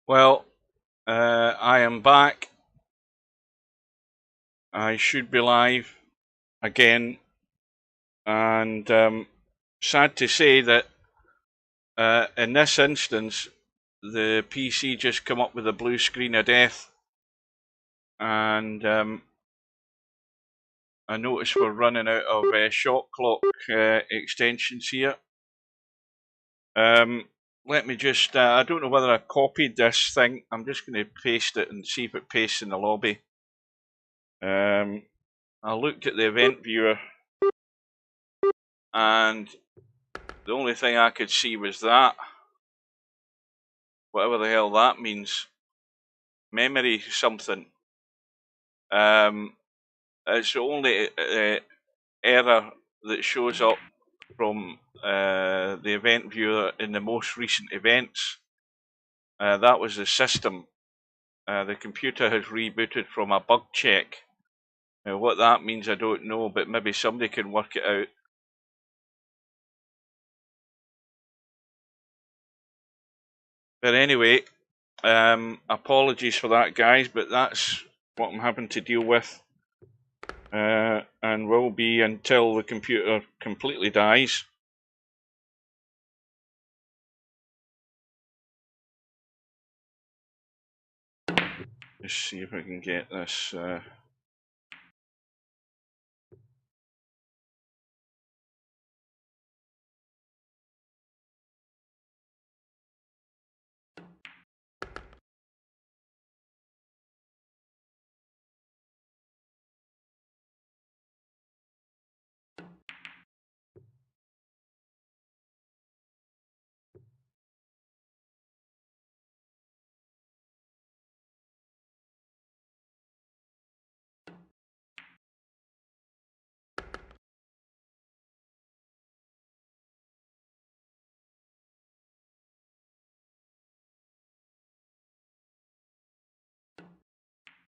Well, I am back. I should be live again, and sad to say that in this instance, the PC just come up with a blue screen of death, and I notice we're running out of shot clock extensions here. Let me just, I don't know whether I copied this thing. I'm just going to paste it and see if it pastes in the lobby. I looked at the event viewer, and the only thing I could see was that. Whatever the hell that means. Memory something. It's the only error that shows up from the event viewer in the most recent events. That was the system. The computer has rebooted from a bug check. Now, what that means I don't know, but maybe somebody can work it out. But anyway, apologies for that, guys, but that's what I'm having to deal with, and will be until the computer completely dies. Let's see if I can get this.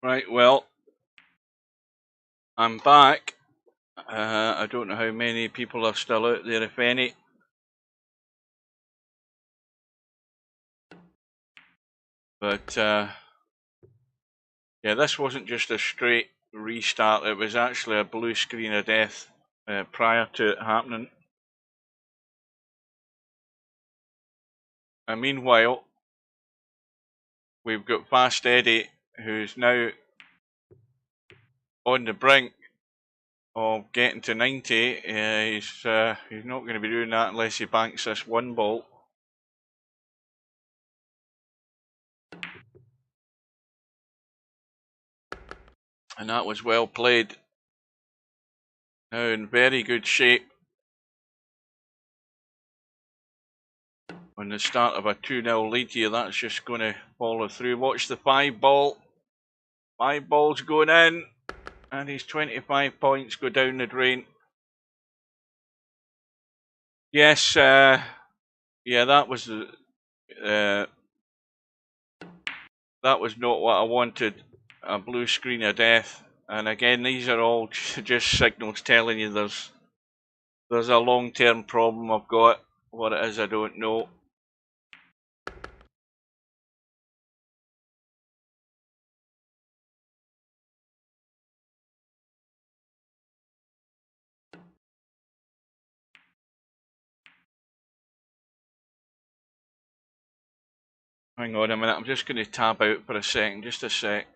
Right, well, I'm back. I don't know how many people are still out there, if any. But yeah, this wasn't just a straight restart. It was actually a blue screen of death prior to it happening. And meanwhile, we've got Fast Eddie, who's now on the brink of getting to 90. He's not going to be doing that unless he banks this one bolt. And that was well played. Now in very good shape on the start of a 2-0 lead here. That's just going to follow through. Watch the 5 ball. 5 balls going in, and his 25 points go down the drain. Yes, yeah, that was not what I wanted. A blue screen of death. And again, these are all just signals telling you there's a long-term problem I've got. What it is, I don't know. Hang on a minute, I'm just going to tab out for a second, just a sec.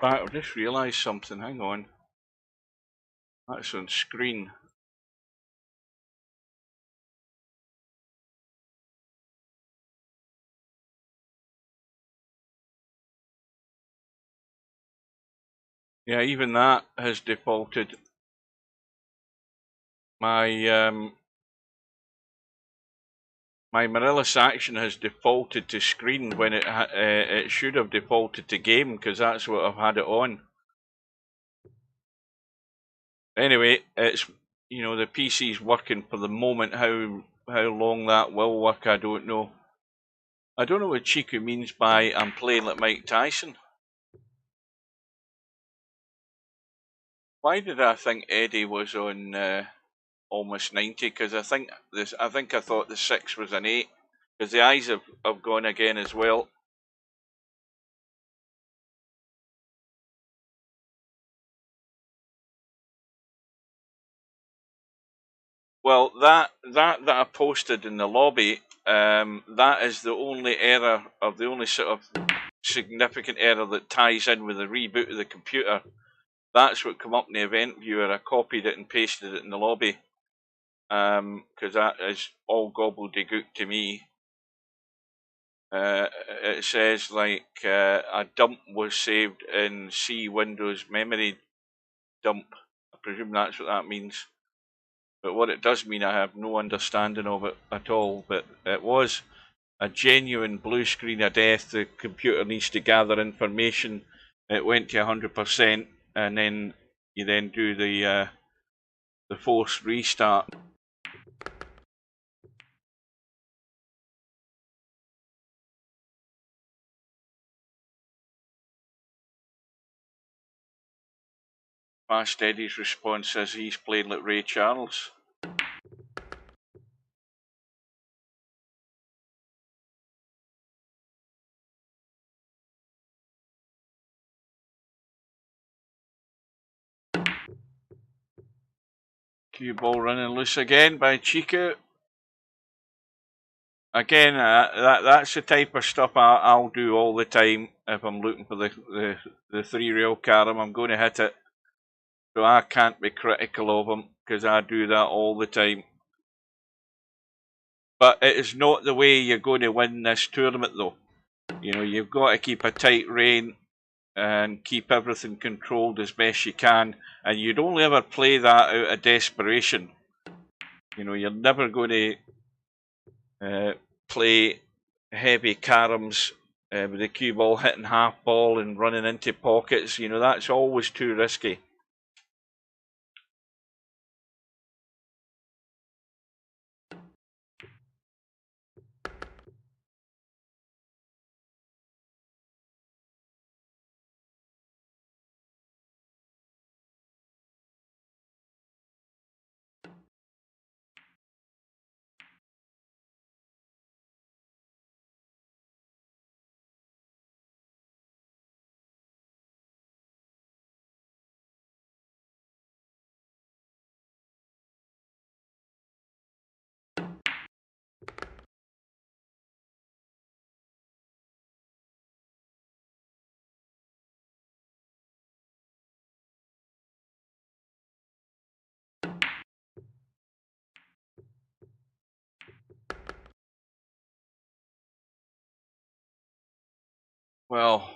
I've just realised something, hang on. That's on screen. Yeah, even that has defaulted. My my Marillus action has defaulted to screen when it should have defaulted to game, because that's what I've had it on. Anyway, it's, you know, the PC's working for the moment. How long that will work, I don't know. I don't know what Chicu means by I'm playing like Mike Tyson. Why did I think Eddie was on almost 90? Because I think I thought the 6 was an 8. Because the eyes have gone again as well. Well, that I posted in the lobby, that is the only error, or the only sort of significant error that ties in with the reboot of the computer. That's what come up in the event viewer. I copied it and pasted it in the lobby, because that is all gobbledygook to me. It says like a dump was saved in C Windows memory dump. I presume that's what that means. But what it does mean, I have no understanding of it at all. But it was a genuine blue screen of death. The computer needs to gather information. It went to 100%, and then you then do the forced restart. Fast Eddie's response says he's playing like Ray Charles. Cue ball running loose again by Chicu. Again, that's the type of stuff I'll do all the time if I'm looking for the 3-rail carom. I'm going to hit it. So I can't be critical of him, because I do that all the time. But it is not the way you're going to win this tournament, though. You know, you've got to keep a tight rein and keep everything controlled as best you can. And you'd only ever play that out of desperation. You know, you're never going to play heavy caroms with the cue ball hitting half ball and running into pockets. You know, that's always too risky. Well,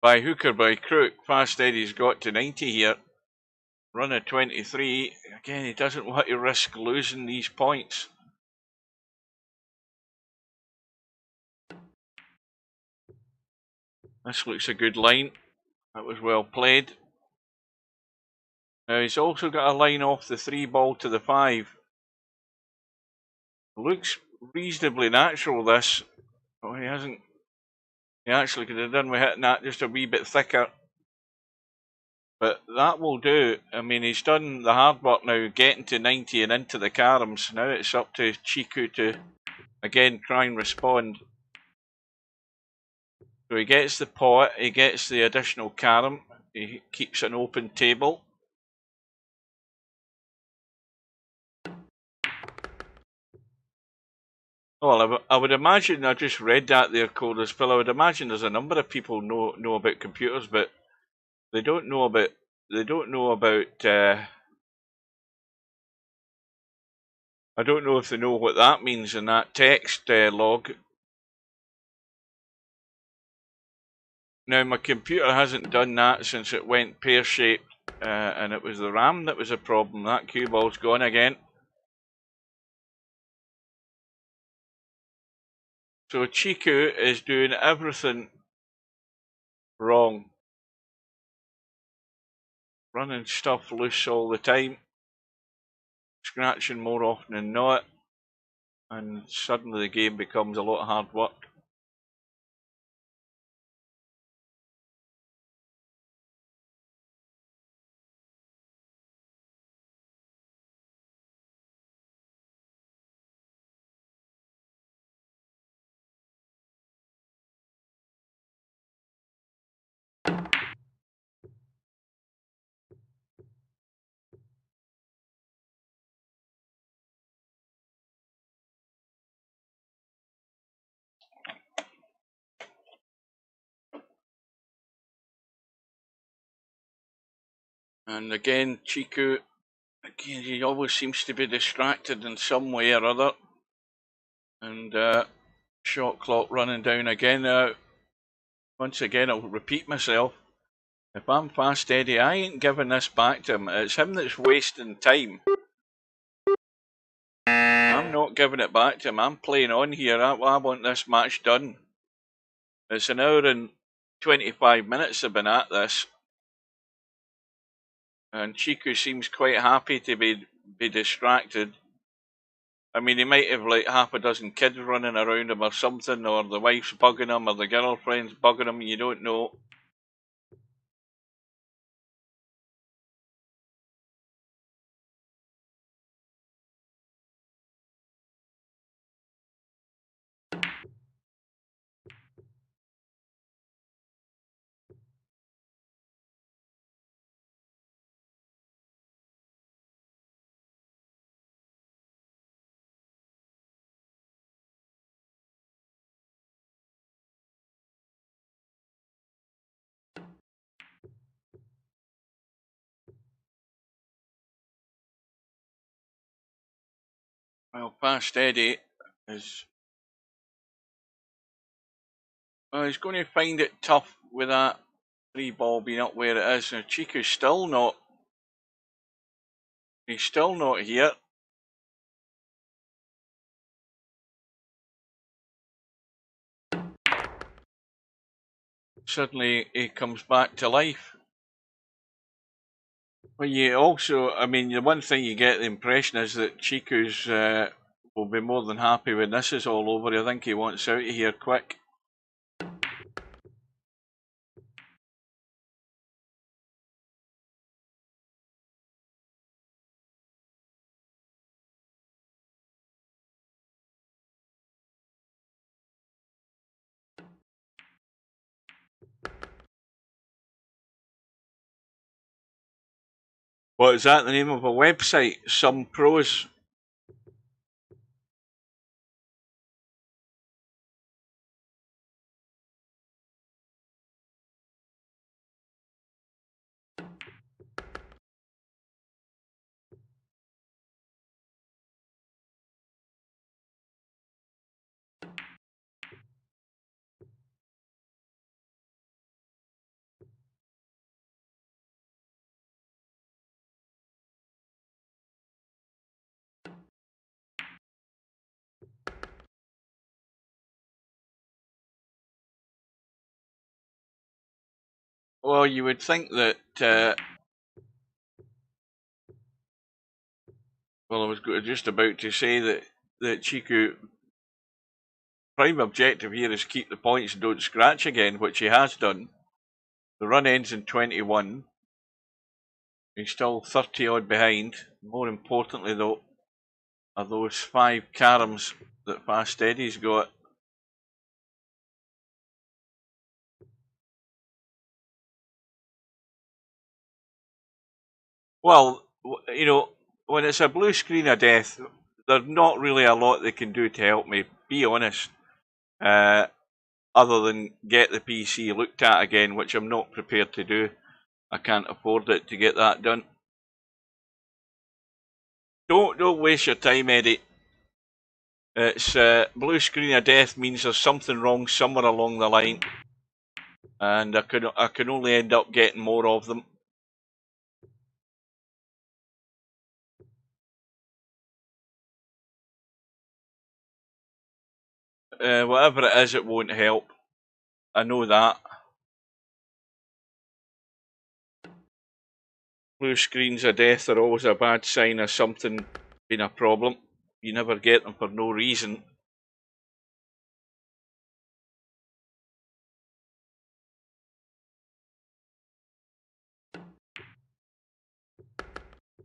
by hook or by crook, Fast Eddie's got to 90 here. Run of 23. Again, he doesn't want to risk losing these points. This looks a good line. That was well played. Now he's also got a line off the 3 ball to the 5. Looks reasonably natural, this. Oh, he hasn't. He actually could have done with hitting that just a wee bit thicker. But that will do. I mean, he's done the hard work now, getting to 90 and into the caroms. Now it's up to Chicu to, again, try and respond. So he gets the pot, he gets the additional carom, he keeps an open table. Well, I would imagine, I just read that there, Coders Phil, I would imagine there's a number of people know about computers, but they don't know about, I don't know if they know what that means in that text log. Now, my computer hasn't done that since it went pear-shaped, and it was the RAM that was a problem. That cue ball's gone again. So Chiku is doing everything wrong. running stuff loose all the time, scratching more often than not, and suddenly the game becomes a lot of hard work. And again, Chicu, again, he always seems to be distracted in some way or other. And shot clock running down again. Once again, I'll repeat myself. If I'm Fast Eddie, I ain't giving this back to him. It's him that's wasting time. I'm not giving it back to him. I'm playing on here. I want this match done. It's an hour and 25 minutes I've been at this. And Chicu seems quite happy to be distracted. I mean, he might have like half a dozen kids running around him or something, or the wife's bugging him, or the girlfriend's bugging him, you don't know. Well, Fast Eddie is... Well, he's going to find it tough with that free ball being up where it is. Now, Chicu's still not... He's still not here. Suddenly, he comes back to life. Well, you also... I mean, the one thing you get the impression is that Chicu's will be more than happy when this is all over. I think he wants out of here quick. What is that the name of a website? Some Pros. Well, you would think that... well, I was just about to say that Chicu... Prime objective here is keep the points and don't scratch again, which he has done. The run ends in 21. He's still 30 odd behind. More importantly, though, are those 5 caroms that Fast Eddie's got. Well, you know, when it's a blue screen of death, there's not really a lot they can do to help me, be honest. Other than get the PC looked at again, which I'm not prepared to do. I can't afford it to get that done. Don't waste your time, Eddie. It's blue screen of death means there's something wrong somewhere along the line, and I can only end up getting more of them. Whatever it is, it won't help. I know that. Blue screens of death are always a bad sign of something being a problem. You never get them for no reason.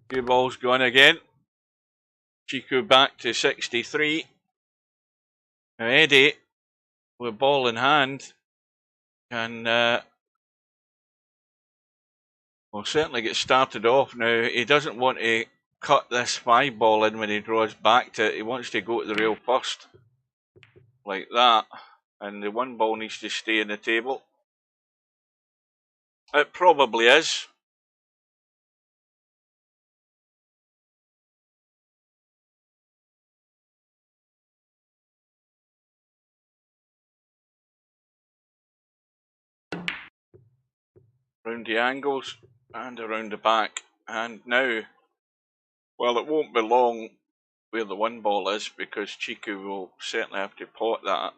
Two balls gone again. Chicu back to 63. Now Eddie, with ball in hand, can will certainly get started off. Now, he doesn't want to cut this 5 ball in when he draws back to it. He wants to go to the rail first, like that. And the 1 ball needs to stay in the table. It probably is. Round the angles and around the back. And now, well, it won't be long where the 1 ball is, because Chicu will certainly have to pot that.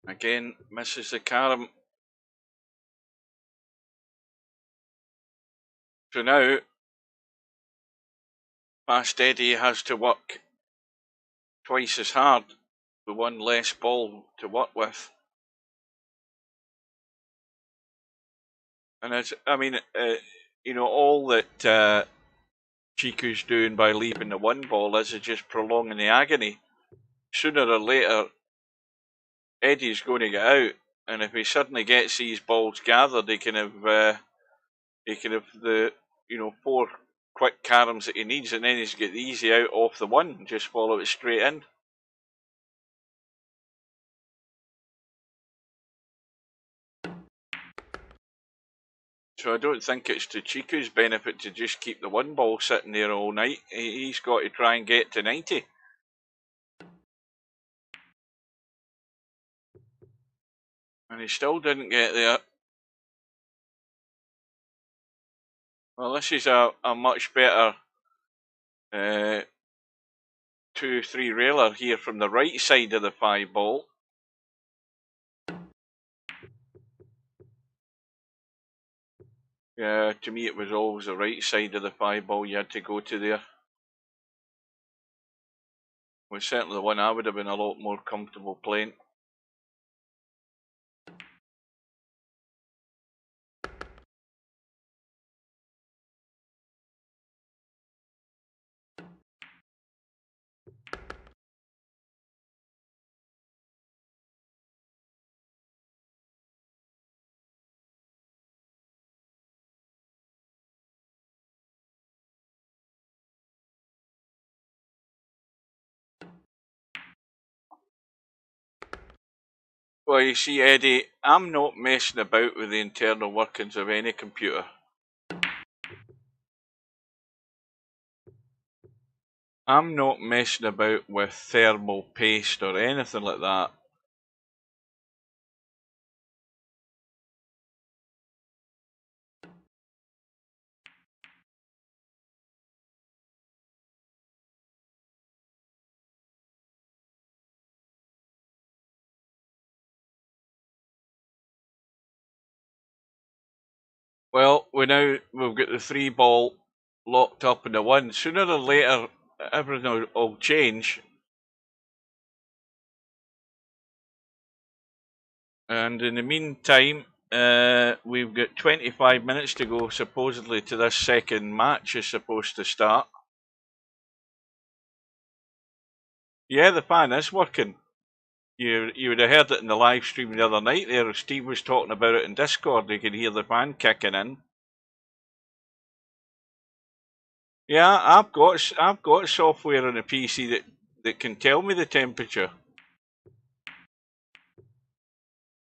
Again, misses the carom. So now, Fast Eddie has to work twice as hard with 1 less ball to work with. And it's, I mean, you know, all that Chiku's doing by leaving the 1 ball is just prolonging the agony. Sooner or later, Eddie's going to get out, and if he suddenly gets these balls gathered, he can have the 4 quick caroms that he needs, and then he's get easy out off the 1, just follow it straight in. So I don't think it's to Chiku's benefit to just keep the 1 ball sitting there all night. He's got to try and get to 90. And he still didn't get there. Well, this is a much better 2-3 railer here from the right side of the 5 ball. Yeah, to me it was always the right side of the 5 ball you had to go to there. Was certainly the one I would have been a lot more comfortable playing. Well, you see, Eddie, I'm not messing about with the internal workings of any computer. I'm not messing about with thermal paste or anything like that. Well, we've got the 3 ball locked up in the 1. Sooner or later, everything will change. And in the meantime, we've got 25 minutes to go, supposedly, to this second match is supposed to start. Yeah, the fan is working. You would have heard it in the live stream the other night there. Steve was talking about it in Discord. You could hear the fan kicking in. Yeah, I've got software on the PC that can tell me the temperature.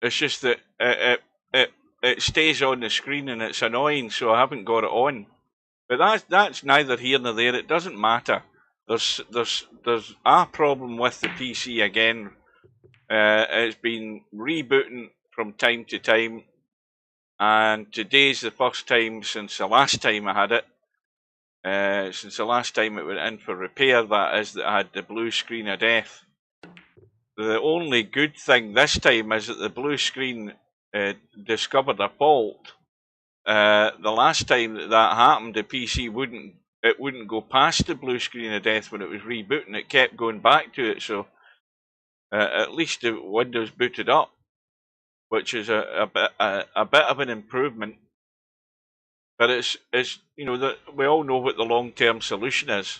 It's just that it stays on the screen and it's annoying, so I haven't got it on. But that's neither here nor there. It doesn't matter. There's a problem with the PC again. It's been rebooting from time to time, and today's the first time since the last time I had it. Since the last time it went in for repair, that is, that I had the blue screen of death. The only good thing this time is that the blue screen discovered a fault. The last time that happened, the PC wouldn't go past the blue screen of death when it was rebooting. It kept going back to it, so at least the Windows booted up, which is a bit of an improvement. But it's you know, that we all know what the long-term solution is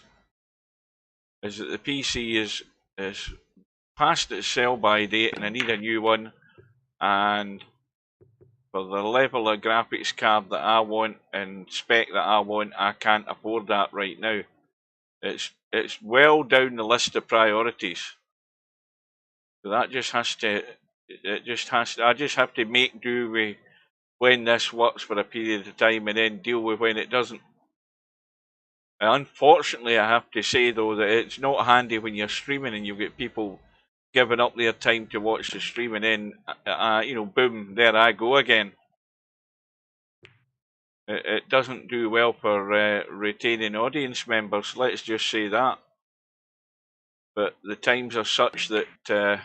that the PC is past its sell-by date, and I need a new one. And for the level of graphics card that I want and spec that I want, I can't afford that right now. It's well down the list of priorities. So that just has to. I just have to make do with when this works for a period of time, and then deal with when it doesn't. Unfortunately, I have to say though that it's not handy when you're streaming and you've got people giving up their time to watch the stream, and then you know, boom, there I go again. It doesn't do well for retaining audience members. Let's just say that. But the times are such that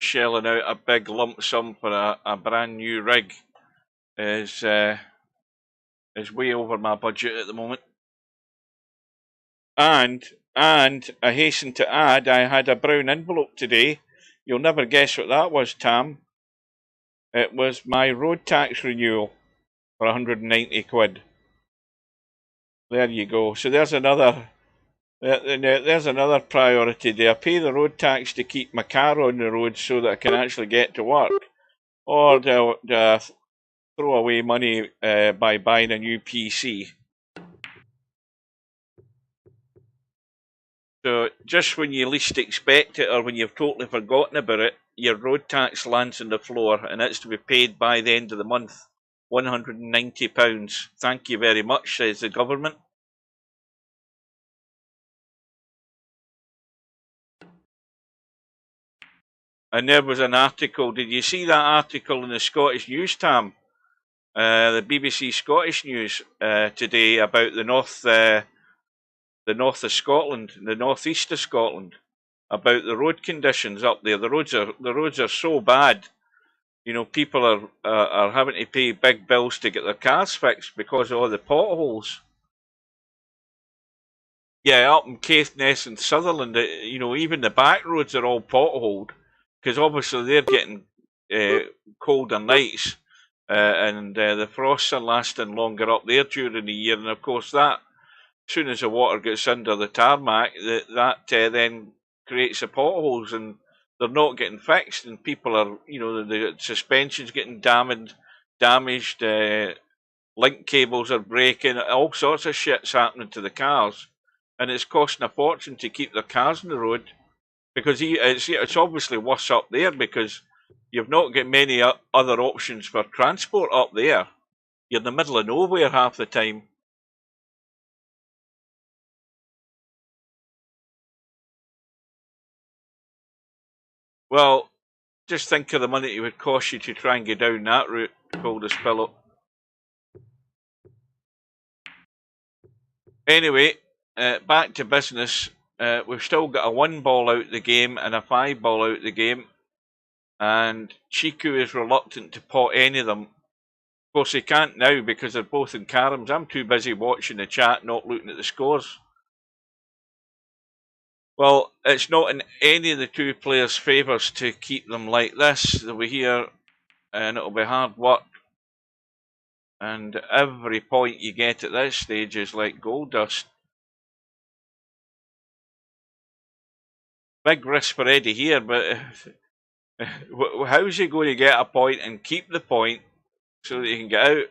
shelling out a big lump sum for a brand new rig is way over my budget at the moment. And I hasten to add, I had a brown envelope today. You'll never guess what that was, Tam. It was my road tax renewal for 190 quid. There you go. So there's another priority there. Pay the road tax to keep my car on the road so that I can actually get to work, or do I throw away money by buying a new PC. So just when you least expect it, or when you've totally forgotten about it, your road tax lands on the floor, and it's to be paid by the end of the month. £190. Thank you very much, says the government. And there was an article. Did you see that article in the Scottish News, Tam? The BBC Scottish News today about the north of Scotland, the northeast of Scotland, about the road conditions up there. The roads are so bad. You know, people are having to pay big bills to get their cars fixed because of all the potholes. Yeah, up in Caithness and Sutherland, you know, even the back roads are all potholed because obviously they're getting colder nights, and the frosts are lasting longer up there during the year. And of course, that as soon as the water gets under the tarmac, that then creates the potholes, and they're not getting fixed, and people are, you know, the suspension's getting damaged, link cables are breaking, all sorts of shit's happening to the cars, and it's costing a fortune to keep their cars on the road, because it's obviously worse up there because you've not got many other options for transport up there. You're in the middle of nowhere half the time. Well, just think of the money it would cost you to try and get down that route, coldest pillow. Anyway, back to business. We've still got a 1 ball out the game and a 5 ball out the game, and Chicu is reluctant to pot any of them. Of course, he can't now because they're both in caroms. I'm too busy watching the chat, not looking at the scores. Well, it's not in any of the two players' favours to keep them like this. They'll be here, and it'll be hard work. And every point you get at this stage is like gold dust. Big risk for Eddie here, but how's he going to get a point and keep the point so that he can get out?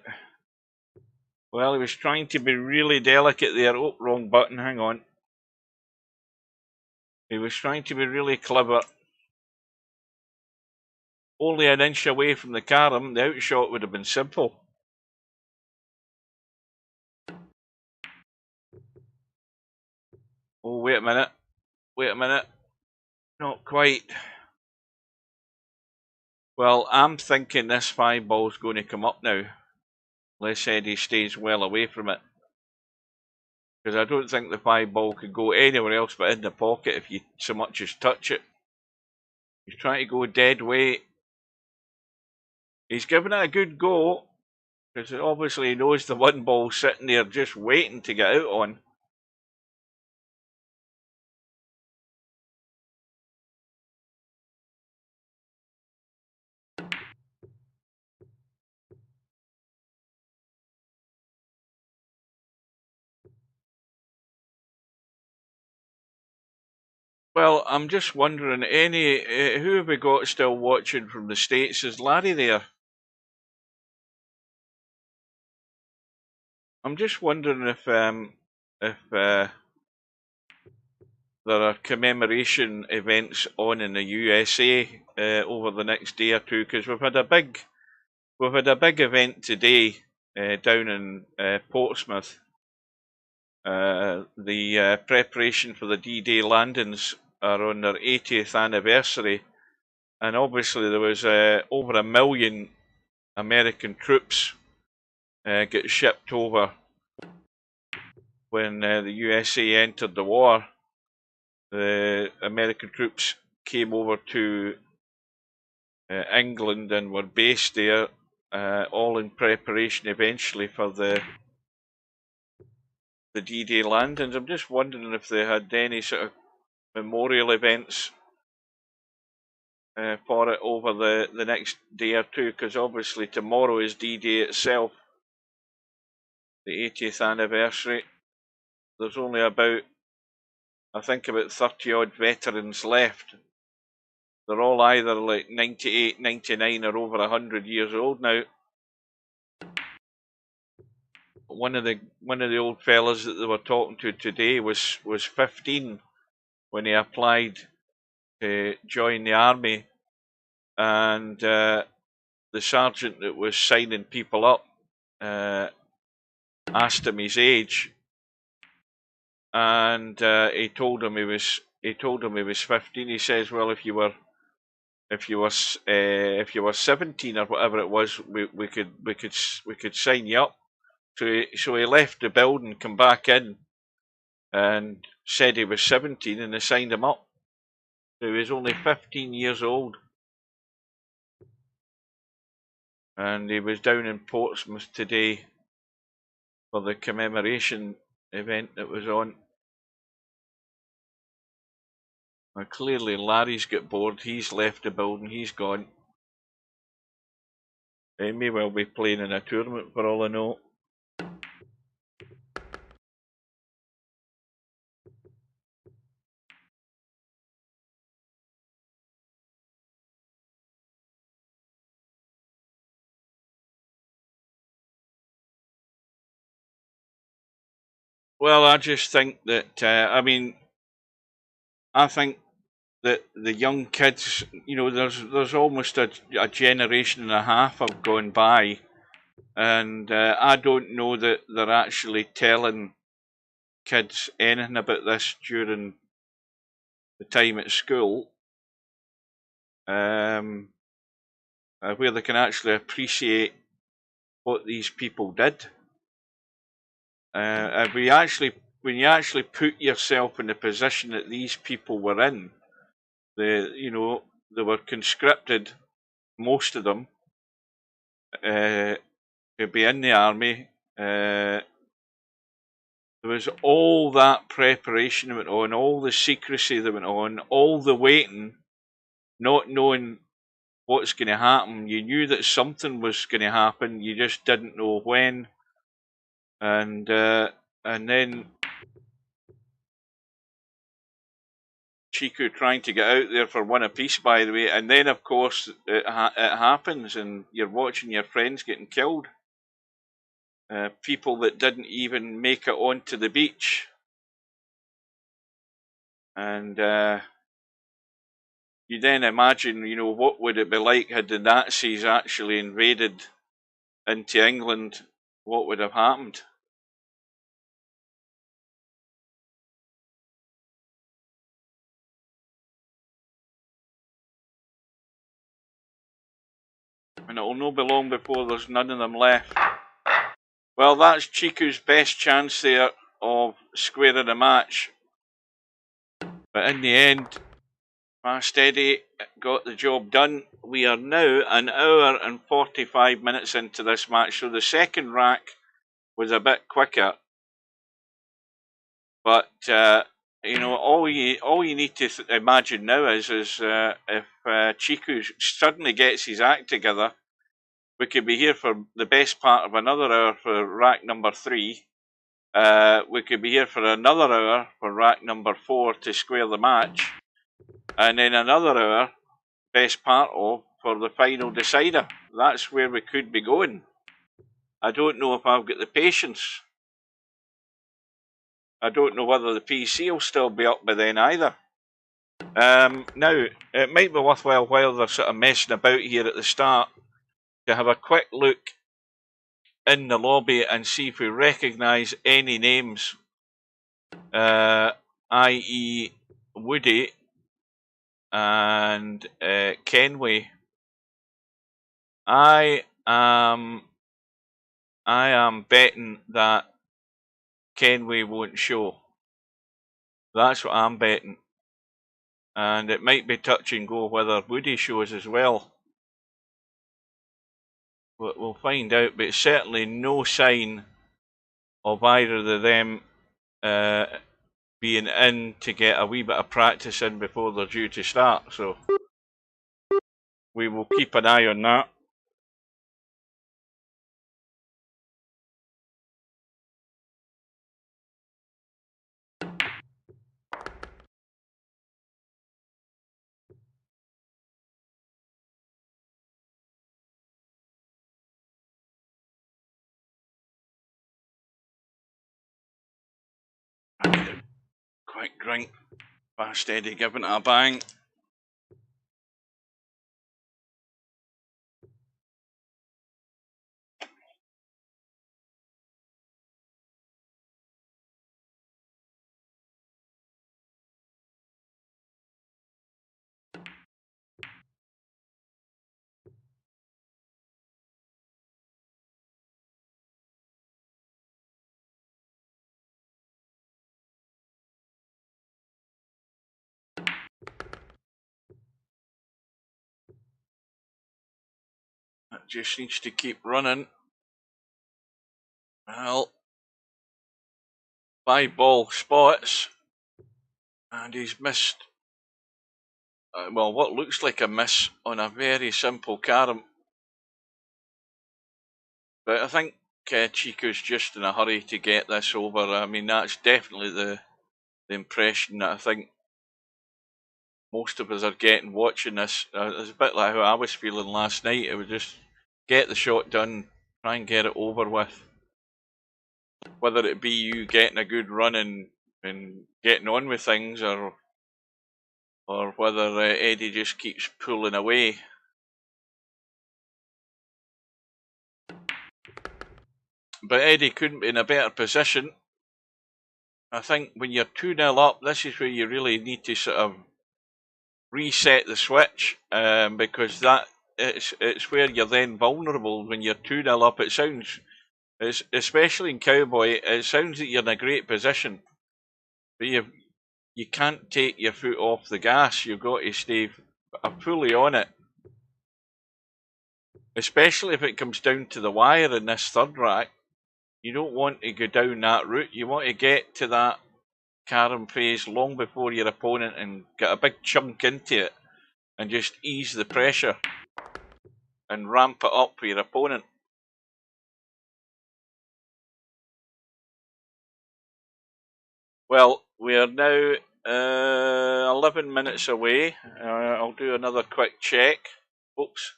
Well, he was trying to be really delicate there. Oh, wrong button, hang on. He was trying to be really clever. Only an inch away from the carom, the outshot would have been simple. Oh, wait a minute. Wait a minute. Not quite. Well, I'm thinking this 5-ball's going to come up now. Unless Eddie stays well away from it. Because I don't think the 5-ball could go anywhere else but in the pocket if you so much as touch it. He's trying to go dead weight. He's giving it a good go. Because obviously he knows the 1-ball's sitting there just waiting to get out on. Well, I'm just wondering, who have we got still watching from the States? Is Larry there? I'm just wondering if there are commemoration events on in the USA over the next day or two, because we've had a big event today down in Portsmouth. The preparation for the D-Day landings are on their 80th anniversary, and obviously there was over 1 million American troops get shipped over when the USA entered the war. The American troops came over to England and were based there, all in preparation eventually for the D-Day landings. I'm just wondering if they had any sort of memorial events for it over the next day or two, because obviously tomorrow is D-Day itself, the 80th anniversary. There's only about 30 odd veterans left. They're all either like 98, 99 or over 100 years old now. One of the old fellas that they were talking to today was 15 when he applied to join the army, and the sergeant that was signing people up asked him his age, and he told him he was 15. He says, "Well, if you were 17 or whatever it was, we could sign you up." So he left the building, come back in, and said he was 17, and they signed him up. So he was only 15 years old, and he was down in Portsmouth today for the commemoration event that was on. Now, clearly Larry's got bored. He's left the building. He's gone. He may well be playing in a tournament for all I know. Well, I just think that I think that the young kids, there's almost a generation and a half have gone by, and I don't know that they're actually telling kids anything about this during the time at school, where they can actually appreciate what these people did. When you actually put yourself in the position that these people were in, they were conscripted, most of them, to be in the army. There was all that preparation that went on, all the secrecy that went on, all the waiting, not knowing what's going to happen. You knew that something was going to happen, you just didn't know when. And then Chicu trying to get out there for one apiece, by the way, and then of course it happens, and you're watching your friends getting killed. People that didn't even make it onto the beach, and you then imagine, what would it be like had the Nazis actually invaded into England? What would have happened? And it'll not be long before there's none of them left. Well, that's Chiku's best chance there of squaring the match. But in the end, Fast Eddie got the job done. We are now an hour and 45 minutes into this match, so the second rack was a bit quicker. But you know, all you need to imagine now is if Chicu suddenly gets his act together, we could be here for the best part of another hour for rack number 3. We could be here for another hour for rack number 4 to square the match, and then another hour, best part of, for the final decider. That's where we could be going. I don't know if I've got the patience. I don't know whether the PC will still be up by then either. Now, it might be worthwhile while they're sort of messing about here at the start to have a quick look in the lobby and see if we recognise any names, i.e. Woody and Kenway. I am betting that Kenway won't show. That's what I'm betting. And it might be touch and go whether Woody shows as well. We'll find out, but certainly no sign of either of them being in to get a wee bit of practice in before they're due to start. So we will keep an eye on that. Quick drink. Fast Eddie giving it a bang. That just needs to keep running. Well, 5 ball spots, and he's missed, well, what looks like a miss on a very simple carom. But I think Chicu's just in a hurry to get this over. I mean, that's definitely the impression that I think most of us are getting watching this. It's a bit like how I was feeling last night. It was just get the shot done, try and get it over with. Whether it be you getting a good run and getting on with things, or whether Eddie just keeps pulling away. But Eddie couldn't be in a better position. I think when you're 2-0 up, this is where you really need to sort of reset the switch, because that it's where you're then vulnerable when you're 2-0 up. It sounds, especially in Cowboy, it sounds that you're in a great position, but you can't take your foot off the gas. You've got to stay fully on it, especially if it comes down to the wire in this third rack. You don't want to go down that route. You want to get to that carom phase long before your opponent and get a big chunk into it and just ease the pressure and ramp it up for your opponent. Well, we are now 11 minutes away. I'll do another quick check. Oops.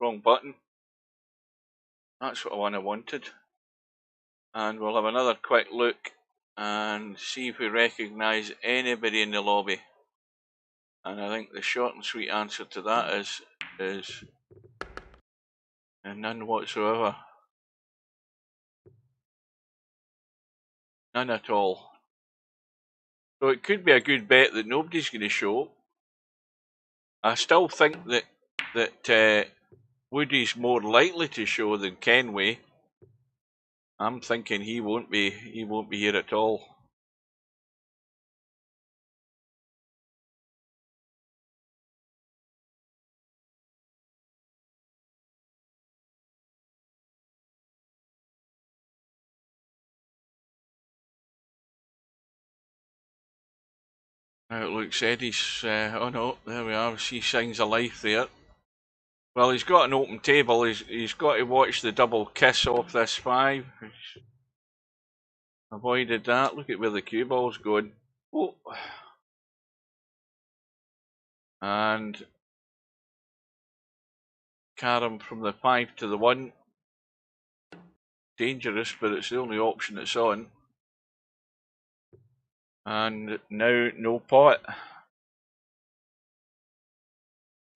Wrong button. That's what I wanted. And we'll have another quick look and see if we recognise anybody in the lobby. And I think the short and sweet answer to that is none whatsoever. None at all. So it could be a good bet that nobody's going to show. I still think that Woody's more likely to show than Kenway. I'm thinking he won't be here at all. Now it looks Eddie's. Oh no, there we are. See signs of life there. Well, he's got an open table. He's got to watch the double kiss off this 5. He's avoided that. Look at where the cue ball's going. Oh. And carom from the 5 to the 1. Dangerous, but it's the only option that's on. And now no pot.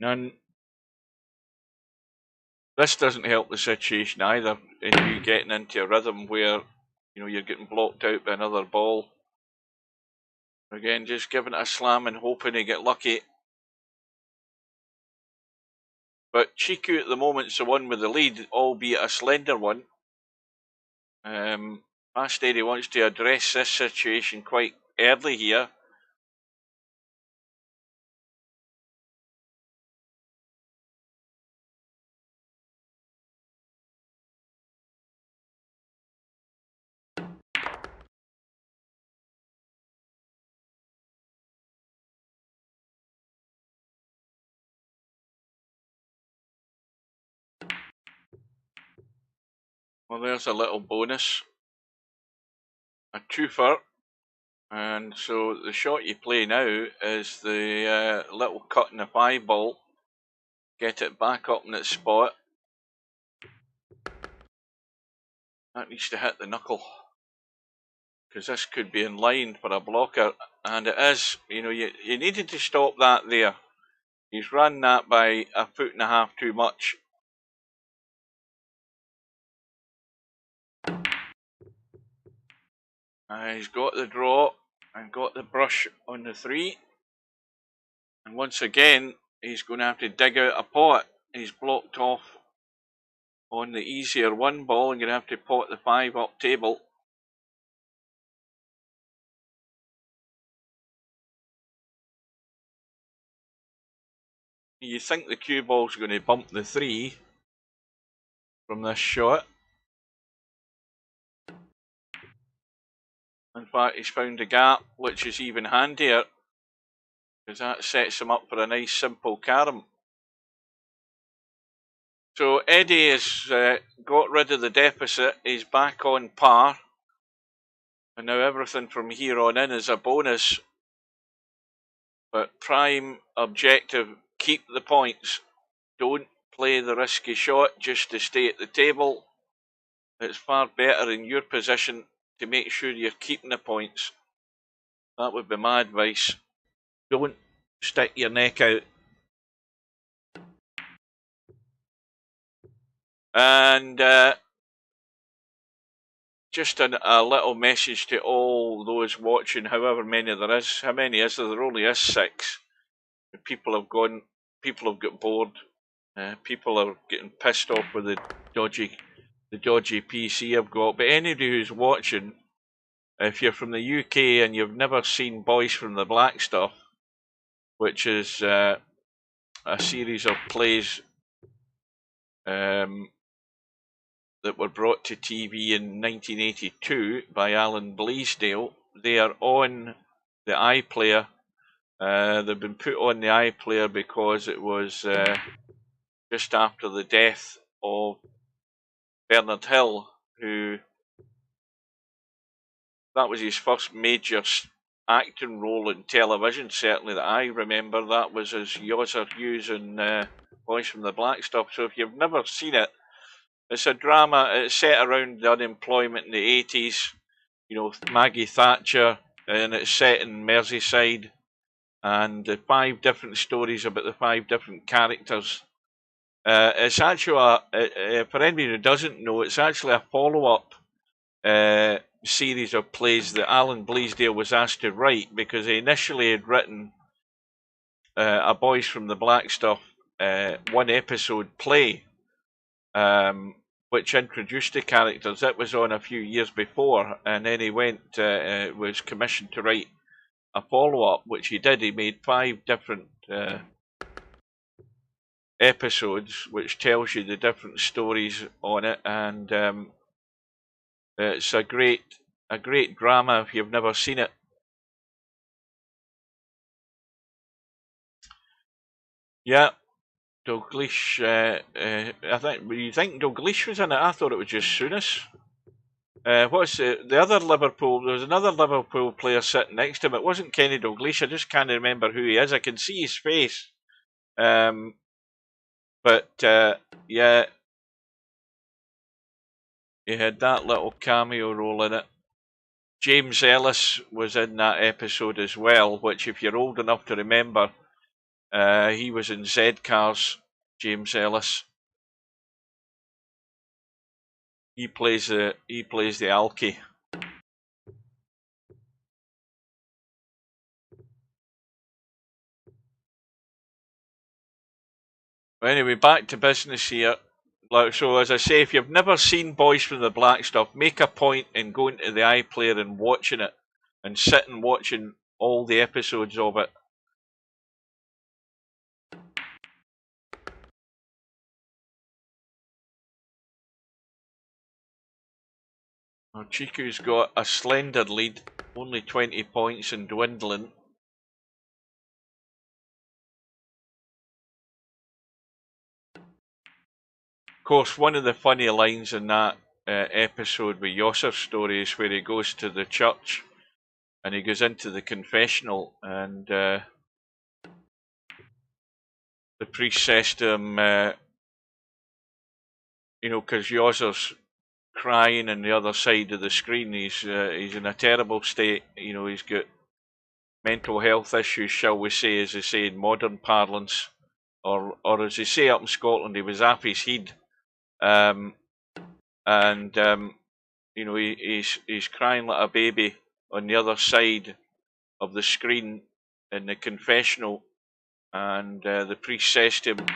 None. This doesn't help the situation either, in you getting into a rhythm where you're getting blocked out by another ball. Again, just giving it a slam and hoping to get lucky. But Chicu at the moment's the one with the lead, albeit a slender one. Fast Eddie wants to address this situation quite early here. Well, there's a little bonus. A twofer. And so the shot you play now is the little cut in the 5 ball. Get it back up in its spot. That needs to hit the knuckle, because this could be in line for a blocker, and it is. You needed to stop that there. He's run that by 1.5 feet too much. He's got the draw and got the brush on the 3. And once again, he's going to have to dig out a pot. He's blocked off on the easier 1 ball and going to have to pot the 5 up table. You think the cue ball's going to bump the 3 from this shot. In fact, he's found a gap, which is even handier, because that sets him up for a nice simple carom. So Eddie has got rid of the deficit. He's back on par. And now everything from here on in is a bonus. But prime objective, keep the points. Don't play the risky shot just to stay at the table. It's far better in your position to make sure you're keeping the points. That would be my advice. Don't stick your neck out. And just a little message to all those watching, however many there is. How many is there? There only is 6. People have got bored. People are getting pissed off with the dodgy PC I've got. But anybody who's watching, if you're from the UK and you've never seen Boys from the Black Stuff, which is a series of plays that were brought to TV in 1982 by Alan Bleasdale, they are on the iPlayer. They've been put on the iPlayer because it was just after the death of Bernard Hill, who that was his first major acting role in television, certainly that I remember. That was as Yozzer Hughes in Boys from the Black Stuff. So if you've never seen it, it's a drama. It's set around the unemployment in the 80s, Maggie Thatcher, and it's set in Merseyside, and the 5 different stories about the 5 different characters. It's actually, for anybody who doesn't know, it's actually a follow-up series of plays that Alan Bleasdale was asked to write, because he initially had written a Boys from the Black Stuff 1 episode play, which introduced the characters. It was on a few years before, and then he was commissioned to write a follow-up, which he did. He made 5 different episodes, which tells you the different stories on it, and it's a great drama if you've never seen it. Yeah, Dalglish. I think. You think Dalglish was in it? I thought it was just Souness. What's the other Liverpool? There was another Liverpool player sitting next to him. It wasn't Kenny Dalglish. I just can't remember who he is. I can see his face. But yeah, he had that little cameo role in it. James Ellis was in that episode as well, which, if you're old enough to remember, he was in Z-Cars. James Ellis. He plays the Alki. Anyway, back to business here. So, as I say, if you've never seen Boys from the Black Stuff, make a point in going to the iPlayer and watching it, and sitting watching all the episodes of it. Well, Chicu's got a slender lead, only 20 points and dwindling. Of course, one of the funny lines in that episode with Yosser's story is where he goes to the church and he goes into the confessional, and the priest says to him, because Yosser's crying on the other side of the screen, he's in a terrible state. He's got mental health issues, shall we say, as they say in modern parlance, or as they say up in Scotland, he was off his head. He's crying like a baby on the other side of the screen in the confessional, and the priest says to him,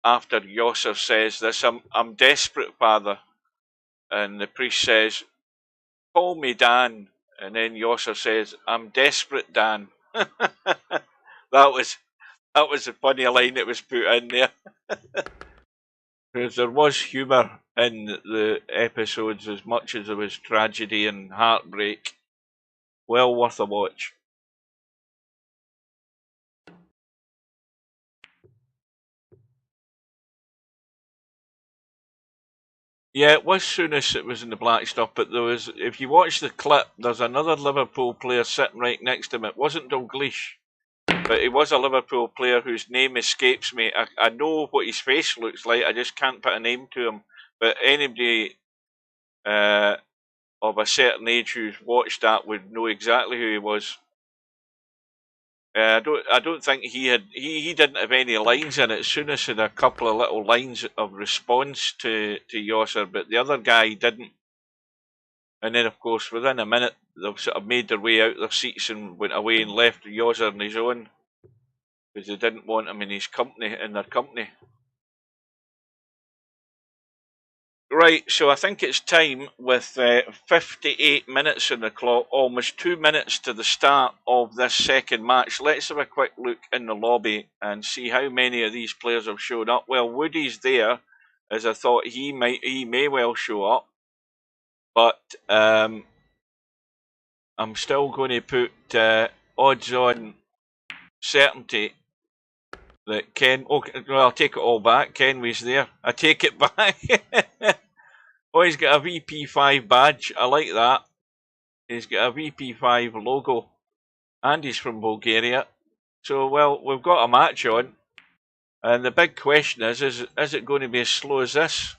after Yosser says this, I'm desperate, Father, and the priest says, call me Dan, and then Yosser says, I'm desperate, Dan. That was a funny line that was put in there. Because there was humour in the episodes as much as there was tragedy and heartbreak. Well worth a watch. Yeah, it was Souness that was in the black stuff, but if you watch the clip, there's another Liverpool player sitting right next to him. It wasn't Dalglish, but he was a Liverpool player whose name escapes me. I know what his face looks like, I just can't put a name to him. But anybody of a certain age who's watched that would know exactly who he was. I don't think he didn't have any lines in it. Souness had a couple of little lines of response to Yosser, but the other guy didn't. And then, of course, within a minute, they've sort of made their way out their seats and went away and left Yosser on his own because they didn't want him in their company. Right, so I think it's time with 58 minutes on the clock, almost 2 minutes to the start of this second match. Let's have a quick look in the lobby and see how many of these players have showed up. Well, Woody's there, as I thought he may well show up, but I'm still going to put odds on certainty that Ken. Okay, well, I'll take it all back. Ken was there. I take it back. Oh, he's got a VP5 badge. I like that. He's got a VP5 logo. And he's from Bulgaria. So, well, we've got a match on. And the big question is it going to be as slow as this?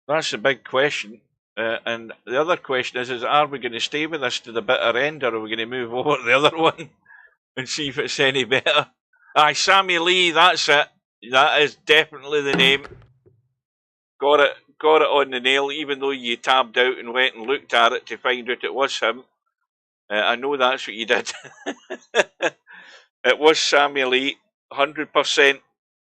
That's the big question. And the other question is are we going to stay with this to the bitter end, or are we going to move over to the other one and see if it's any better? Aye, Sammy Lee, that's it. That is definitely the name. Got it on the nail, even though you tabbed out and went and looked at it to find out it was him. I know that's what you did. It was Sammy Lee, 100%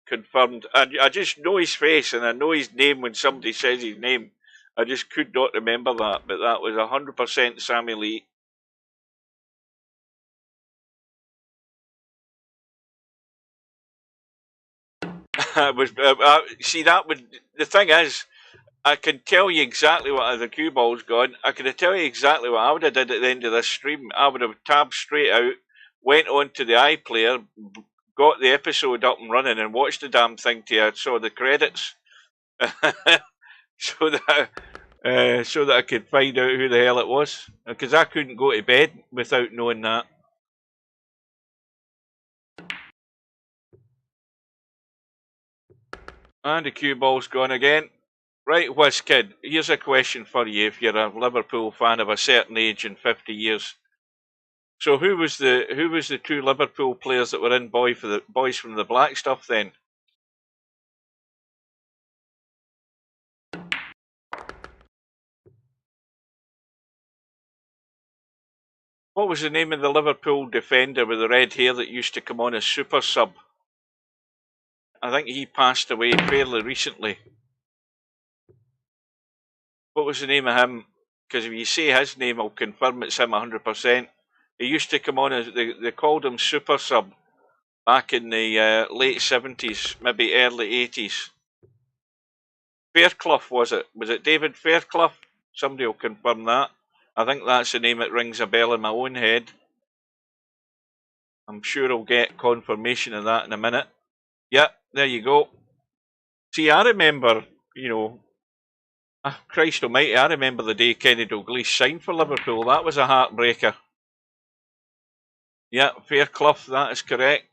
confirmed. I just know his face and I know his name when somebody says his name. I just could not remember that, but that was 100% Sammy Lee. It was, see, that would, the thing is, I can tell you exactly what the cue ball's gone. I can tell you exactly what I would have did at the end of this stream. I would have tabbed straight out, went on to the iPlayer, got the episode up and running, and watched the damn thing till I saw the credits, so that I could find out who the hell it was, because I couldn't go to bed without knowing that. And the cue ball's gone again. Right, Whiz Kid, here's a question for you if you're a Liverpool fan of a certain age in 50 years. So who was the two Liverpool players that were in Boys from the Black Stuff then? What was the name of the Liverpool defender with the red hair that used to come on as super sub? I think he passed away fairly recently. What was the name of him? Because if you say his name, I'll confirm it's him 100%. He used to come on as, they called him super sub back in the late 70s, maybe early 80s. Fairclough, was it? Was it David Fairclough? Somebody will confirm that. I think that's the name that rings a bell in my own head. I'm sure I'll get confirmation of that in a minute. Yeah, there you go. See, I remember, you know, Christ almighty, I remember the day Kenny Dalglish signed for Liverpool. That was a heartbreaker. Yeah, Fairclough, that is correct.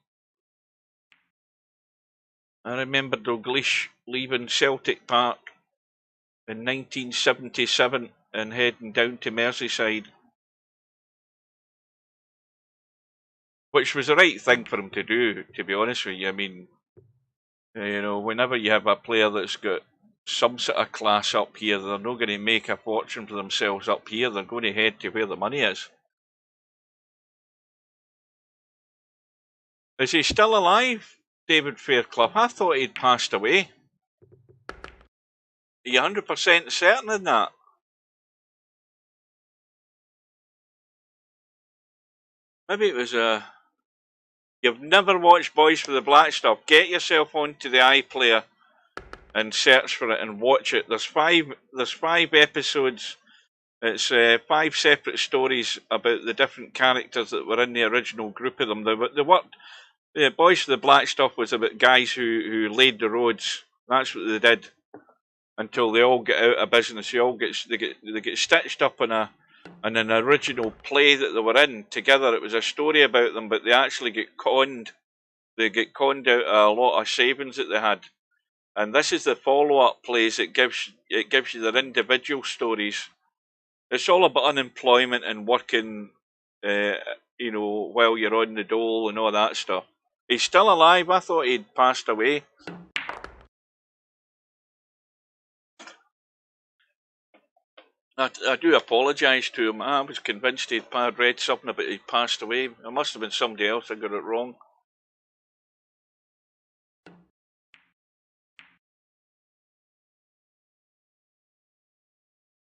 I remember Dalglish leaving Celtic Park in 1977 and heading down to Merseyside, which was the right thing for him to do, to be honest with you. I mean, you know, whenever you have a player that's got some sort of class up here, they're not going to make a fortune for themselves up here. They're going to head to where the money is. Is he still alive, David Fairclough? I thought he'd passed away. Are you 100% certain in that? Maybe it was a... You've never watched Boys for the Black Stuff. Get yourself onto the iPlayer and search for it and watch it. There's five episodes. It's 5 separate stories about the different characters that were in the original group of them. Boys for the Black Stuff was about guys who laid the roads. That's what they did until they all get out of business. They get stitched up in an original play that they were in together. It was a story about them, but they actually get conned. They get conned out of a lot of savings that they had. And this is the follow-up plays. It gives you their individual stories. It's all about unemployment and working, you know, while you're on the dole and all that stuff. He's still alive. I thought he'd passed away. I do apologise to him. I was convinced he'd read something about he'd passed away. It must have been somebody else. I got it wrong.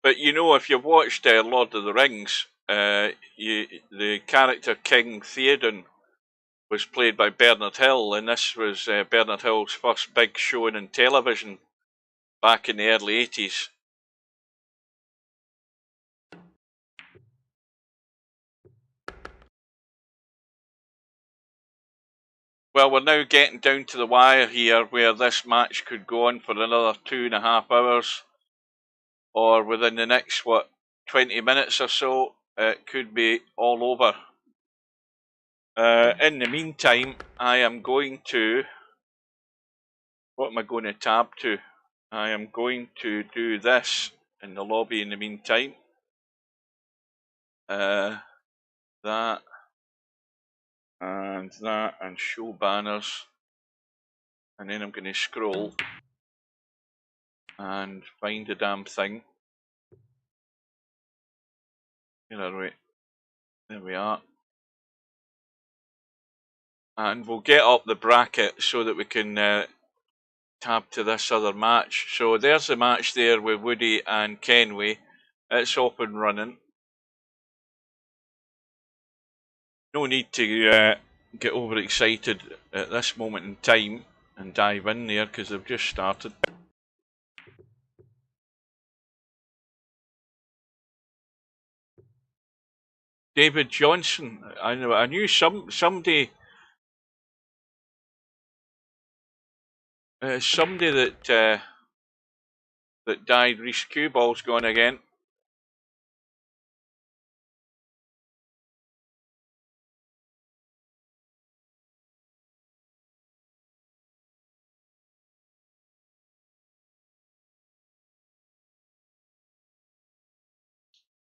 But you know, if you've watched Lord of the Rings, the character King Theoden was played by Bernard Hill, and this was Bernard Hill's first big showing in television back in the early 80s. Well, we're now getting down to the wire here, where this match could go on for another 2.5 hours, or within the next, 20 minutes or so, it could be all over. In the meantime, I am going to... What am I going to tab to? I am going to do this in the lobby in the meantime. That and that, and show banners, and then I'm going to scroll and find the damn thing. Where are we? There we are. and we'll get up the bracket so that we can tab to this other match. So there's the match there with Woody and Kenway. It's up and running. No need to get overexcited at this moment in time and dive in there because they've just started. David Johnson, I knew somebody that died. Reese Cue Ball's gone again.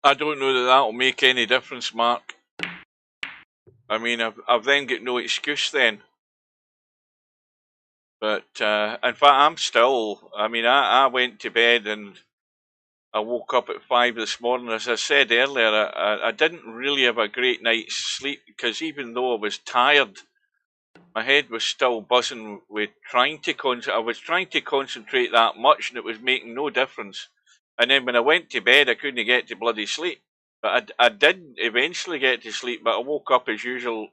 I don't know that that'll make any difference, Mark. I mean, I've then got no excuse then. But in fact, I'm still. I mean, I went to bed and I woke up at 5 this morning. As I said earlier, I didn't really have a great night's sleep because even though I was tired, my head was still buzzing with trying to concentrate. I was trying to concentrate that much, and it was making no difference. And then when I went to bed, I couldn't get to bloody sleep. But I did eventually get to sleep, but I woke up as usual.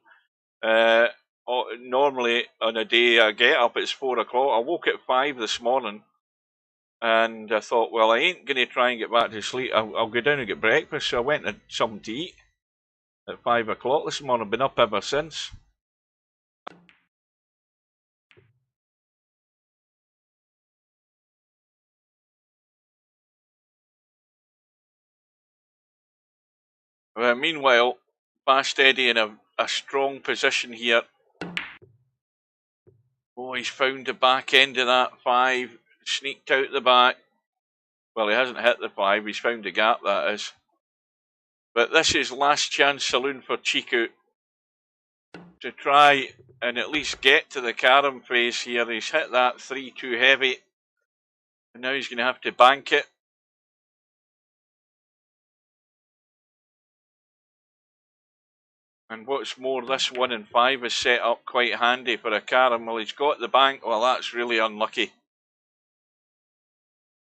Normally on a day I get up, it's 4 o'clock. I woke at 5 this morning, and I thought, well, I ain't going to try and get back to sleep. I'll go down and get breakfast. So I went and had something to eat at 5 o'clock this morning. I've been up ever since. Meanwhile, Fast Eddie in a strong position here. Oh, he's found the back end of that 5, sneaked out the back. Well, he hasn't hit the 5, he's found the gap, that is. But this is last chance saloon for Chicu to try and at least get to the carom phase here. He's hit that 3 too heavy, and now he's going to have to bank it. And what's more, this 1 and 5 is set up quite handy for a carom. Well, he's got the bank. Well, that's really unlucky.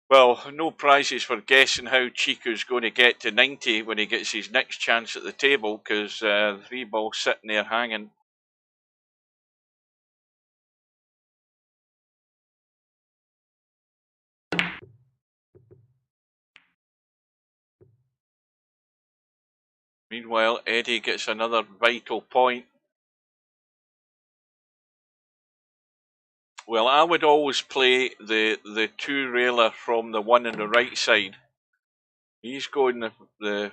Well, no prizes for guessing how Chicu's going to get to 90 when he gets his next chance at the table, because the 3 ball's sitting there hanging. Meanwhile, Eddie gets another vital point. Well, I would always play the 2-railer from the 1 on the right side. He's going the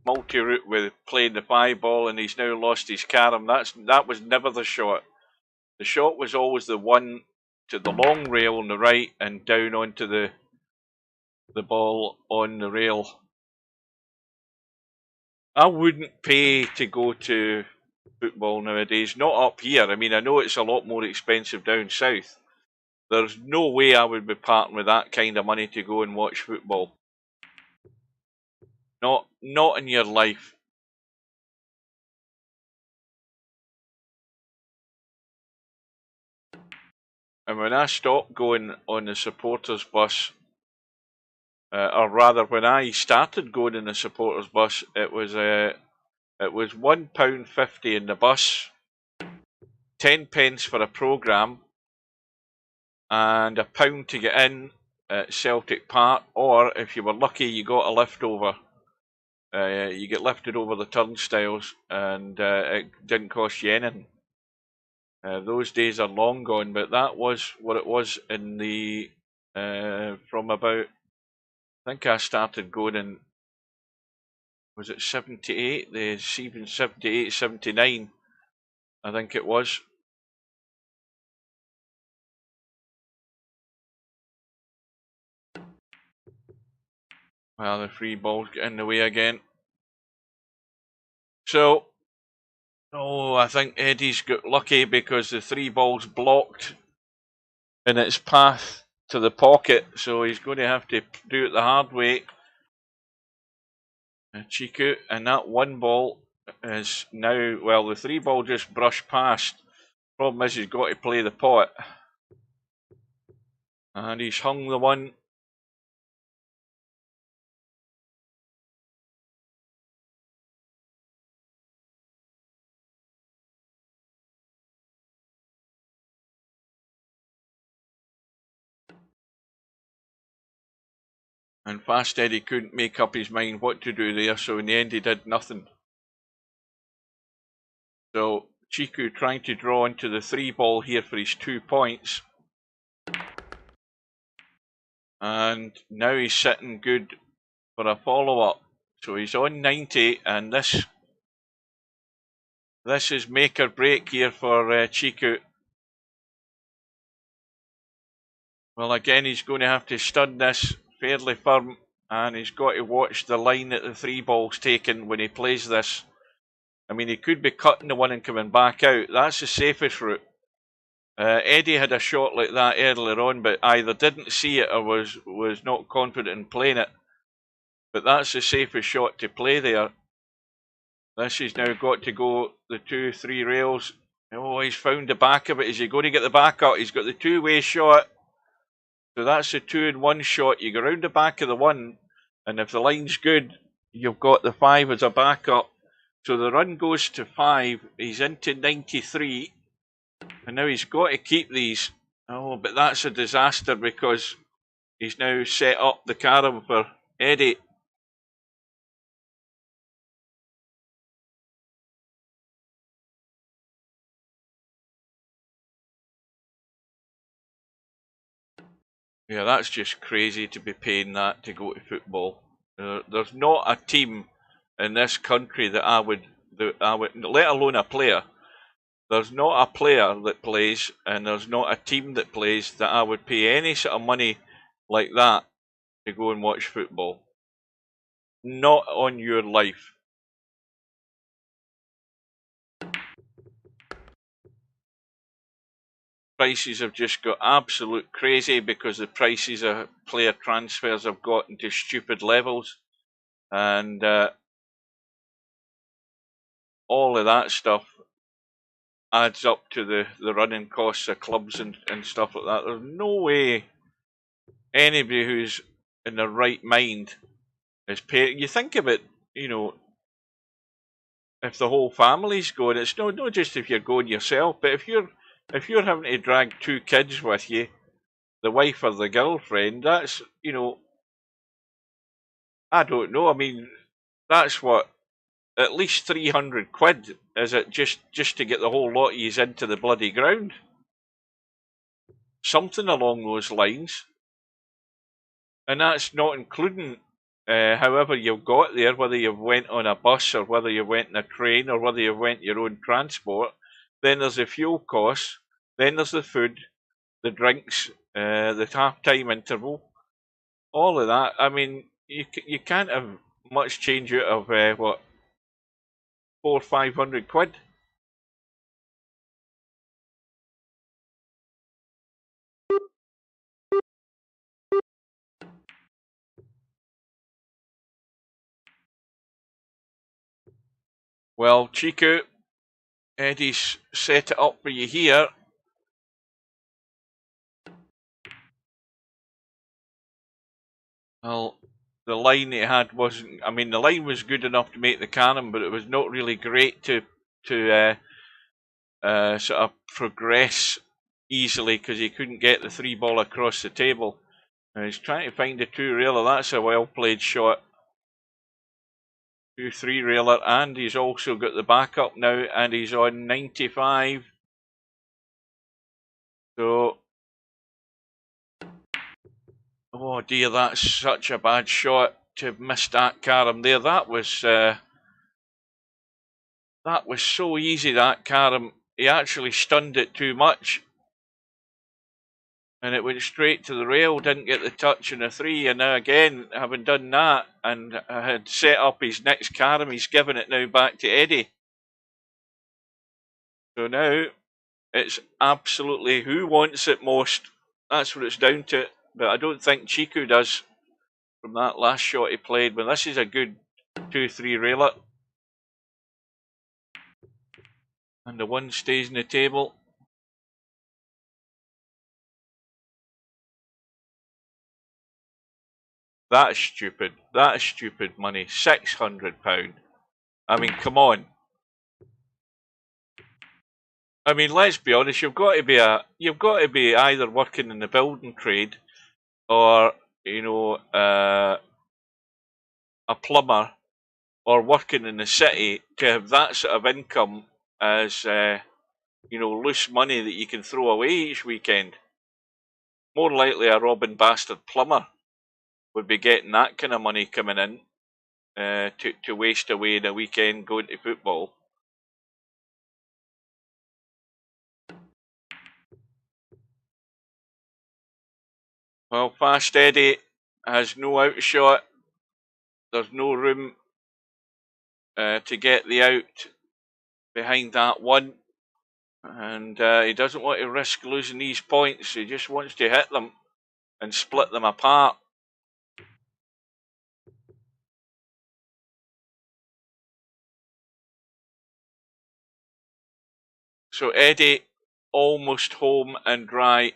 multi-route with playing the 5 ball, and he's now lost his carom. That was never the shot. The shot was always the 1 to the long rail on the right and down onto the ball on the rail. I wouldn't pay to go to football nowadays, not up here. I mean, I know it's a lot more expensive down south. There's no way I would be parting with that kind of money to go and watch football. Not in your life. And when I stopped going on the supporters bus, or rather when I started going in the supporters bus, it was £1.50 in the bus, 10 pence for a programme, and £1 to get in at Celtic Park, or if you were lucky, you got a lift over. You get lifted over the turnstiles, and it didn't cost you anything. Those days are long gone, but that was what it was in the from about. I think I started going in. Was it 78? The season 78, 79. I think it was. Well, the free balls get in the way again. So, I think Eddie's got lucky because the 3 balls blocked in its path to the pocket, so he's going to have to do it the hard way. Chicu, and that 1 ball is now, well, the 3 ball just brushed past. Problem is he's got to play the pot. And he's hung the one. And Fast Eddie couldn't make up his mind what to do there, so in the end he did nothing. So Chicu trying to draw into the 3-ball here for his 2 points. And now he's sitting good for a follow-up. So he's on 90, and this is make or break here for Chicu. Well, again, he's going to have to stud this fairly firm, and he's got to watch the line that the 3-ball's taken when he plays this. I mean, he could be cutting the one and coming back out. That's the safest route. Eddie had a shot like that earlier on, but either didn't see it or was not confident in playing it. But that's the safest shot to play there. This has now got to go the 2-3 rails. Oh, he's found the back of it. Is he going to get the back up? He's got the 2-way shot. So that's the 2-in-1 shot. You go round the back of the 1, and if the line's good, you've got the 5 as a backup. So the run goes to 5. He's into 93. And now he's got to keep these. Oh, but that's a disaster because he's now set up the carom for Eddie. Yeah, that's just crazy to be paying that to go to football. There's not a team in this country that I would, let alone a player. There's not a player that plays, and there's not a team that plays that I would pay any sort of money like that to go and watch football. Not on your life. Prices have just got absolute crazy because the prices of player transfers have gotten to stupid levels, and all of that stuff adds up to the running costs of clubs and stuff like that. There's no way anybody who's in their right mind is paying. You think of it, you know, if the whole family's going, it's not just if you're going yourself, but if you're having to drag 2 kids with you, the wife or the girlfriend, that's, you know, I don't know. I mean, that's what, at least 300 quid, is it, just to get the whole lot of yous into the bloody ground? Something along those lines. And that's not including however you've got there, whether you went on a bus or whether you went in a train or whether you went your own transport. Then there's the fuel costs, then there's the food, the drinks, the half-time interval, all of that. I mean, you can't have much change out of, what, 400 or 500 quid? Well, Chicu, Eddie's set it up for you here. Well, the line he had wasn't. I mean, the line was good enough to make the carom, but it was not really great to sort of progress easily because he couldn't get the 3-ball across the table. And he's trying to find a 2-railer. That's a well played shot. 2-3-railer, and he's also got the backup now, and he's on 95. So, oh dear, that's such a bad shot to have missed that carom there. That was so easy, that carom. He actually stunned it too much. And it went straight to the rail, didn't get the touch in a 3, and now again, having done that, and had set up his next carom, he's given it now back to Eddie. So now, it's absolutely who wants it most. That's what it's down to, but I don't think Chicu does from that last shot he played, but this is a good 2-3 railer. And the 1 stays in the table. That is stupid. That is stupid money. £600. I mean, come on. I mean, let's be honest. You've got to be either working in the building trade, or a plumber, or working in the city to have that sort of income as loose money that you can throw away each weekend. More likely, a robbing bastard plumber would be getting that kind of money coming in to waste away in a weekend going to football. Well, Fast Eddie has no outshot. There's no room to get the out behind that one. And he doesn't want to risk losing these points. He just wants to hit them and split them apart. So Eddie almost home and dry.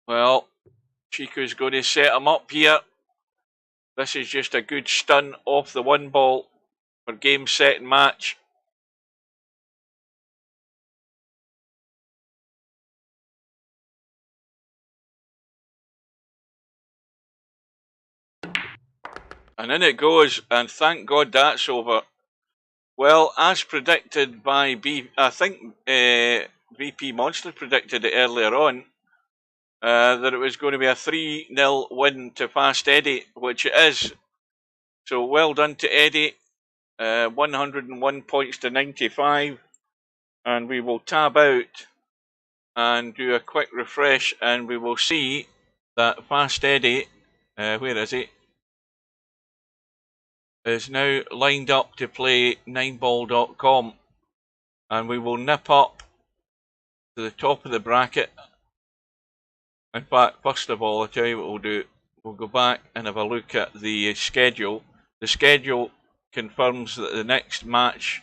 Well, Chicu's going to set him up here. This is just a good stun off the one ball for game, set and match. And in it goes, and thank God that's over. Well, as predicted by I think VP Monster predicted it earlier on, that it was going to be a 3-0 win to Fast Eddie, which it is. So well done to Eddie. 101 points to 95. And we will tab out and do a quick refresh, and we will see that Fast Eddie, where is he? Is now lined up to play 9ball.com. And we will nip up to the top of the bracket. In fact, first of all, I'll tell you what we'll do. We'll go back and have a look at the schedule. The schedule confirms that the next match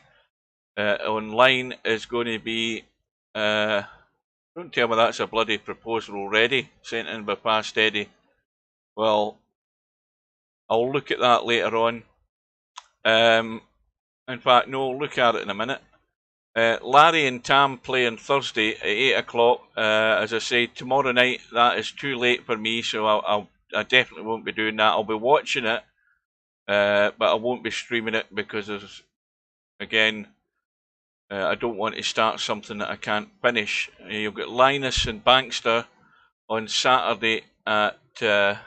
online is going to be... don't tell me that's a bloody proposal already, sent in by Fast Eddie. Well, I'll look at that later on. In fact, no, I'll look at it in a minute. Larry and Tam play on Thursday at 8 o'clock. As I say, tomorrow night, that is too late for me, so I definitely won't be doing that. I'll be watching it, but I won't be streaming it because, again, I don't want to start something that I can't finish. You've got Linus and Bankster on Saturday at 8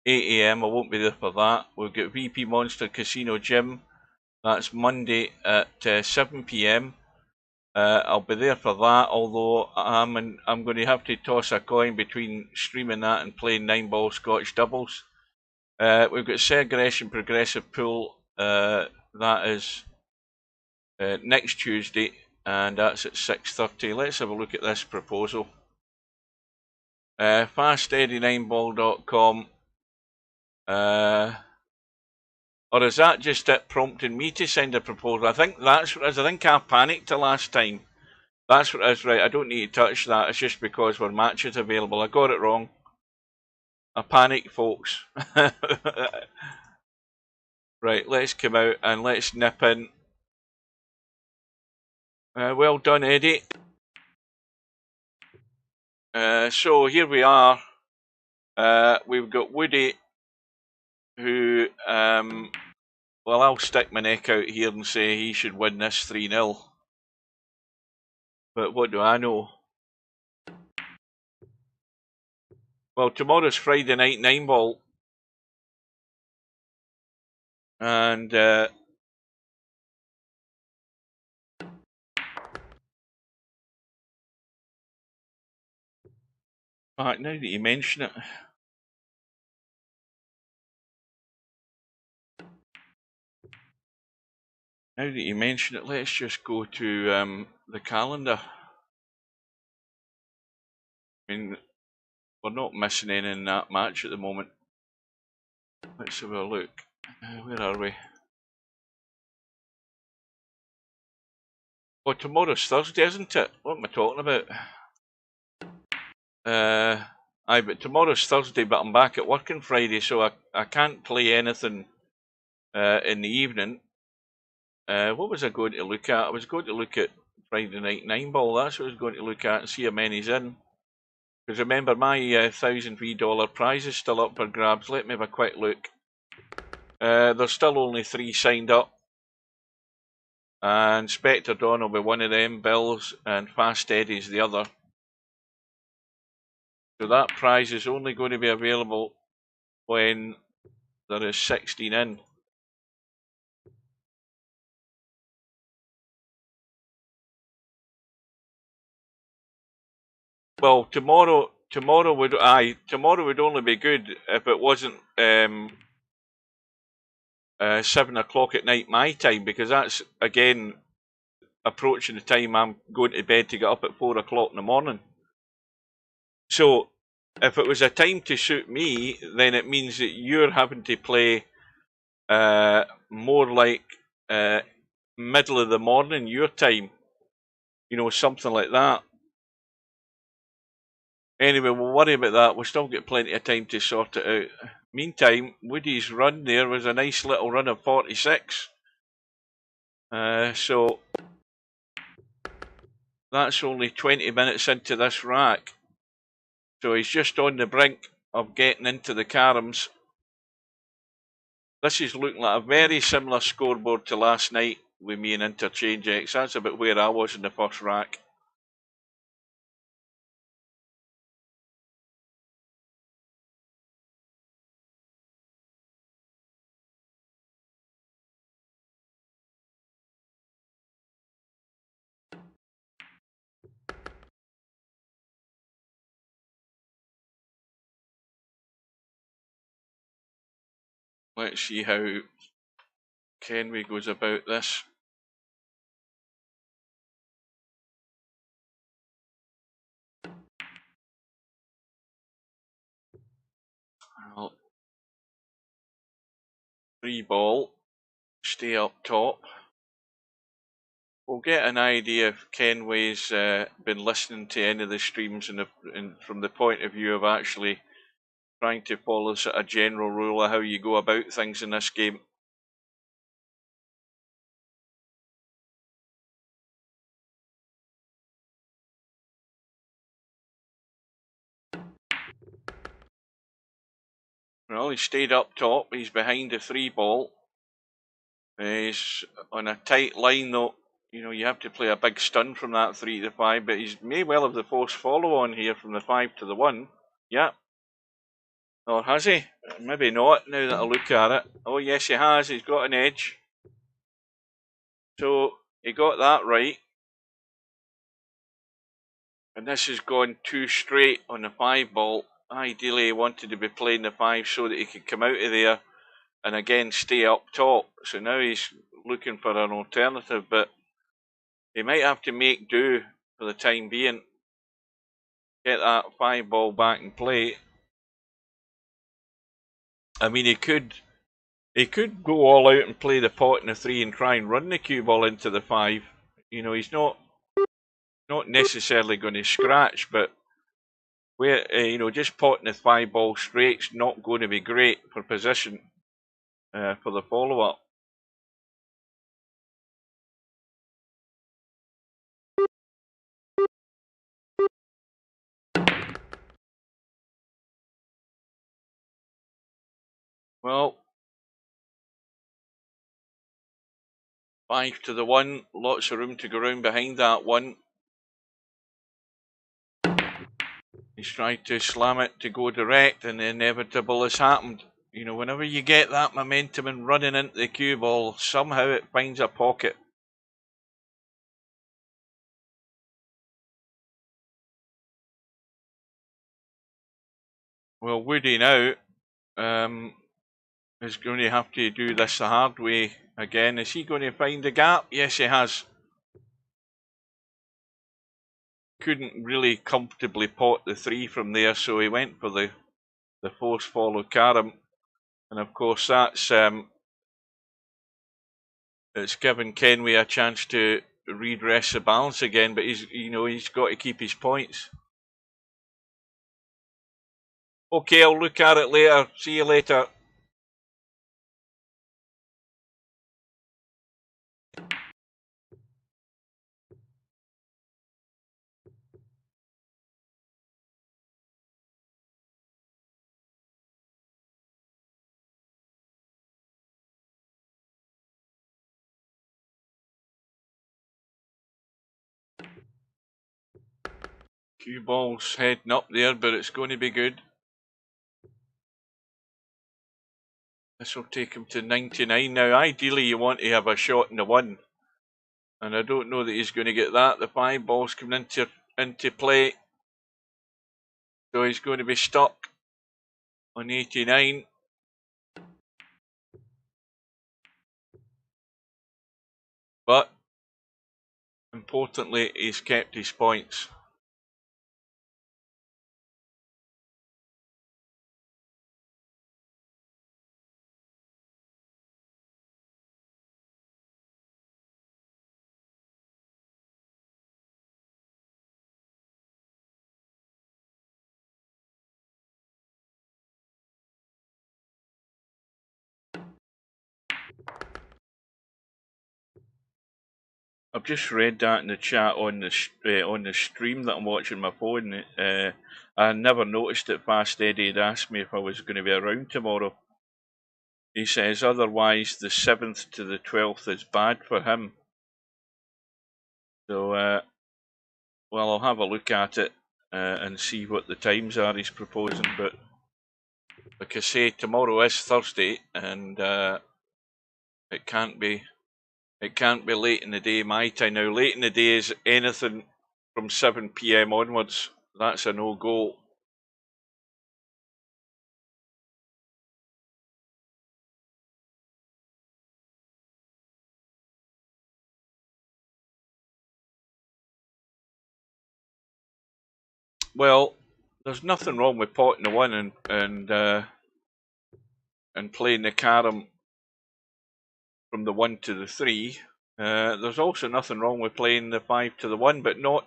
AM. I won't be there for that. We've got VP Monster Casino Gym. That's Monday at 7 PM. I'll be there for that, although I'm going to have to toss a coin between streaming that and playing 9-ball Scotch doubles. We've got Segression Progressive Pool. That is next Tuesday, and that's at 6:30. Let's have a look at this proposal. FastEddie9ball.com. Or is that just it prompting me to send a proposal? I think that's what it is. I think I panicked the last time. That's what it is, right. I don't need to touch that. It's just because we're matches available. I got it wrong. I panicked, folks. Right, let's come out and let's nip in. Well done, Eddie. So here we are. We've got Woody, who... well, I'll stick my neck out here and say he should win this 3-0. But what do I know? Well, tomorrow's Friday night 9-ball. And now that you mention it, let's just go to the calendar. I mean, we're not missing any in that match at the moment. Let's have a look. Where are we? Well, tomorrow's Thursday, isn't it? What am I talking about? Aye, but tomorrow's Thursday, but I'm back at work on Friday, so I can't play anything in the evening. What was I going to look at? I was going to look at Friday Night 9 Ball. That's what I was going to look at and see how many's in. Because remember, my $1,000 prize is still up for grabs. Let me have a quick look. There's still only 3 signed up. And Spectre Dawn will be one of them, Bills, and Fast Eddie's the other. So that prize is only going to be available when there is 16 in. Well, tomorrow would only be good if it wasn't 7 o'clock at night my time, because that's again approaching the time I'm going to bed to get up at 4 o'clock in the morning. So if it was a time to suit me, then it means that you're having to play more like middle of the morning your time, you know, something like that. Anyway, we'll worry about that. We'll still get plenty of time to sort it out. Meantime, Woody's run there was a nice little run of 46. So that's only 20 minutes into this rack. So he's just on the brink of getting into the caroms. This is looking like a very similar scoreboard to last night with me and Interchange X. That's about where I was in the first rack. Let's see how Kenway goes about this. Well, 3 ball, stay up top. We'll get an idea if Kenway's been listening to any of the streams from the point of view of actually trying to follow a general rule of how you go about things in this game. Well, he stayed up top. He's behind the 3 ball. He's on a tight line though. You know, you have to play a big stun from that 3 to 5, but he may well have the force follow on here from the 5 to the 1. Yeah. Or has he? Maybe not, now that I look at it. Oh yes, he has. He's got an edge. So he got that right. And this has gone 2 straight on the 5 ball. Ideally he wanted to be playing the 5 so that he could come out of there and again stay up top. So now he's looking for an alternative, but he might have to make do for the time being. Get that 5 ball back in play. I mean, he could go all out and play the pot in the 3 and try and run the cue ball into the 5. You know, he's not necessarily going to scratch, but where you know, just potting the 5 ball straight's not going to be great for position for the follow up. Well, 5 to the 1, lots of room to go round behind that 1. He's tried to slam it to go direct, and the inevitable has happened. You know, whenever you get that momentum and running into the cue ball, somehow it finds a pocket. Well, Woody now is going to have to do this the hard way again. Is he going to find the gap? Yes, he has. Couldn't really comfortably pot the 3 from there, so he went for the force follow carom, and of course that's it's given Kenway a chance to redress the balance again, but he's got to keep his points. Okay, I'll look at it later. See you later. Cue ball's heading up there, but it's going to be good. This will take him to 99 now. Ideally, you want to have a shot in the 1. And I don't know that he's going to get that. The 5 ball's coming into play. So he's going to be stuck on 89. But, importantly, he's kept his points. I've just read that in the chat on the stream that I'm watching my phone. I never noticed that Fast Eddie had asked me if I was going to be around tomorrow. He says otherwise the 7th to the 12th is bad for him. So, well, I'll have a look at it and see what the times are he's proposing. But like I say, tomorrow is Thursday, and it can't be late in the day my time. Now, late in the day is anything from 7 PM onwards. That's a no-go. Well, there's nothing wrong with potting the 1 and playing the carom from the 1 to the 3. There's also nothing wrong with playing the 5 to the 1, but not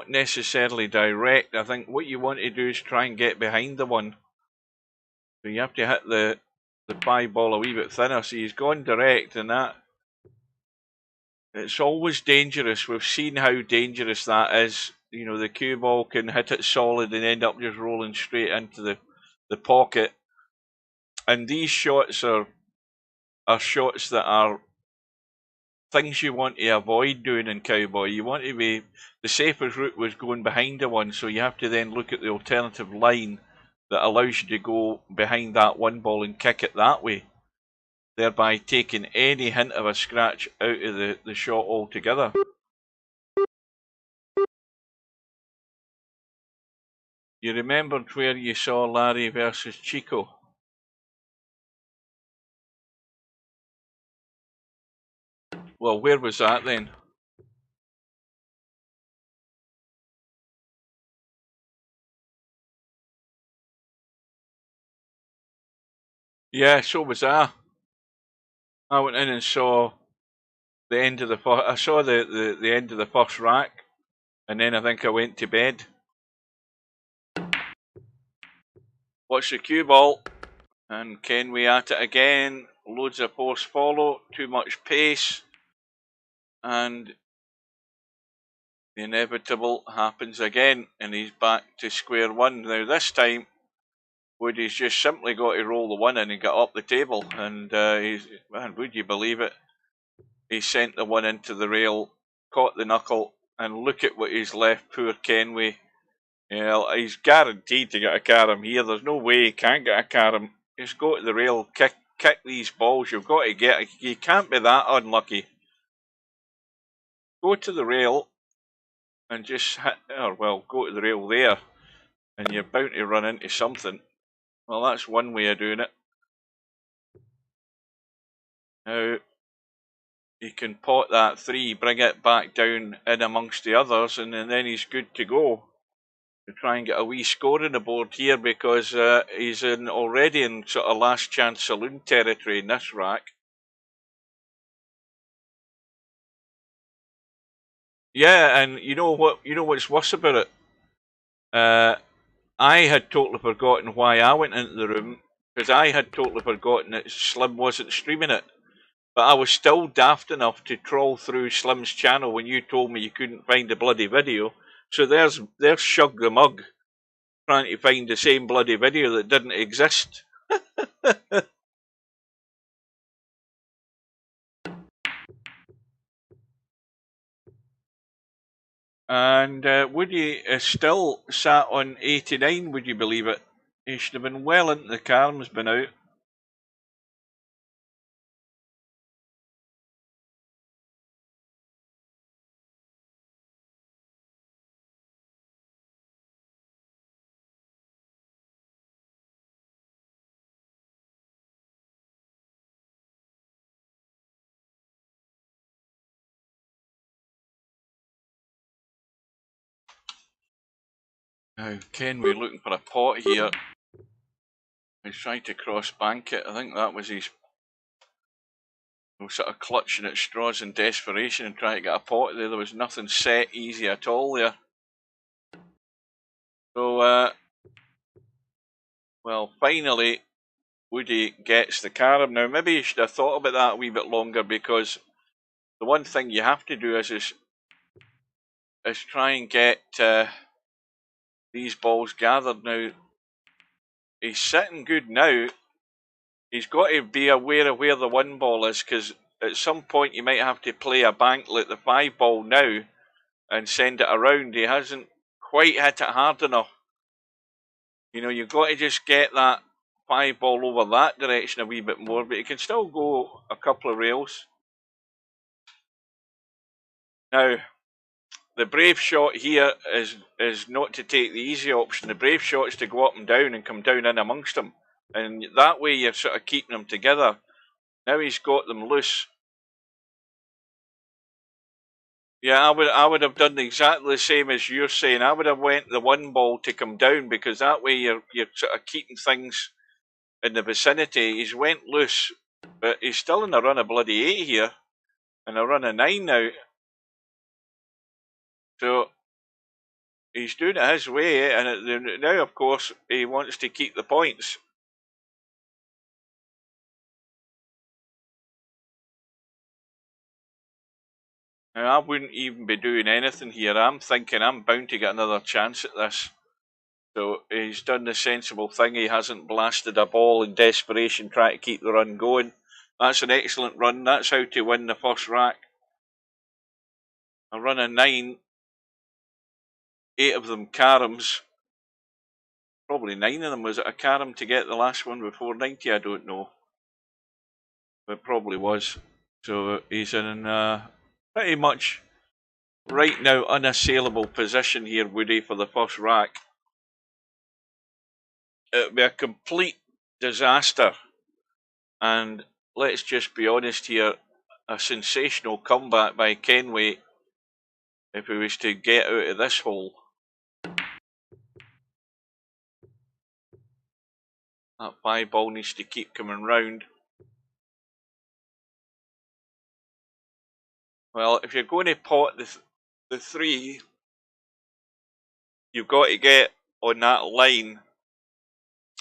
necessarily direct. I think what you want to do is try and get behind the 1. So you have to hit the 5 ball a wee bit thinner. So he's gone direct, and that it's always dangerous. We've seen how dangerous that is. The cue ball can hit it solid and end up just rolling straight into the pocket. And these shots are shots that are things you want to avoid doing in Cowboy. You want to be, the safest route was going behind the 1, so you have to then look at the alternative line that allows you to go behind that 1 ball and kick it that way, thereby taking any hint of a scratch out of the shot altogether. You remembered where you saw Larry versus Chicu? Well, where was that then? Yeah, so was I. I went in and saw the end of the first. I saw the end of the first rack, and then I think I went to bed. Watch the cue ball, and Kenway at it again. Loads of force follow, too much pace, and the inevitable happens again, and he's back to square 1. Now this time, Woody's just simply got to roll the 1 in and get up the table, and would you believe it? He sent the 1 into the rail, caught the knuckle, and look at what he's left, poor Kenway. He's guaranteed to get a carom here. There's no way he can't get a carom. Just go to the rail, kick these balls. You've got to get it. You can't be that unlucky. Go to the rail and just hit, go to the rail there, and you're bound to run into something. Well, that's one way of doing it. Now, he can pot that 3, bring it back down in amongst the others, and then he's good to go. To try and get a wee score on the board here, because he's already in sort of last chance saloon territory in this rack. Yeah, and you know what? You know what's worse about it? I had totally forgotten why I went into the room, because I had totally forgotten that Slim wasn't streaming it. But I was still daft enough to troll through Slim's channel when you told me you couldn't find the bloody video. So there's Shug the Mug trying to find the same bloody video that didn't exist. And Woody is still sat on 89, would you believe it? He should have been well into the Carm's been out. Now, Kenway looking for a pot here. He's trying to cross bank it. I think that was his. He was sort of clutching at straws in desperation and trying to get a pot there. There was nothing set easy at all there. So, well, finally, Woody gets the carom. Now, maybe you should have thought about that a wee bit longer, because the one thing you have to do is try and get these balls gathered. Now, he's sitting good now. He's got to be aware of where the 1 ball is, because at some point you might have to play a bank like the 5 ball now and send it around. He hasn't quite hit it hard enough. You know, you've got to just get that 5 ball over that direction a wee bit more, but he can still go a couple of rails. Now, the brave shot here is not to take the easy option. The brave shot is to go up and down and come down in amongst them. And that way you're sort of keeping them together. Now he's got them loose. Yeah, I would have done exactly the same as you're saying. I would have went the 1 ball to come down, because that way you're sort of keeping things in the vicinity. He's went loose, but he's still in a run of bloody 8 here, and a run of 9 now. So he's doing it his way, and now, of course, he wants to keep the points. Now, I wouldn't even be doing anything here. I'm thinking I'm bound to get another chance at this. So he's done the sensible thing. He hasn't blasted a ball in desperation trying to keep the run going. That's an excellent run. That's how to win the first rack. A run of 9, 8 of them caroms. Probably 9 of them. Was it a carom to get the last one before 90? I don't know. It probably was. So he's in pretty much right now unassailable position here, Woody, for the first rack. It would be a complete disaster, and let's just be honest here, a sensational comeback by Kenway if he was to get out of this hole. That 5 ball needs to keep coming round. Well, if you're going to pot the 3, you've got to get on that line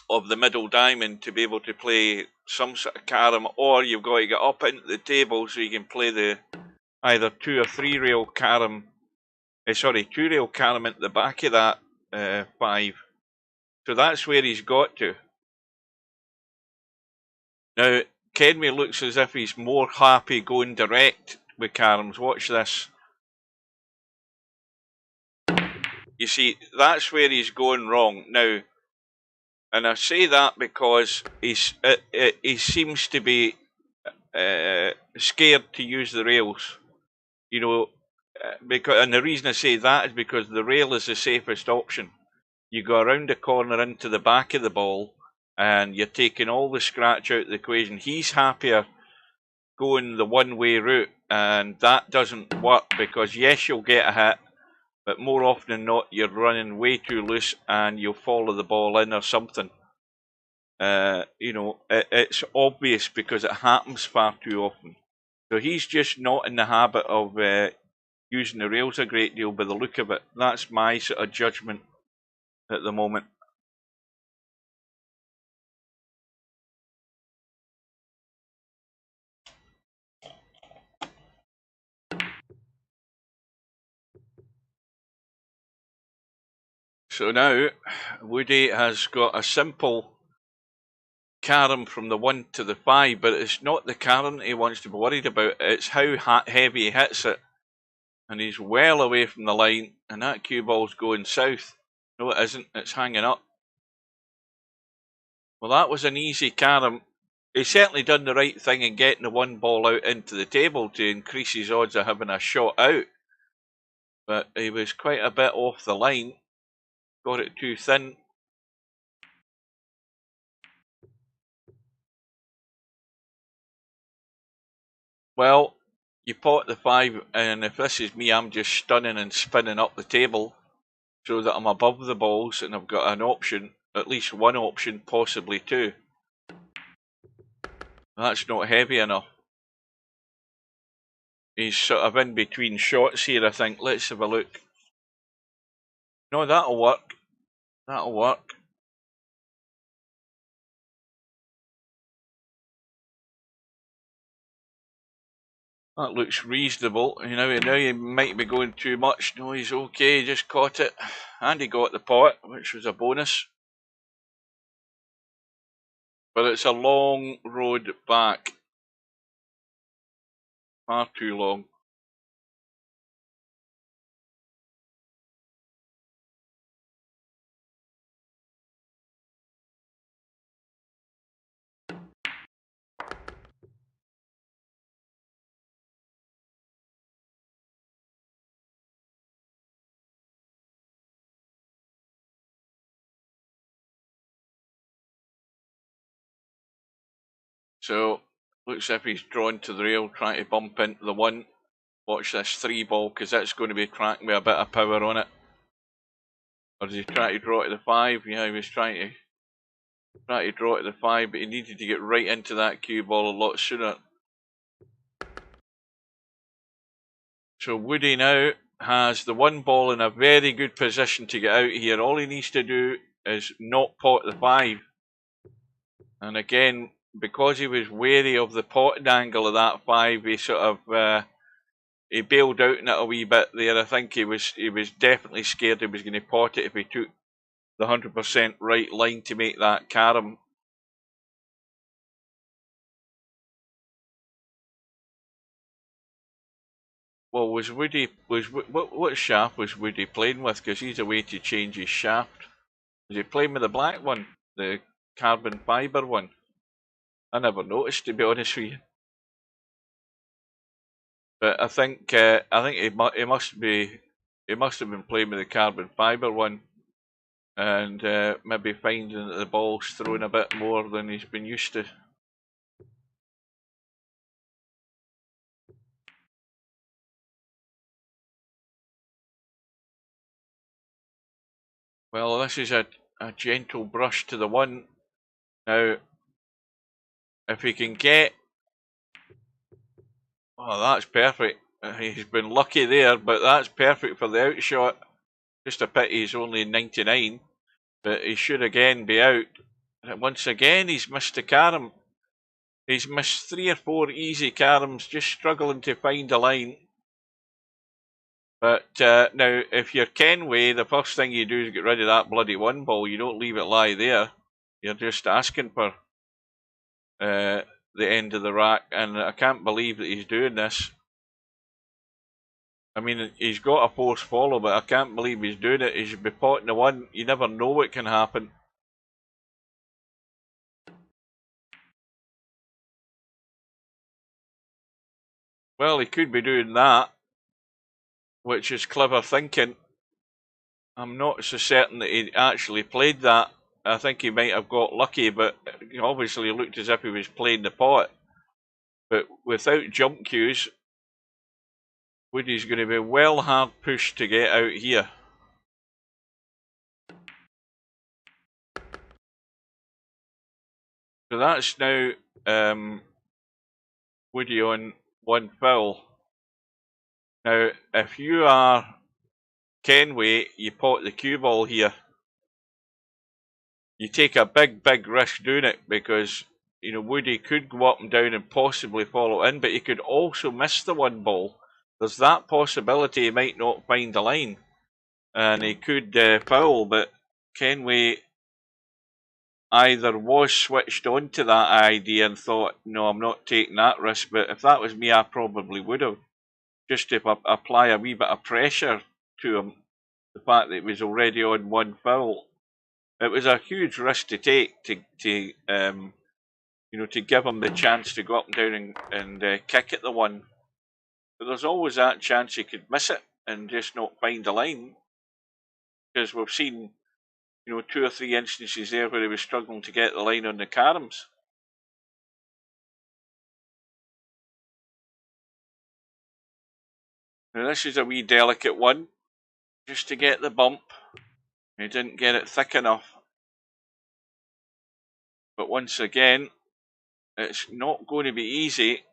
of the middle diamond to be able to play some sort of carom, or you've got to get up into the table so you can play the either 2 or 3 rail carom. 2 rail carom at the back of that 5. So that's where he's got to. Now, Kenway looks as if he's more happy going direct with caroms. Watch this. You see, that's where he's going wrong. Now, and I say that because he seems to be scared to use the rails. You know, and the reason I say that is because the rail is the safest option. You go around the corner into the back of the ball, and you're taking all the scratch out of the equation. He's happier going the one-way route, and that doesn't work, because yes, you'll get a hit, but more often than not, you're running way too loose and you'll follow the ball in or something. You know, it's obvious because it happens far too often. So he's just not in the habit of using the rails a great deal by the look of it. That's my sort of judgment at the moment. So now Woody has got a simple carom from the 1 to the 5, but it's not the carom he wants to be worried about, it's how heavy he hits it. And he's well away from the line, and that cue ball's going south. No, it isn't, it's hanging up. Well, that was an easy carom. He certainly done the right thing in getting the 1 ball out into the table to increase his odds of having a shot out. But he was quite a bit off the line. Got it too thin. Well, you pot the 5, and if this is me, I'm just stunning and spinning up the table so that I'm above the balls and I've got an option, at least one option, possibly two. That's not heavy enough. He's sort of in between shots here, I think. Let's have a look. No, that'll work. That'll work. That looks reasonable. Now he might be going too much. No, he's okay. He just caught it. And he got the pot, which was a bonus. But it's a long road back. Far too long. So, looks as if he's drawn to the rail, trying to bump into the 1. Watch this 3 ball, because that's going to be cracking with a bit of power on it. Or does he try to draw to the 5? Yeah, he was trying to draw to the 5, but he needed to get right into that cue ball a lot sooner. So Woody now has the 1 ball in a very good position to get out here. All he needs to do is not pot the 5. And again, because he was wary of the potting angle of that 5, he sort of he bailed out in it a wee bit there. I think he was definitely scared he was going to pot it if he took the 100% right line to make that carom. Well, what shaft was Woody playing with? Because he's a way to change his shaft. Was he playing with the black one, the carbon fibre one? I never noticed, to be honest with you. But I think he must have been playing with the carbon fibre one, and maybe finding that the ball's thrown a bit more than he's been used to. Well, this is a gentle brush to the 1. Now, if he can get... Oh, that's perfect. He's been lucky there, but that's perfect for the outshot. Just a pity he's only 99, but he should again be out. And once again, he's missed a carom. He's missed 3 or 4 easy caroms, just struggling to find a line. But now, if you're Kenway, the first thing you do is get rid of that bloody 1 ball. You don't leave it lie there. You're just asking for the end of the rack, and I can't believe that he's doing this. I mean, he's got a force follow, but I can't believe he's doing it. He should be potting the 1. You never know what can happen. Well, he could be doing that, which is clever thinking. I'm not so certain that he actually played that. I think he might have got lucky, but obviously it looked as if he was playing the pot. But without jump cues, Woody's going to be well hard pushed to get out here. So that's now Woody on 1 foul. Now, if you are Kenway, you pot the cue ball here. You take a big risk doing it because, you know, Woody could go up and down and possibly follow in, but he could also miss the one ball. There's that possibility he might not find the line, and he could foul, but Kenway either was switched on to that idea and thought, no, I'm not taking that risk, but if that was me, I probably would have, just to apply a wee bit of pressure to him, the fact that he was already on one foul. It was a huge risk to take to you know, to give him the chance to go up and down and kick at the one. But there's always that chance he could miss it and just not find the line, because we've seen, you know, 2 or 3 instances there where he was struggling to get the line on the caroms. Now this is a wee delicate one, just to get the bump. He didn't get it thick enough. But once again, it's not going to be easy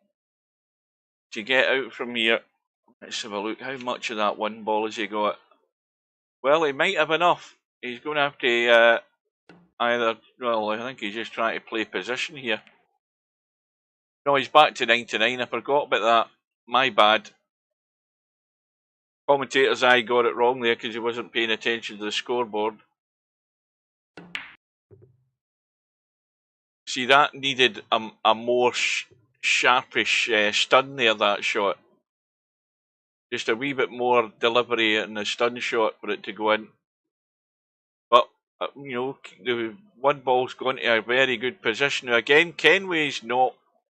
to get out from here. Let's have a look. How much of that one ball has he got? Well, he might have enough. He's going to have to either... Well, I think he's just trying to play position here. No, he's back to 99. I forgot about that. My bad. Commentator's eye got it wrong there because he wasn't paying attention to the scoreboard. See, that needed a more sharpish stun there, that shot. Just a wee bit more delivery in the stun shot for it to go in. But, you know, the one ball's gone to a very good position. Now, again, Kenway's not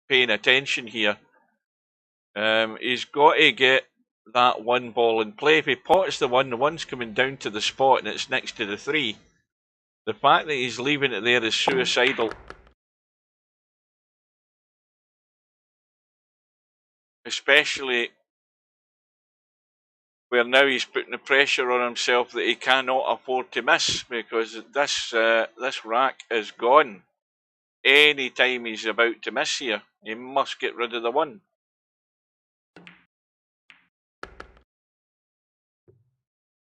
paying attention here. He's got to get that one ball in play. If he pots the one's coming down to the spot and it's next to the 3. The fact that he's leaving it there is suicidal. Especially where now he's putting the pressure on himself that he cannot afford to miss, because this rack is gone. Any time he's about to miss here, he must get rid of the one.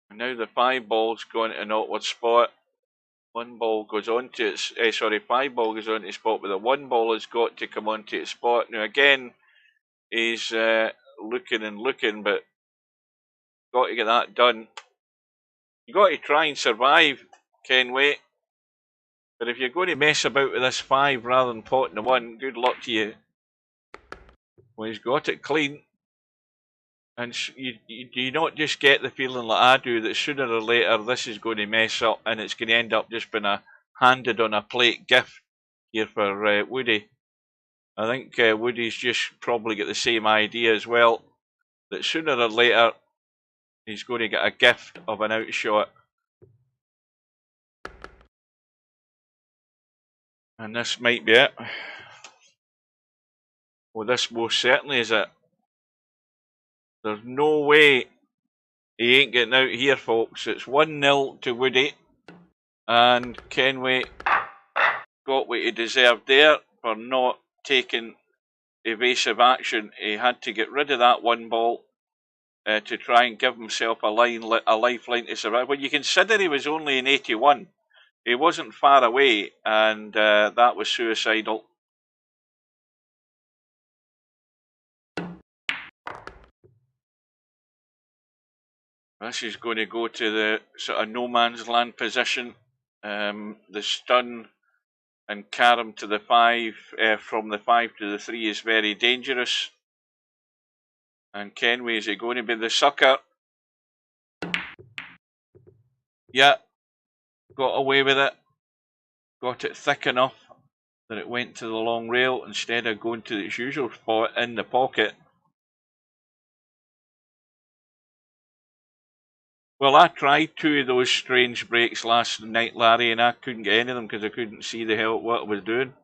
And now the 5 ball's gone to an awkward spot. 1 ball goes on to its... 5 ball goes on to its spot, but the 1 ball has got to come on to its spot. Now again, he's looking and looking, but got to get that done. You got to try and survive, Kenway. But if you're going to mess about with this 5 rather than potting the 1, good luck to you. Well, he's got it clean. And you not just get the feeling like I do that sooner or later this is going to mess up and it's going to end up just being a handed on a plate gift here for Woody. I think Woody's just probably got the same idea as well, that sooner or later he's going to get a gift of an outshot. And this might be it. Well, this most certainly is it. There's no way he ain't getting out here, folks. It's 1-0 to Woody. And Kenway got what he deserved there for not taking evasive action. He had to get rid of that 1 ball to try and give himself a lifeline to survive. When you consider he was only in 81, he wasn't far away, and that was suicidal. This is going to go to the sort of no man's land position. The stun and carom to the 5, from the 5 to the 3 is very dangerous. And Kenway, is he going to be the sucker? Yeah, got away with it. Got it thick enough that it went to the long rail instead of going to its usual spot in the pocket. Well, I tried 2 of those strange breaks last night, Larry, and I couldn't get any of them because I couldn't see the hell what I was doing.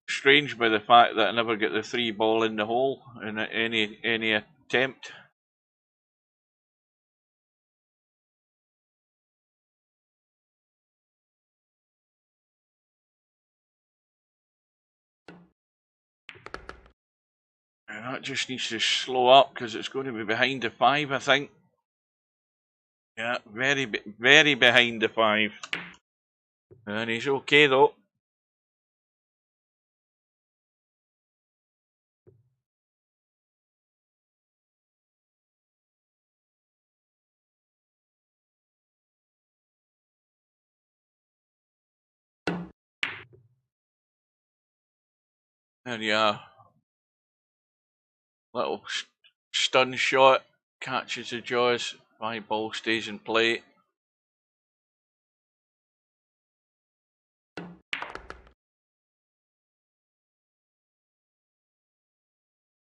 Strange by the fact that I never get the 3 ball in the hole in any attempt. That just needs to slow up because it's going to be behind the 5, I think. Yeah, very behind the 5. And he's okay though. And yeah, little stun shot, catches the jaws, 5 ball stays in play.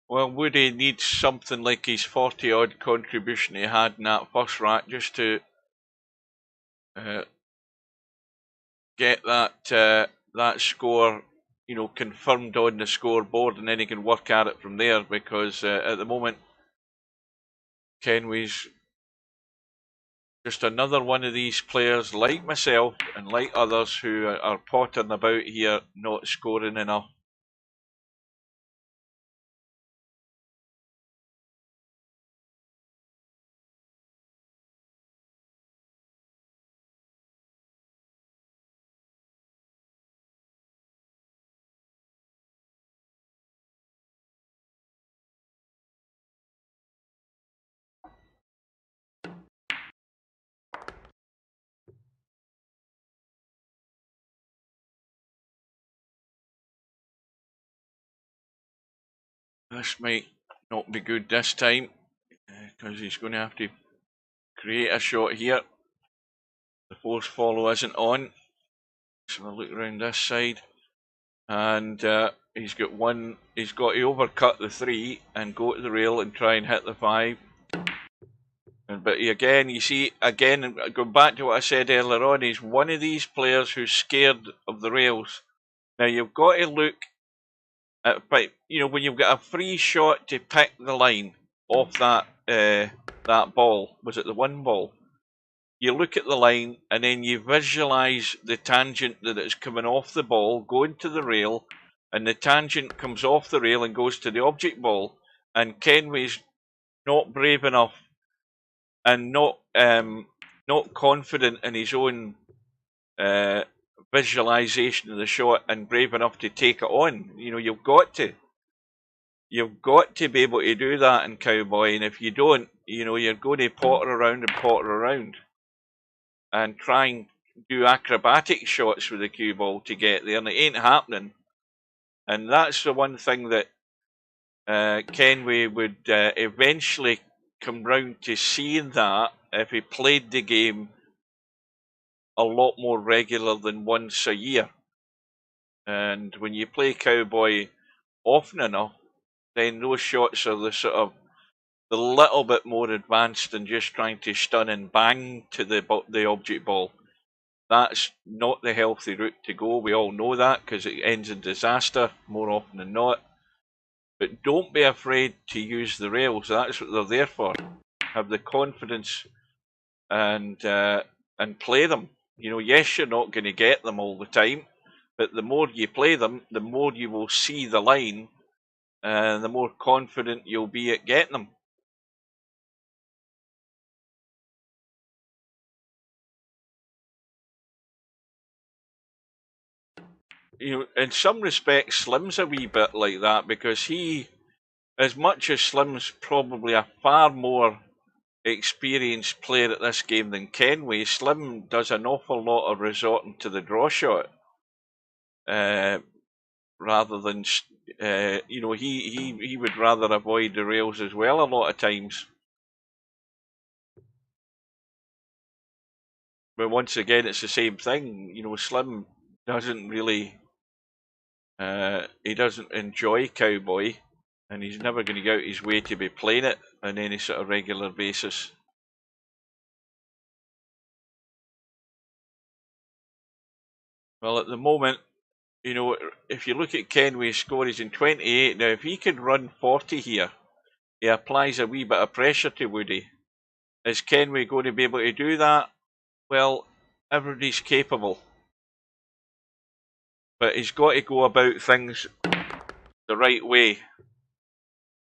Well, Woody needs something like his 40 odd contribution he had in that first rack just to get that score, you know, confirmed on the scoreboard, and then he can work at it from there. Because at the moment, Kenway's just another one of these players, like myself and like others, who are pottering about here, not scoring enough. This might not be good this time, because he's going to have to create a shot here. The force follow isn't on, so we'll look around this side, and he's got one. He's got to overcut the 3 and go to the rail and try and hit the 5. But again, you see, again, going back to what I said earlier on, he's one of these players who's scared of the rails. Now you've got to look at, but you know, when you've got a free shot to pick the line off that ball, was it the 1 ball? You look at the line and then you visualise the tangent that it's coming off the ball, going to the rail, and the tangent comes off the rail and goes to the object ball. And Kenway's not brave enough and not confident in his own visualisation of the shot and brave enough to take it on. You know, you've got to be able to do that in Cowboy, and if you don't, you know, you're going to potter around and try and do acrobatic shots with the cue ball to get there, and it ain't happening. And that's the one thing that Kenway would eventually come round to seeing, that if he played the game a lot more regular than once a year. And when you play Cowboy often enough, then those shots are the sort of the little bit more advanced than just trying to stun and bang to the object ball. That's not the healthy route to go. We all know that, because it ends in disaster more often than not. But don't be afraid to use the rails. That's what they're there for. Have the confidence and play them. You know, yes, you're not going to get them all the time, but the more you play them, the more you will see the line, and the more confident you'll be at getting them. You know, in some respects, Slim's a wee bit like that, because he, as much as Slim's probably a far more experienced player at this game than Kenway, Slim does an awful lot of resorting to the draw shot, rather than, you know, he would rather avoid the rails as well a lot of times. But once again, it's the same thing. You know, Slim doesn't really, he doesn't enjoy Cowboy, and he's never going to go out his way to be playing it on any sort of regular basis. Well, at the moment, you know, if you look at Kenway's score, he's in 28. Now, if he could run 40 here, he applies a wee bit of pressure to Woody. Is Kenway going to be able to do that? Well, everybody's capable. But he's got to go about things the right way.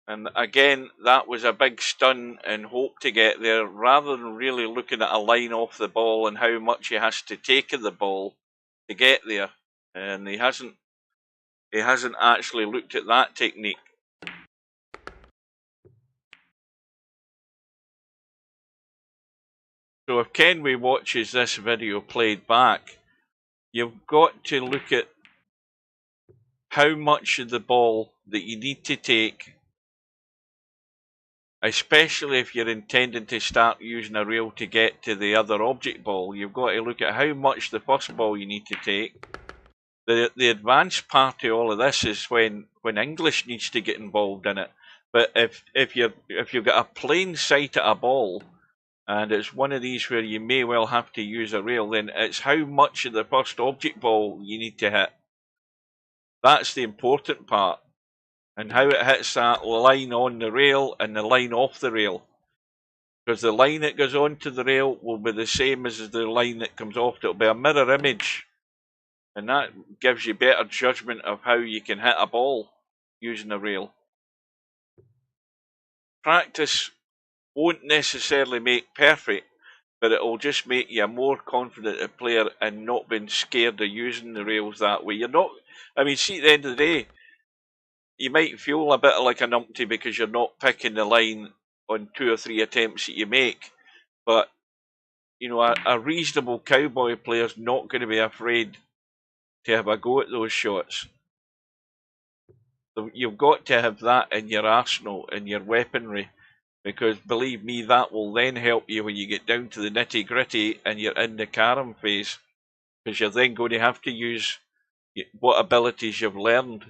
And again, that was a big stun and hope to get there, rather than really looking at a line off the ball and how much he has to take of the ball to get there. And he hasn't actually looked at that technique. So if Kenway watches this video played back, you've got to look at how much of the ball that you need to take, especially if you're intending to start using a rail to get to the other object ball. You've got to look at how much the first ball you need to take. The advanced part of all of this is when English needs to get involved in it. But if you've got a plain sight at a ball, and it's one of these where you may well have to use a rail, then it's how much of the first object ball you need to hit. That's the important part. And how it hits that line on the rail and the line off the rail. Because the line that goes onto the rail will be the same as the line that comes off. It'll be a mirror image. And that gives you better judgment of how you can hit a ball using a rail. Practice won't necessarily make perfect, but it'll just make you a more confident player and not being scared of using the rails that way. You're not, I mean, see, at the end of the day, you might feel a bit like a numpty because you're not picking the line on 2 or 3 attempts that you make, but you know, a reasonable cowboy player's not going to be afraid to have a go at those shots. So you've got to have that in your arsenal, in your weaponry, because believe me, that will then help you when you get down to the nitty gritty and you're in the carom phase, because you're then going to have to use what abilities you've learned.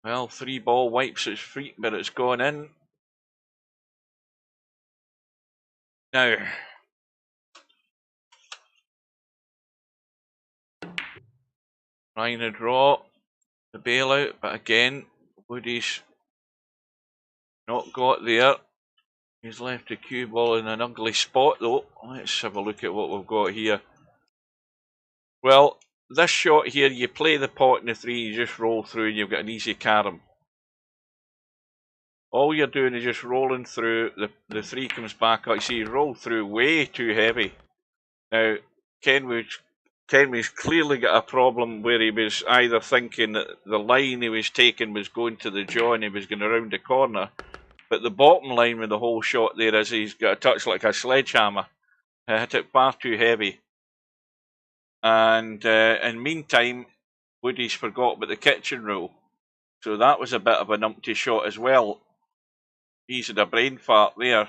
Well, 3 ball wipes its feet, but it's gone in. Now, trying to draw the bailout, but again, Woody's not got there. He's left the cue ball in an ugly spot though. Let's have a look at what we've got here. Well, this shot here, you play the pot in the 3, you just roll through and you've got an easy carom. All you're doing is just rolling through, the 3 comes back up. You see, you roll through way too heavy. Now, Kenway's clearly got a problem where he was either thinking that the line he was taking was going to the jaw and he was going around the corner. But the bottom line with the whole shot there is he's got a touch like a sledgehammer. He hit it far too heavy. And in meantime, Woody's forgot about the kitchen rule. So that was a bit of a numpty shot as well. He's had a brain fart there.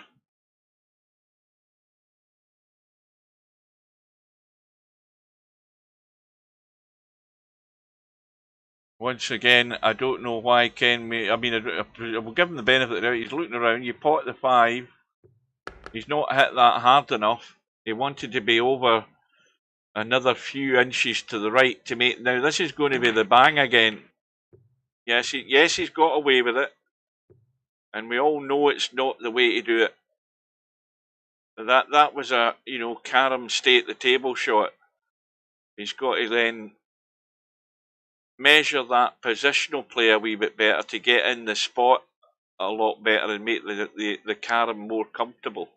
Once again, I don't know why Kenway. I mean, I will give him the benefit of the doubt. He's looking around. You pot the 5. He's not hit that hard enough. He wanted to be over another few inches to the right to make. Now this is going to be the bang again. Yes, he's got away with it, and we all know it's not the way to do it. That was a carom stay at the table shot. He's got to then measure that positional play a wee bit better to get in the spot a lot better and make the carom more comfortable.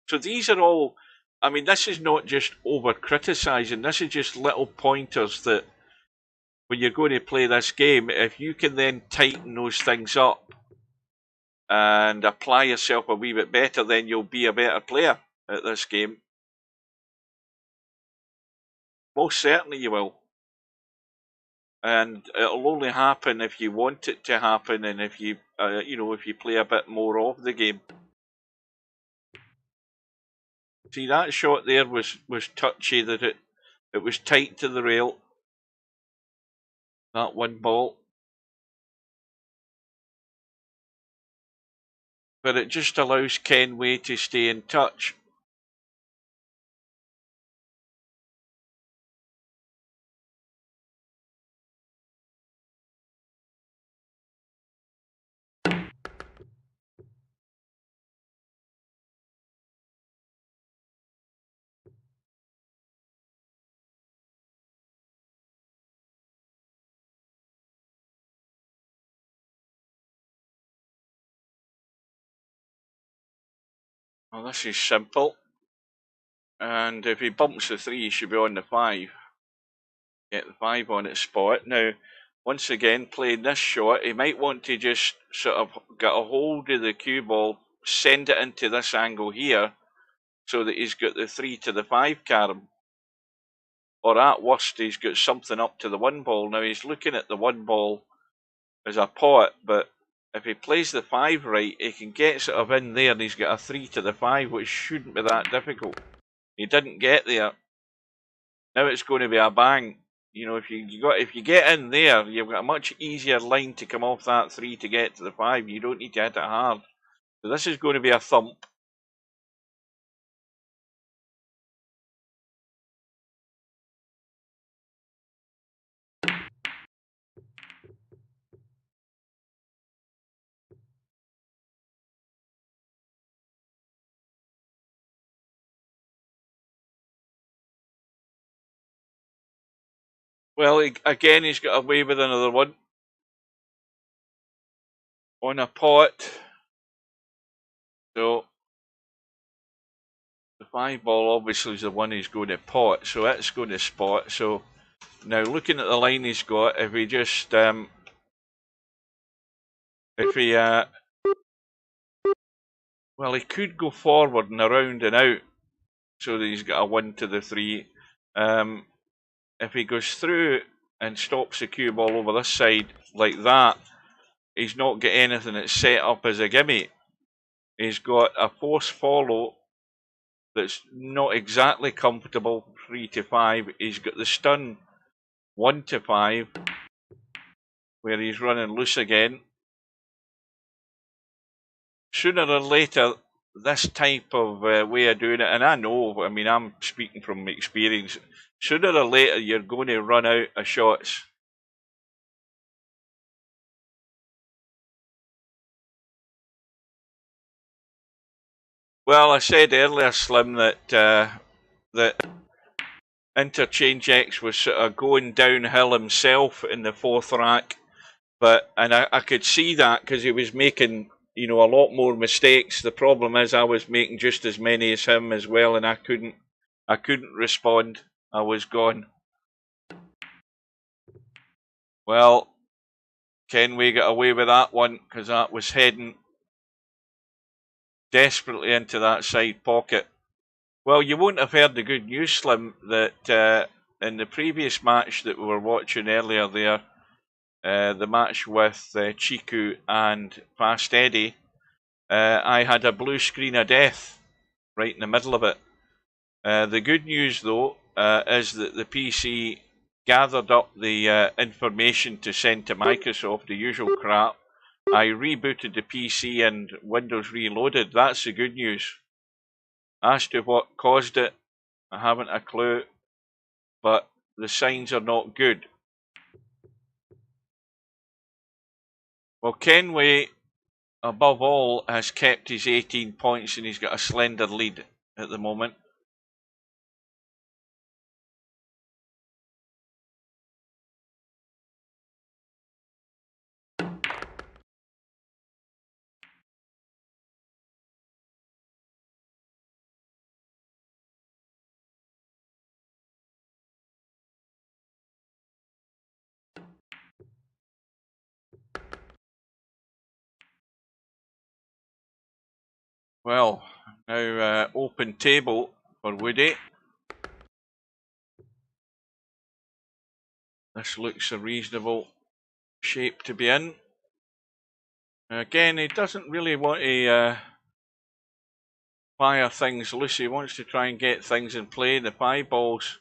So these are all, I mean, this is not just over criticising, this is just little pointers that when you're going to play this game, if you can then tighten those things up and apply yourself a wee bit better, then you'll be a better player at this game. Most certainly you will. And it'll only happen if you want it to happen, and if you, if you play a bit more of the game. See, that shot there was touchy, that it was tight to the rail. That 1 ball. But it just allows Kenway to stay in touch. Well, this is simple. And if he bumps the 3, he should be on the 5. Get the 5 on its spot. Now, once again, playing this shot, he might want to just sort of get a hold of the cue ball, send it into this angle here, so that he's got the 3 to the 5 carom. Or at worst, he's got something up to the 1 ball. Now, he's looking at the 1 ball as a pot, but if he plays the 5 right, he can get sort of in there, and he's got a 3 to the 5, which shouldn't be that difficult. He didn't get there. Now it's going to be a bang. You know, if you get in there, you've got a much easier line to come off that 3 to get to the 5. You don't need to hit it hard. So this is going to be a thump. Well, again, he's got away with another one. On a pot. So the 5 ball obviously is the one he's going to pot. So it's going to spot. So now looking at the line he's got, if he just well, he could go forward and around and out so that he's got a 1 to the 3. If he goes through and stops the cue ball over this side like that, he's not got anything that's set up as a gimme. He's got a force follow that's not exactly comfortable, 3 to 5. He's got the stun 1 to 5, where he's running loose again. Sooner or later, this type of way of doing it, and I know, I mean, I'm speaking from experience, sooner or later you're going to run out of shots. Well, I said earlier, Slim, that Interchange X was sort of going downhill himself in the 4th rack, and I could see that because he was making, you know, a lot more mistakes. The problem is I was making just as many as him as well, and I couldn't respond. I was gone. Well, Kenway got away with that one because that was heading desperately into that side pocket. Well, you won't have heard the good news, Slim, that in the previous match that we were watching earlier there, the match with Chicu and Fast Eddie, I had a blue screen of death right in the middle of it. The good news, though, is that the PC gathered up the information to send to Microsoft, the usual crap. I rebooted the PC and Windows reloaded. That's the good news. As to what caused it, I haven't a clue, but the signs are not good. Well, Kenway, above all, has kept his 18 points and he's got a slender lead at the moment. Well, now open table for Woody. This looks a reasonable shape to be in. Again, he doesn't really want to fire things loose. He wants to try and get things in play. The 5 ball's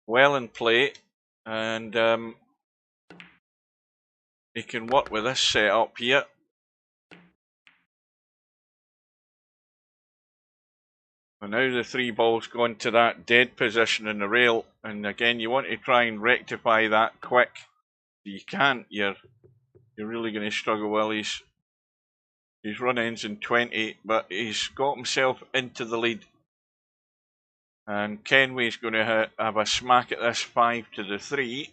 well in play, and he can work with this setup here. And now the 3 ball's gone to that dead position in the rail, and again you want to try and rectify that quick. You can't, you're really going to struggle. Well, his run ends in 20, but he's got himself into the lead. And Kenway's going to have a smack at this 5 to the 3.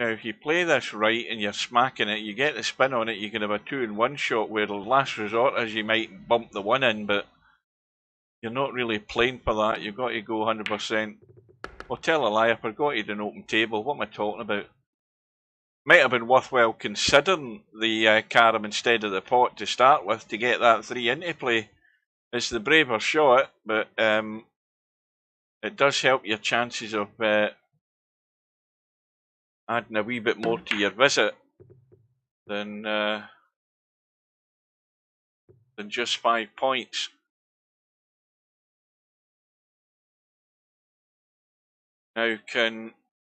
Now, if you play this right and you're smacking it, you get the spin on it, you can have a 2-in-1 shot where the last resort is you might bump the one in, but you're not really playing for that. You've got to go 100%. Well, tell a lie, I forgot he'd an open table. What am I talking about? Might have been worthwhile considering the carom instead of the pot to start with to get that 3 into play. It's the braver shot, but it does help your chances of adding a wee bit more to your visit than just 5 points. Now, can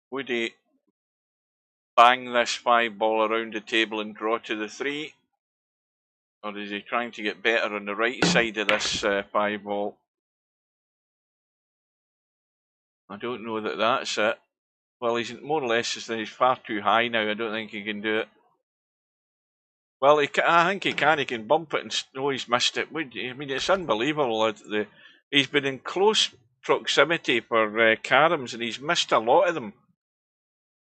Woody bang this 5 ball around the table and draw to the 3? Or is he trying to get better on the right side of this 5 ball? I don't know that that's it. Well, he's more or less, he's far too high now. I don't think he can do it. Well, I think he can. He can bump it and know he's missed it. I mean, it's unbelievable. He's been in close proximity for caroms and he's missed a lot of them.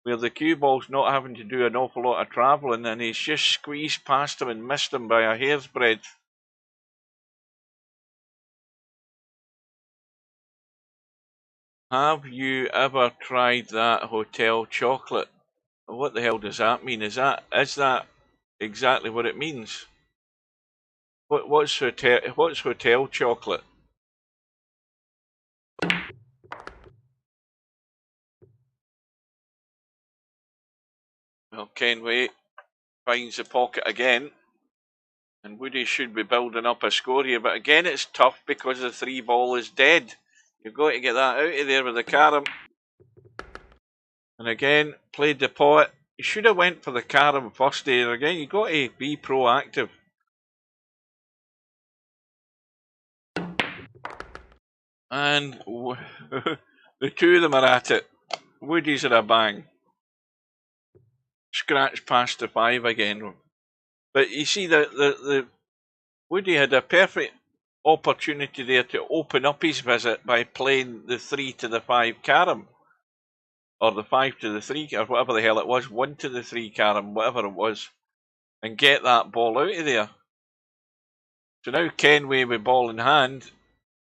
Where the cue ball's not having to do an awful lot of travelling and he's just squeezed past him and missed him by a hair's breadth. Have you ever tried that hotel chocolate? What the hell does that mean? Is that exactly what it means? What's hotel chocolate? Well, Kenway finds the pocket again, and Woody should be building up a score here. But again, it's tough because the 3 ball is dead. You've got to get that out of there with the carom. And again, played the pot. You should have went for the carom first there. Again, you've got to be proactive. And the 2 of them are at it. Woody's at a bang. Scratch past the 5 again. But you see, the Woody had a perfect opportunity there to open up his visit by playing the 3 to the 5 carom. Or the 5 to the 3, or whatever the hell it was, 1 to the 3 carom, whatever it was. And get that ball out of there. So now Kenway with ball in hand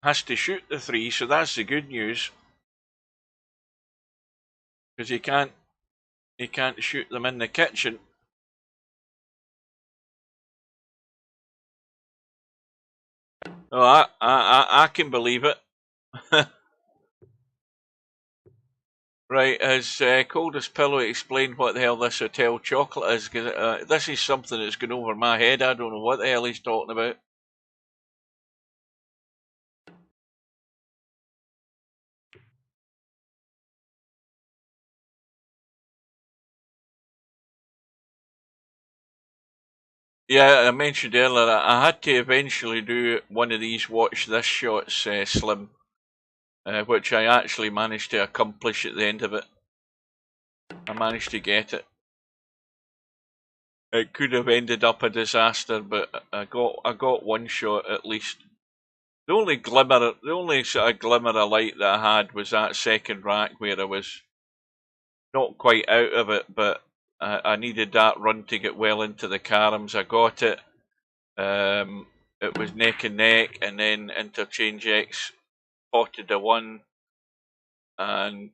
has to shoot the 3, so that's the good news. Because he can't shoot them in the kitchen. Oh, I can believe it. Right, has Coldest Pillow explained what the hell this hotel chocolate is? Because this is something that's gone over my head. I don't know what the hell he's talking about. Yeah, I mentioned earlier that I had to eventually do one of these watch this shots, Slim, which I actually managed to accomplish at the end of it. I managed to get it. It could have ended up a disaster, but I got one shot at least. The only sort of glimmer of light that I had was that second rack where I was not quite out of it, but I needed that run to get well into the caroms. I got it. It was neck and neck, and then Interchange X potted a 1 and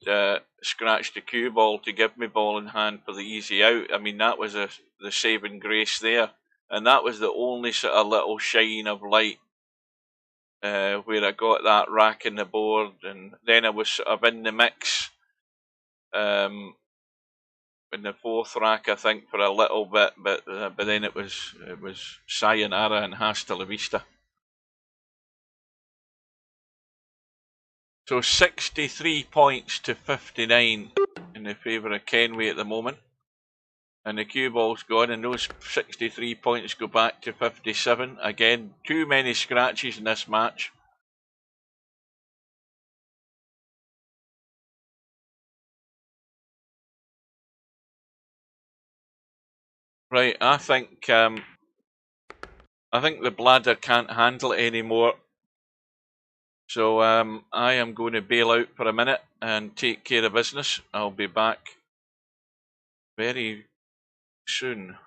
scratched the cue ball to give me ball in hand for the easy out. I mean, that was the saving grace there, and that was the only sort of little shine of light where I got that rack in the board, and then I was sort of in the mix in the 4th rack, I think, for a little bit, but then it was sayonara and hasta la vista. So 63 points to 59 in the favour of Kenway at the moment. And the cue ball's gone, and those 63 points go back to 57. Again, too many scratches in this match. Right, I think the bladder can't handle it anymore. So I am going to bail out for a minute and take care of business. I'll be back very soon.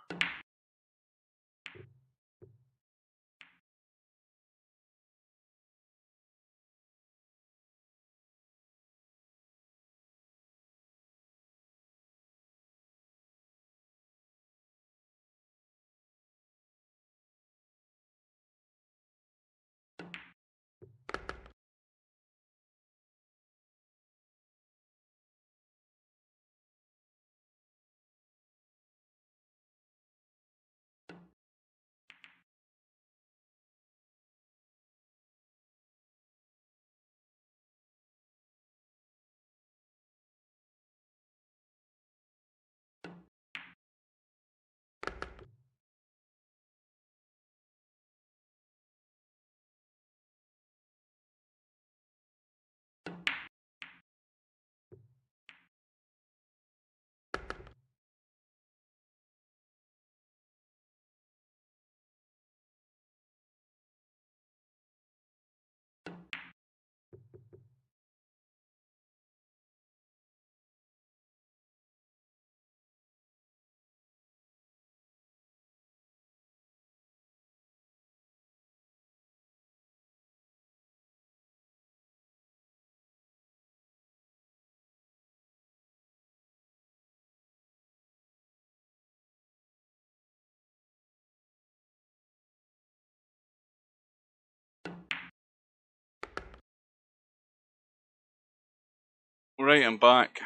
Right, I'm back.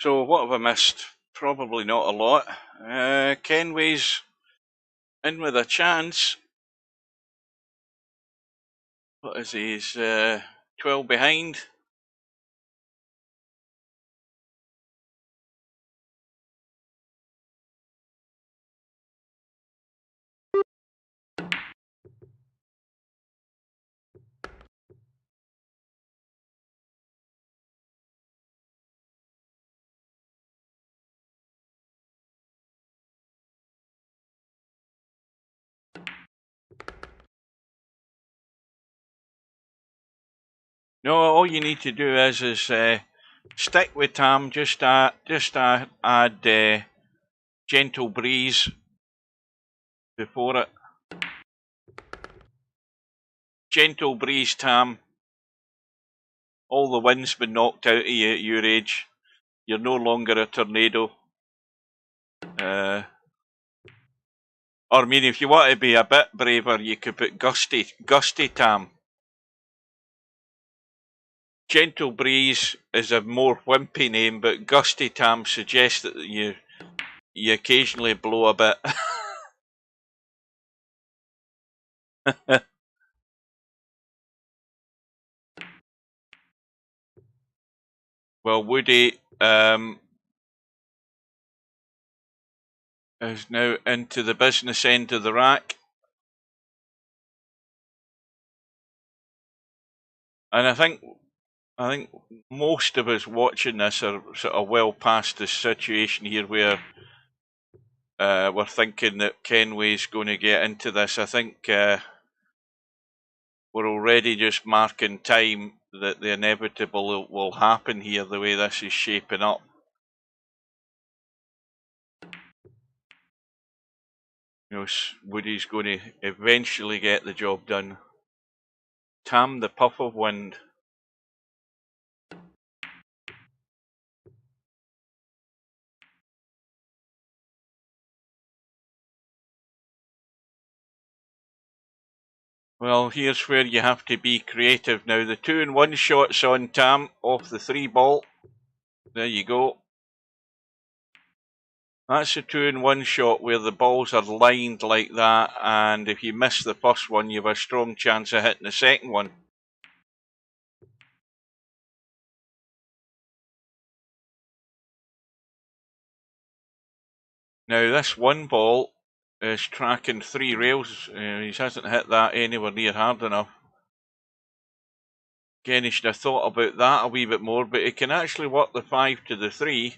So what have I missed? Probably not a lot. Kenway's in with a chance. What is he? He's 12 behind. No, all you need to do is stick with Tam. Just add gentle breeze before it. Gentle breeze, Tam. All the wind's been knocked out of you at your age. You're no longer a tornado. Or I mean, if you want to be a bit braver, you could put gusty Tam. Gentle breeze is a more wimpy name, but gusty Tam suggests that you occasionally blow a bit. Well, Woody is now into the business end of the rack. And I think most of us watching this are sort of well past the situation here where we're thinking that Kenway's going to get into this. I think we're already just marking time that the inevitable will happen here, the way this is shaping up. You know, Woody's going to eventually get the job done. Tam the puff of wind. Well, here's where you have to be creative now. The 2-in-1 shot's on Tam off the 3 ball. There you go. That's a 2-in-1 shot where the balls are lined like that, and if you miss the first one, you have a strong chance of hitting the second one. Now, this 1 ball is tracking 3 rails. He hasn't hit that anywhere near hard enough. Again, he should have thought about that a wee bit more, but he can actually work the 5 to the 3.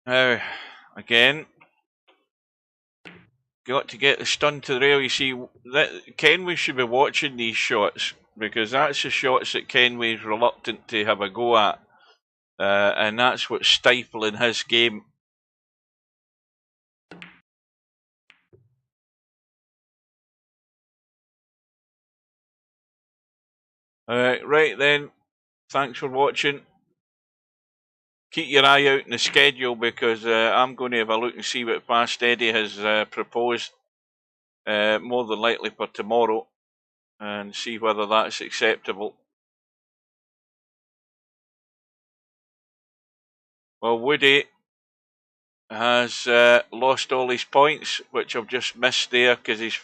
Now, again, got to get the stun to the rail. You see, Kenway should be watching these shots, because that's the shots that Kenway's reluctant to have a go at. And that's what's stifling his game. Right then, thanks for watching. Keep your eye out in the schedule, because I'm going to have a look and see what Fast Eddie has proposed, more than likely for tomorrow, and see whether that's acceptable. Well, Woody has lost all his points, which I've just missed there, because he's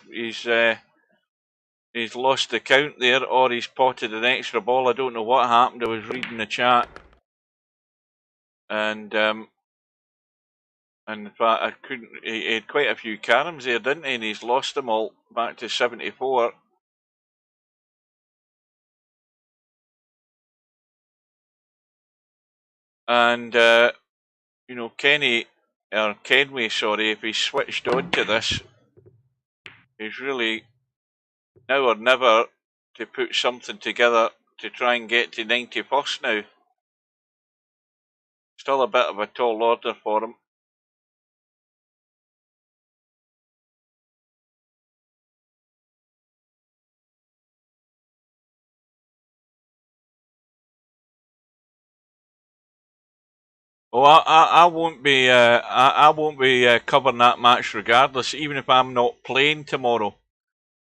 lost the count there, or he's potted an extra ball. I don't know what happened. I was reading the chat, and in fact, I couldn't. He had quite a few caroms there, didn't he? And he's lost them all back to 74. And you know, Kenway, sorry, if he switched on to this, he's really now or never to put something together to try and get to 91st now. Still a bit of a tall order for him. Oh, I won't be I won't be covering that match regardless, even if I'm not playing tomorrow.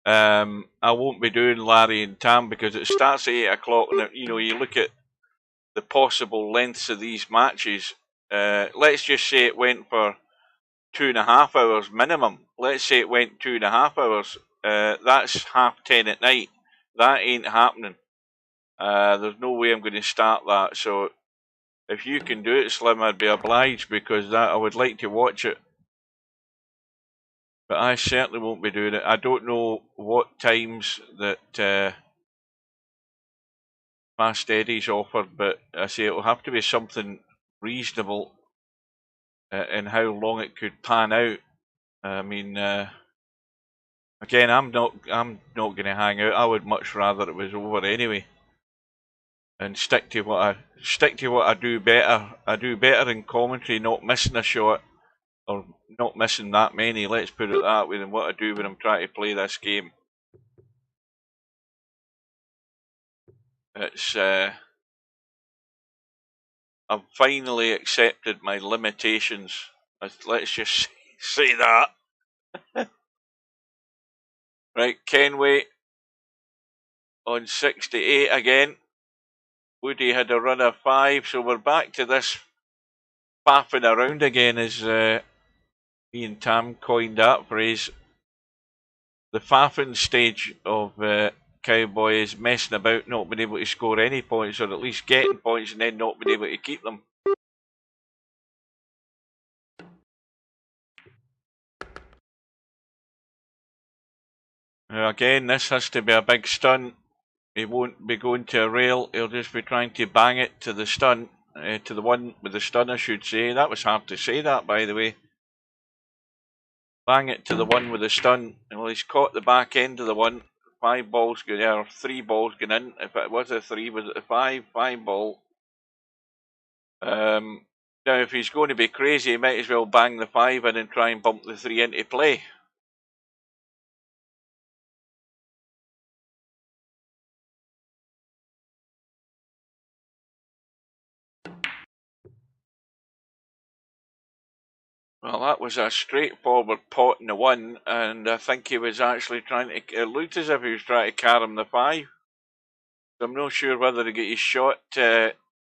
I won't be doing Larry and Tam, because it starts at 8 o'clock, and you know, you look at the possible lengths of these matches. Let's just say it went for 2.5 hours minimum. Let's say it went 2.5 hours. That's 10:30 at night. That ain't happening. There's no way I'm going to start that. So if you can do it, Slim, I'd be obliged, because I would like to watch it. But I certainly won't be doing it. I don't know what times that Fast Eddie's offered, but I say it'll have to be something reasonable in how long it could pan out. I mean, again, I'm not going to hang out. I would much rather it was over anyway, and stick to what I do better. I do better in commentary, not missing a shot, or not missing that many. Let's put it that way, than what I do when I'm trying to play this game. It's I've finally accepted my limitations. Let's just say that. Right, Kenway on 68 again. Woody had a run of 5, so we're back to this faffing around again, as Ian Tam coined that phrase. The faffing stage of Cowboy is messing about, not being able to score any points, or at least getting points and then not being able to keep them. Again, this has to be a big stun. He won't be going to a rail, he'll just be trying to bang it to the stun, to the one with the stun, I should say. That was hard to say that, by the way. Bang it to the one with the stun. Well, he's caught the back end of the one. 5 balls going in, or 3 balls going in. If it was a 3, was it a 5? 5 ball. Now, if he's going to be crazy, he might as well bang the 5 in and try and bump the 3 into play. Well, that was a straightforward pot in the 1, and I think he was actually trying to. It looked as if he was trying to carom the 5. So I'm not sure whether to get his shot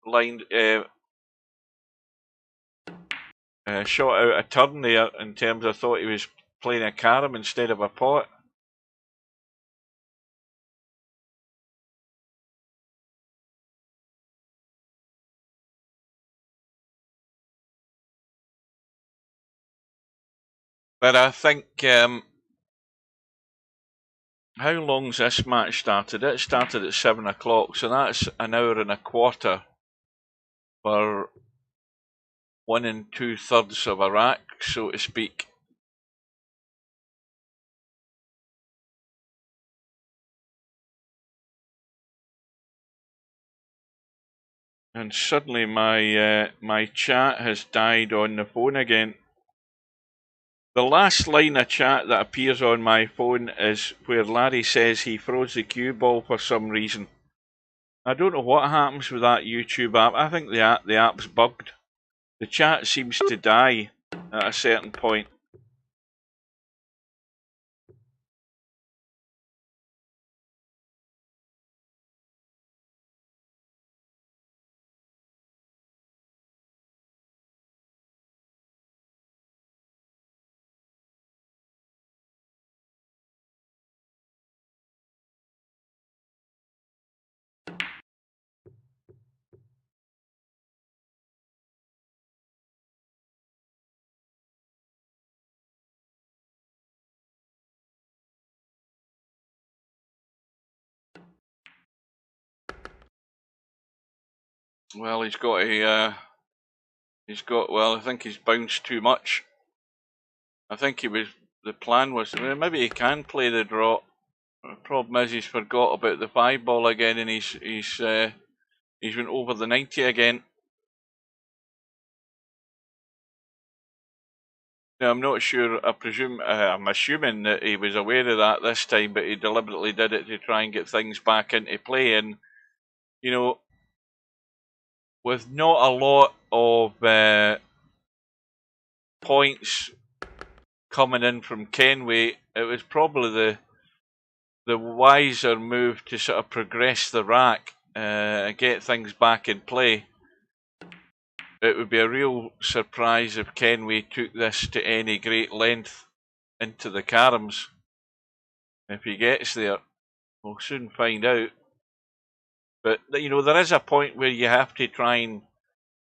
lined, shot out a turn there, in terms I thought he was playing a carom instead of a pot. But I think, how long's this match started? It started at 7 o'clock, so that's an hour and a quarter for 1 2/3 of a rack, so to speak. And suddenly my chat has died on the phone again. The last line of chat that appears on my phone is where Larry says he froze the cue ball for some reason. I don't know what happens with that YouTube app. I think the app's bugged. The chat seems to die at a certain point. Well, he's got a. Well, I think he's bounced too much. I think the plan was, maybe he can play the draw. The problem is he's forgot about the 5 ball again, and he's went over the 90 again. Now, I'm not sure. I'm assuming that he was aware of that this time, but he deliberately did it to try and get things back into play. And you know, with not a lot of points coming in from Kenway, it was probably the wiser move to sort of progress the rack and get things back in play. It would be a real surprise if Kenway took this to any great length into the caroms. If he gets there, we'll soon find out. But you know, there is a point where you have to try and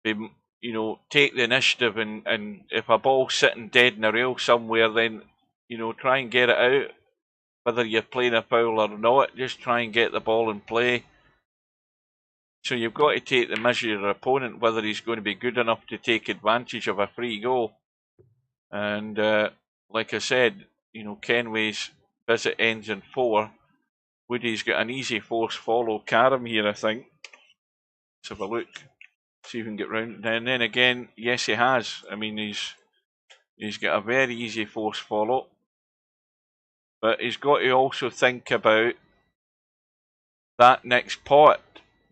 be, you know, take the initiative, and if a ball's sitting dead in a rail somewhere, then you know, try and get it out. Whether you're playing a foul or not, just try and get the ball in play. So you've got to take the measure of your opponent, whether he's going to be good enough to take advantage of a free goal. And like I said, you know, Kenway's visit ends in 4. Woody's got an easy force follow carom here, I think. Let's have a look. See if we can get round. And then again, yes, he has. I mean, he's got a very easy force follow. But he's got to also think about that next pot,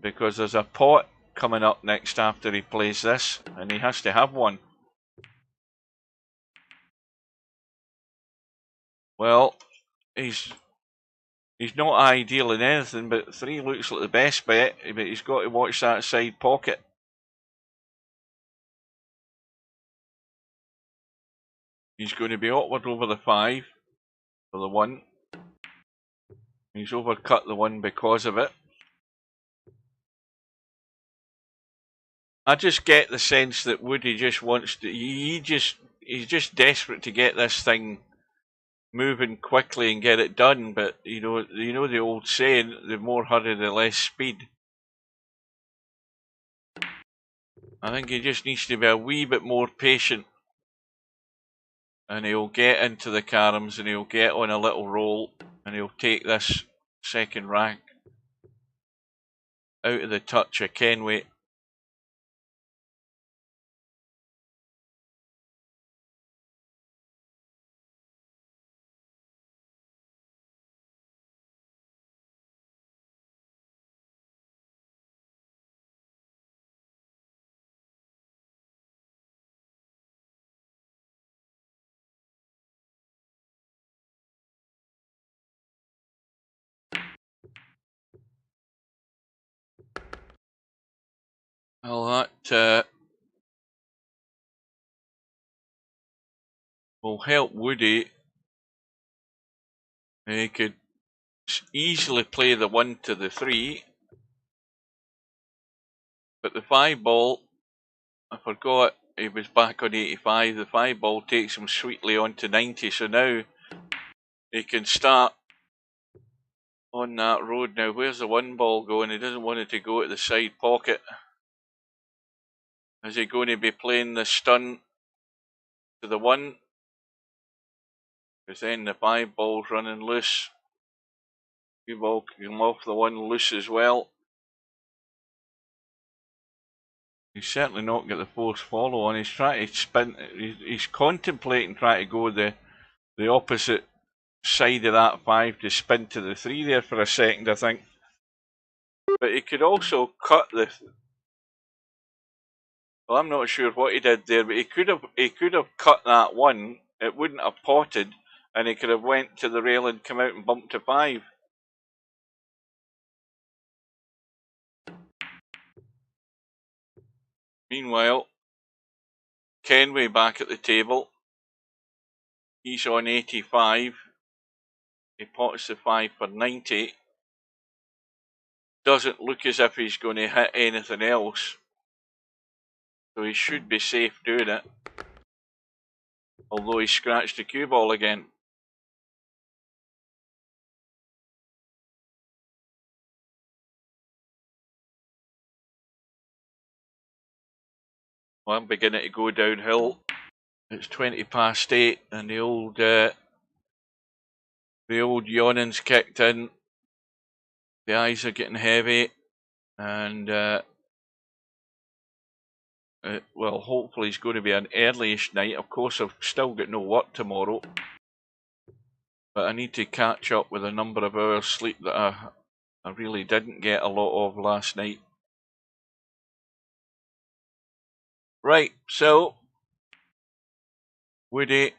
because there's a pot coming up next after he plays this, and he has to have one. Well, he's not ideal in anything, but 3 looks like the best bet, but he's got to watch that side pocket. He's going to be awkward over the 5 for the 1. He's overcut the 1 because of it. I just get the sense that Woody just wants to. He's just desperate to get this thing moving quickly and get it done. But you know the old saying: the more hurry, the less speed. I think he just needs to be a wee bit more patient, and he'll get into the caroms, and he'll get on a little roll, and he'll take this second rack out of the touch of Kenway. Well, that will help Woody. He could easily play the 1 to the 3, but the 5 ball, I forgot he was back on 85. The 5 ball takes him sweetly on to 90, so now he can start on that road. Now, where's the 1 ball going? He doesn't want it to go to the side pocket. Is he going to be playing the stun to the 1? Because then the 5 ball's running loose. 2 ball can come off the 1 loose as well. He's certainly not got the force follow on. He's trying to spin. He's contemplating trying to go the opposite side of that 5 to spin to the 3 there for a second, I think. But he could also cut the. Well, I'm not sure what he did there, but he could have cut that 1. It wouldn't have potted, and he could have went to the rail and come out and bumped to 5. Meanwhile, Kenway back at the table. He's on 85. He pots the 5 for 90. Doesn't look as if he's going to hit anything else. So he should be safe doing it. Although he scratched the cue ball again. Well, I'm beginning to go downhill. It's 20 past 8 and the old yawning's kicked in. The eyes are getting heavy and well, hopefully it's going to be an early-ish night. Of course, I've still got no work tomorrow, but I need to catch up with a number of hours sleep that I really didn't get a lot of last night. Right, so Woody,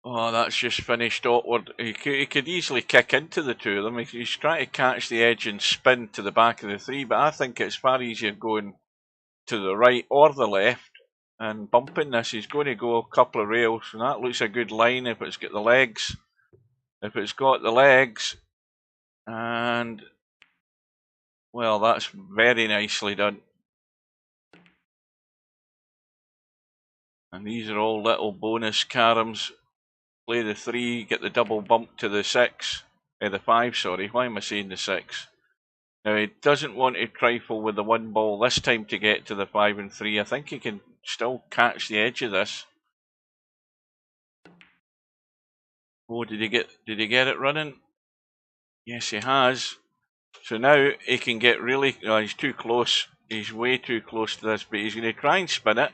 oh, that's just finished awkward. He could easily kick into the 2 of them. He's trying to catch the edge and spin to the back of the 3, but I think it's far easier going to the right or the left and bumping this. He's going to go a couple of rails, and that looks a good line if it's got the legs. If it's got the legs, and well, that's very nicely done. And these are all little bonus caroms. Play the 3, get the double bump to the 6, the 5, sorry. Why am I saying the 6? Now, he doesn't want to trifle with the 1 ball this time to get to the 5 and 3. I think he can still catch the edge of this. Oh, did he get it running? Yes, he has. So now he can get really. Oh, he's too close. He's way too close to this, but he's going to try and spin it.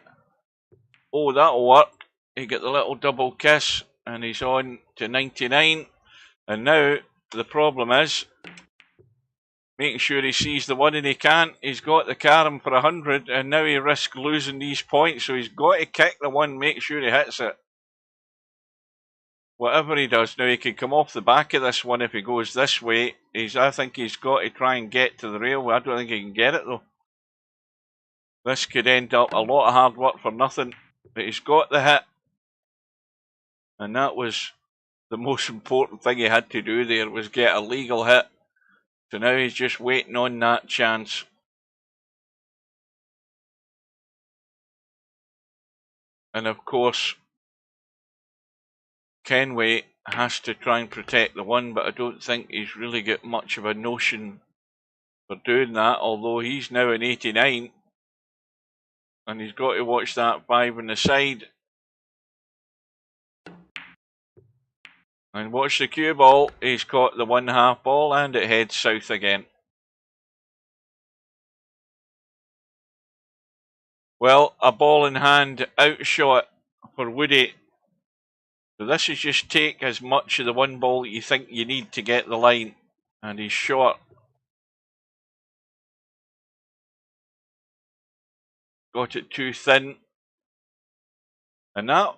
Oh, that'll work. He get the little double kiss, and he's on to 99. And now the problem is making sure he sees the 1, and he can't. He's got the carom for 100, and now he risks losing these points. So he's got to kick the 1, make sure he hits it. Whatever he does, now he can come off the back of this 1 if he goes this way. I think he's got to try and get to the rail. I don't think he can get it though. This could end up a lot of hard work for nothing. But he's got the hit. And that was the most important thing he had to do there, was get a legal hit. So now he's just waiting on that chance. And of course, Kenway has to try and protect the 1, but I don't think he's really got much of a notion for doing that, although he's now in 89. And he's got to watch that 5 on the side. And watch the cue ball. He's caught the 1/2 ball and it heads south again. Well, a ball in hand outshot for Woody. So this is just take as much of the 1 ball that you think you need to get the line. And he's short. Got it too thin. And that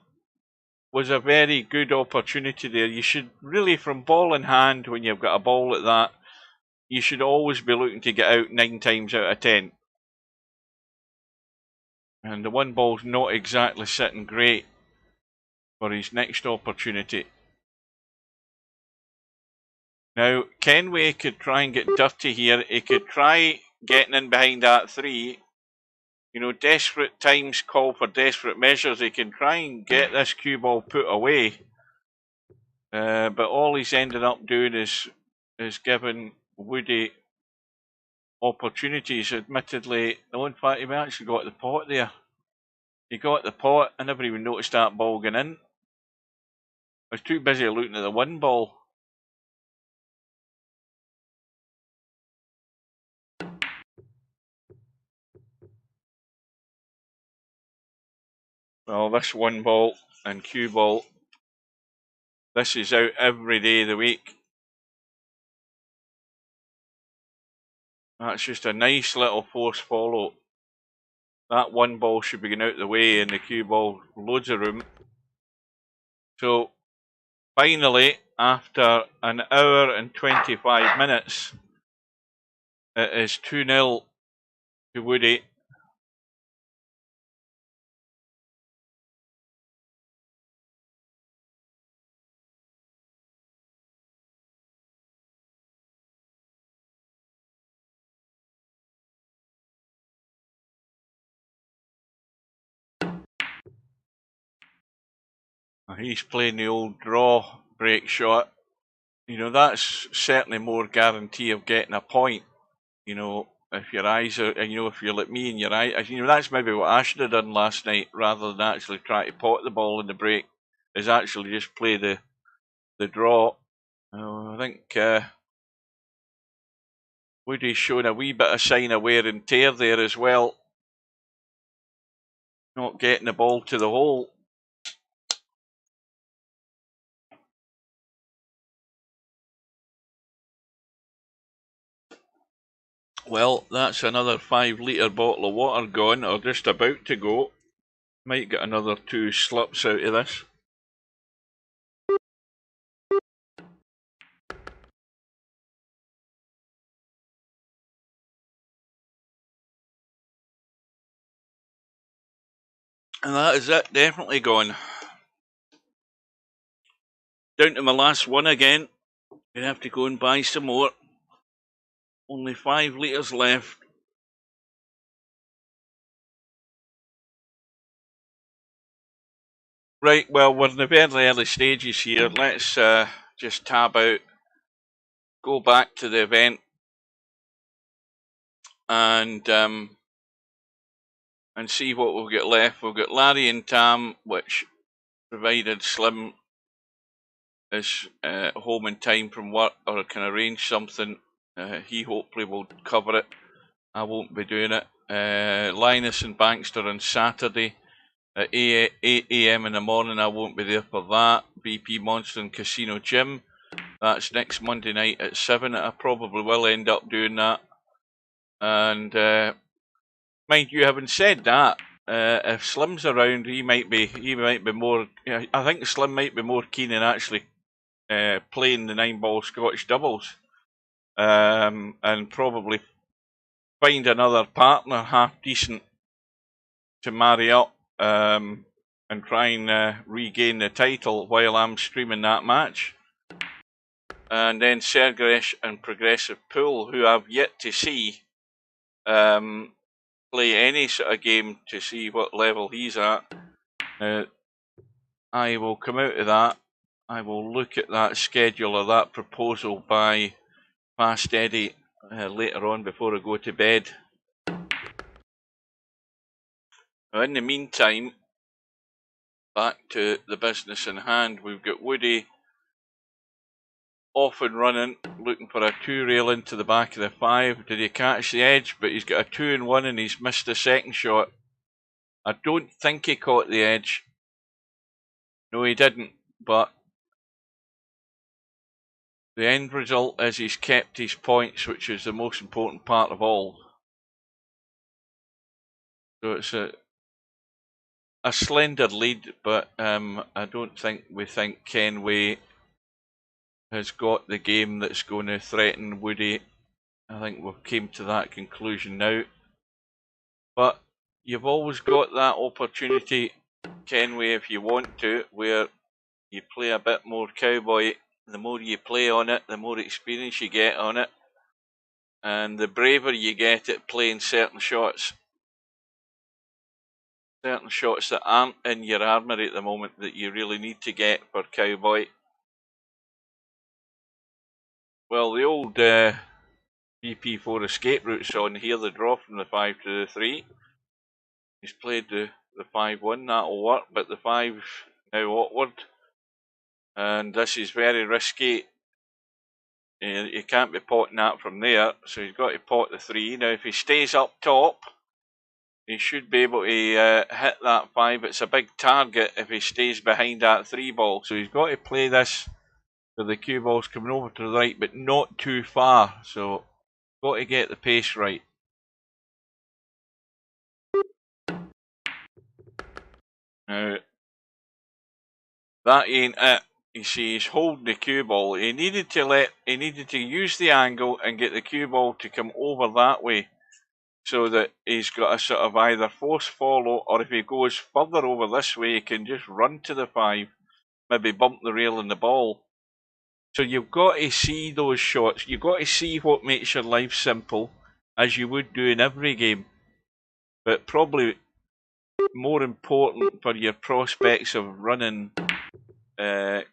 was a very good opportunity there. You should really, from ball in hand, when you've got a ball like that, you should always be looking to get out 9 times out of 10. And the 1 ball's not exactly sitting great for his next opportunity. Now, Kenway could try and get dirty here. He could try getting in behind that 3. You know, desperate times call for desperate measures. He can try and get this cue ball put away. But all he's ended up doing is giving Woody opportunities. Admittedly, no, in fact, he actually got the pot there. He got the pot. I never even noticed that ball going in. I was too busy looking at the 1 ball. Well, this 1 ball and cue ball, this is out every day of the week. That's just a nice little force follow. That 1 ball should be going out the way, and the cue ball, loads of room. So, finally, after an hour and 25 minutes, it is 2-0 to Woody. He's playing the old draw break shot. You know, that's certainly more guarantee of getting a point. You know, if your eyes are, and you know, if you're like me and your eye, you know, that's maybe what I should have done last night rather than actually try to pot the ball in the break, is actually just play the draw. I think Woody's showing a wee bit of sign of wear and tear there as well. Not getting the ball to the hole. Well, that's another 5-litre bottle of water gone, or just about to go. Might get another 2 slips out of this. And that is it, definitely gone. Down to my last one again. Gonna have to go and buy some more. Only 5 litres left. Right, well, we're in the very early stages here. Let's just tab out, go back to the event, and see what we've got left. We've got Larry and Tam, which, provided Slim is home in time from work or can arrange something, he hopefully will cover it. I won't be doing it. Linus and Bankster on Saturday at 8 AM in the morning. I won't be there for that. BP Monster and Casino Gym. That's next Monday night at 7. I probably will end up doing that. And mind you, having said that, if Slim's around, he might be more. I think Slim might be more keen in actually playing the 9-ball Scottish doubles, and probably find another partner half decent to marry up, and try and regain the title while I'm streaming that match. And then Sergresh and Progressive Pool, who I've yet to see play any sort of game to see what level he's at. I will come out of that. I will look at that schedule or that proposal by Fast Eddie later on before I go to bed. Now, in the meantime, back to the business in hand. We've got Woody off and running, looking for a 2-rail into the back of the 5. Did he catch the edge? But he's got a 2-1 and he's missed the second shot. I don't think he caught the edge. No, he didn't. But the end result is he's kept his points, which is the most important part of all. So it's a slender lead, but I don't think we think Kenway has got the game that's going to threaten Woody. I think we've came to that conclusion now. But you've always got that opportunity, Kenway, if you want to, where you play a bit more cowboy. The more you play on it, the more experience you get on it, and the braver you get at playing certain shots that aren't in your armoury at the moment that you really need to get for cowboy. Well, the old VP4 escape route's on here, the draw from the 5 to the 3. He's played the 5-1, that'll work, but the 5 now awkward. And this is very risky. He can't be potting that from there, so he's got to pot the 3. Now, if he stays up top, he should be able to hit that 5. It's a big target if he stays behind that 3 ball. So he's got to play this with the cue balls coming over to the right, but not too far. So got to get the pace right. Now, that ain't it. You see, he's holding the cue ball. He needed to use the angle and get the cue ball to come over that way, so that he's got a sort of either force follow, or if he goes further over this way, he can just run to the 5, maybe bump the rail in the ball. So you've got to see those shots. You've got to see what makes your life simple, as you would do in every game. But probably more important for your prospects of running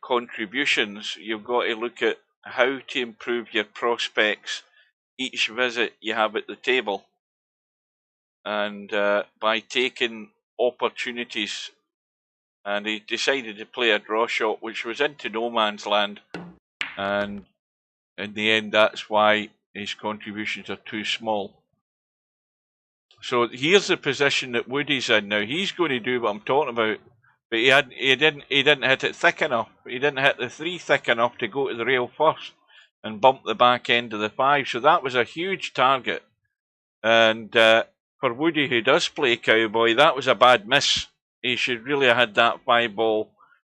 contributions, you've got to look at how to improve your prospects each visit you have at the table. And by taking opportunities, and he decided to play a draw shot which was into no man's land, and in the end that's why his contributions are too small. So here's the position that Woody's in now. He's going to do what I'm talking about, but he didn't hit it thick enough. He didn't hit the 3 thick enough to go to the rail first and bump the back end of the 5. So that was a huge target. And for Woody, who does play cowboy, that was a bad miss. He should really have had that 5 ball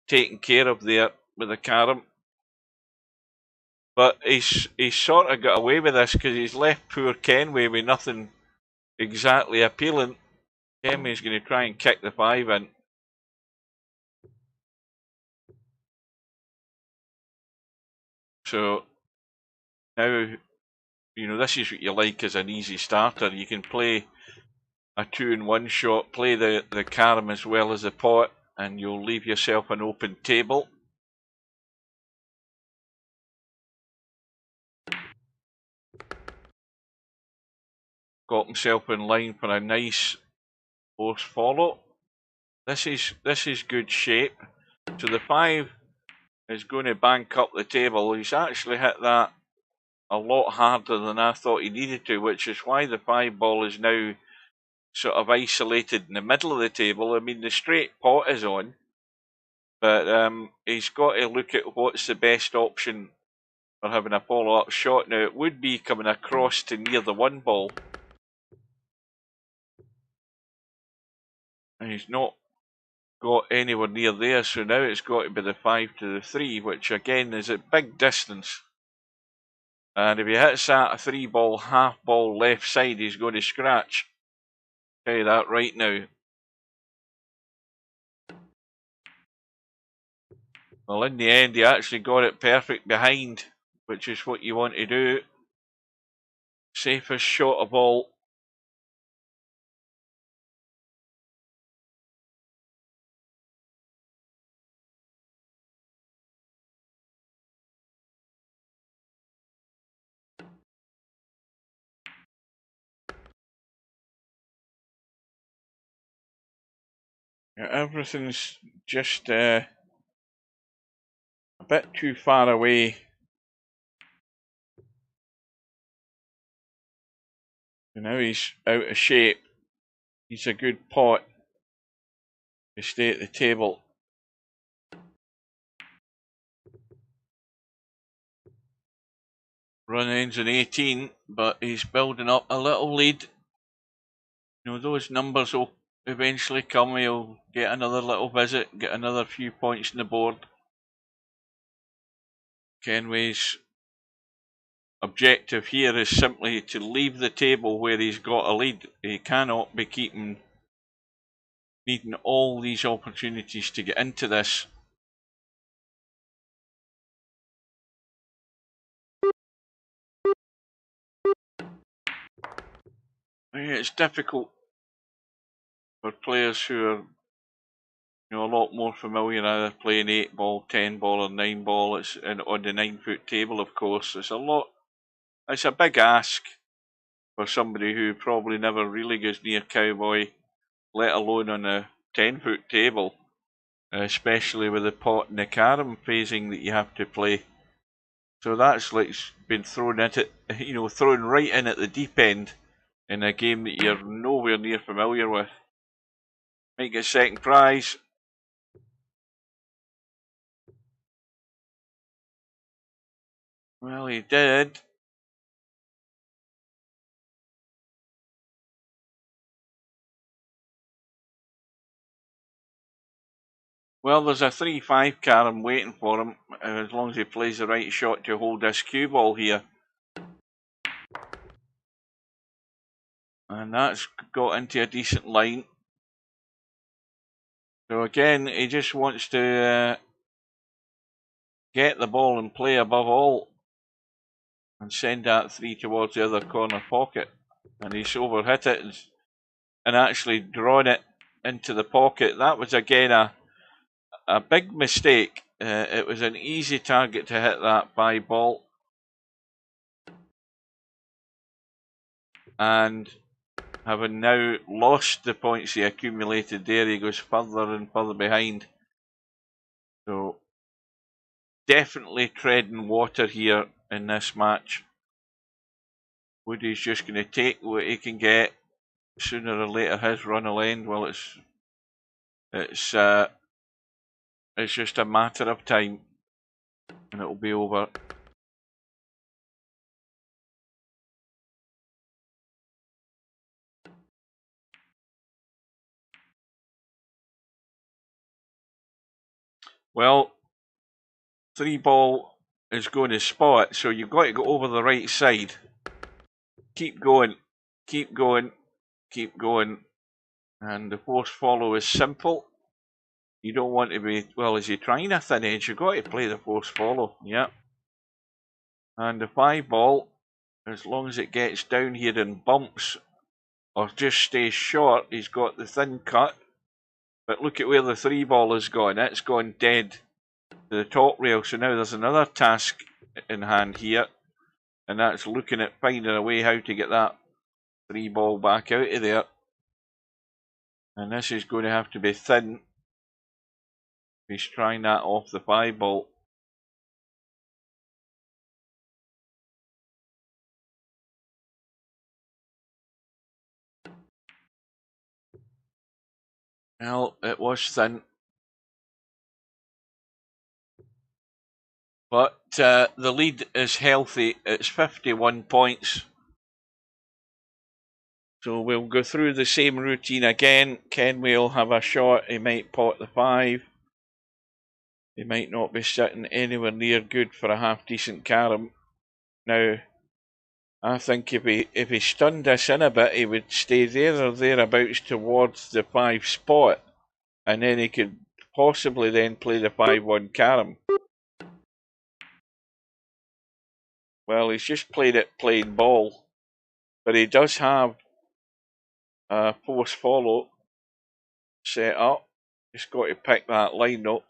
taken care of there with the carom. But he's sort of got away with this because he's left poor Kenway with nothing exactly appealing. Kenway's going to try and kick the 5 in. So now, you know, this is what you like as an easy starter. You can play a 2-in-1 shot, play the carom as well as the pot, and you'll leave yourself an open table. Got himself in line for a nice force follow. This is good shape. So the 5 is going to bank up the table. He's actually hit that a lot harder than I thought he needed to, which is why the 5 ball is now sort of isolated in the middle of the table. I mean, the straight pot is on, but he's got to look at what's the best option for having a follow-up shot. Now, it would be coming across to near the 1 ball. And he's not got anywhere near there, so now it's got to be the 5 to the 3, which again is a big distance. And if he hits that a 3 ball, half ball left side, he's going to scratch. I'll tell you that right now. Well, in the end, he actually got it perfect behind, which is what you want to do. Safest shot of all. Everything's just a bit too far away. And now he's out of shape. He's a good pot to stay at the table. Run ends in 18, but he's building up a little lead. You know, those numbers will eventually come. He'll get another little visit, get another few points on the board. Kenway's objective here is simply to leave the table where he's got a lead. He cannot be needing all these opportunities to get into this. It's difficult for players who are, you know, a lot more familiar either playing 8 ball, 10 ball or 9 ball. It's on the 9-foot table, of course. It's a big ask for somebody who probably never really goes near cowboy, let alone on a 10-foot table, especially with the pot and the carom phasing that you have to play. So that's like been thrown at it, you know, thrown right in at the deep end. in a game that you're nowhere near familiar with. Might get second prize. Well, he did. Well, there's a 3-5 carom waiting for him, as long as he plays the right shot to hold this cue ball here. And that's got into a decent line. So again, he just wants to get the ball and play above all and send that 3 towards the other corner pocket. And he's overhit it and actually drawn it into the pocket. That was again a big mistake. It was an easy target to hit that 5 ball. And having now lost the points he accumulated there, he goes further and further behind. So definitely treading water here in this match. Woody's just going to take what he can get. Sooner or later his run will end. Well, it's just a matter of time and it'll be over. Well, 3 ball is going to spot, so you've got to go over the right side. Keep going, keep going, keep going. And the force follow is simple. You don't want to be, well, is he trying a thin edge? You've got to play the force follow, yeah. And the 5 ball, as long as it gets down here and bumps, or just stays short, he's got the thin cut. But look at where the 3 ball has gone. It's gone dead to the top rail. So now there's another task in hand here. And that's looking at finding a way how to get that 3 ball back out of there. And this is going to have to be thin. He's trying that off the 5 ball. Well, it was thin. But the lead is healthy. It's 51 points. So we'll go through the same routine again. Kenway will have a shot. He might pot the 5. He might not be sitting anywhere near good for a half-decent carom. Now, I think if he stunned us in a bit, he would stay there or thereabouts towards the 5 spot. And then he could possibly then play the 5-1 carom. Well, he's just played it plain ball. But he does have a force follow set up. Just got to pick that line up.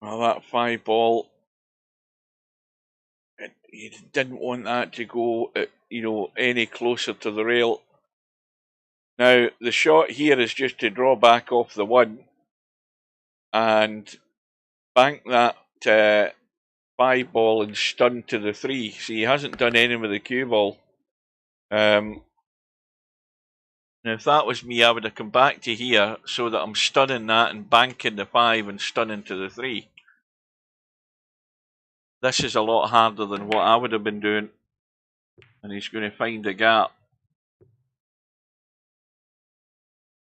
Well, that 5 ball, you didn't want that to go, any closer to the rail. Now, the shot here is just to draw back off the 1 and bank that 5 ball and stun to the 3. See, he hasn't done anything with the cue ball. Now, if that was me, I would have come back to here so that I'm stunning that and banking the 5 and stunning to the 3. This is a lot harder than what I would have been doing. And he's going to find a gap.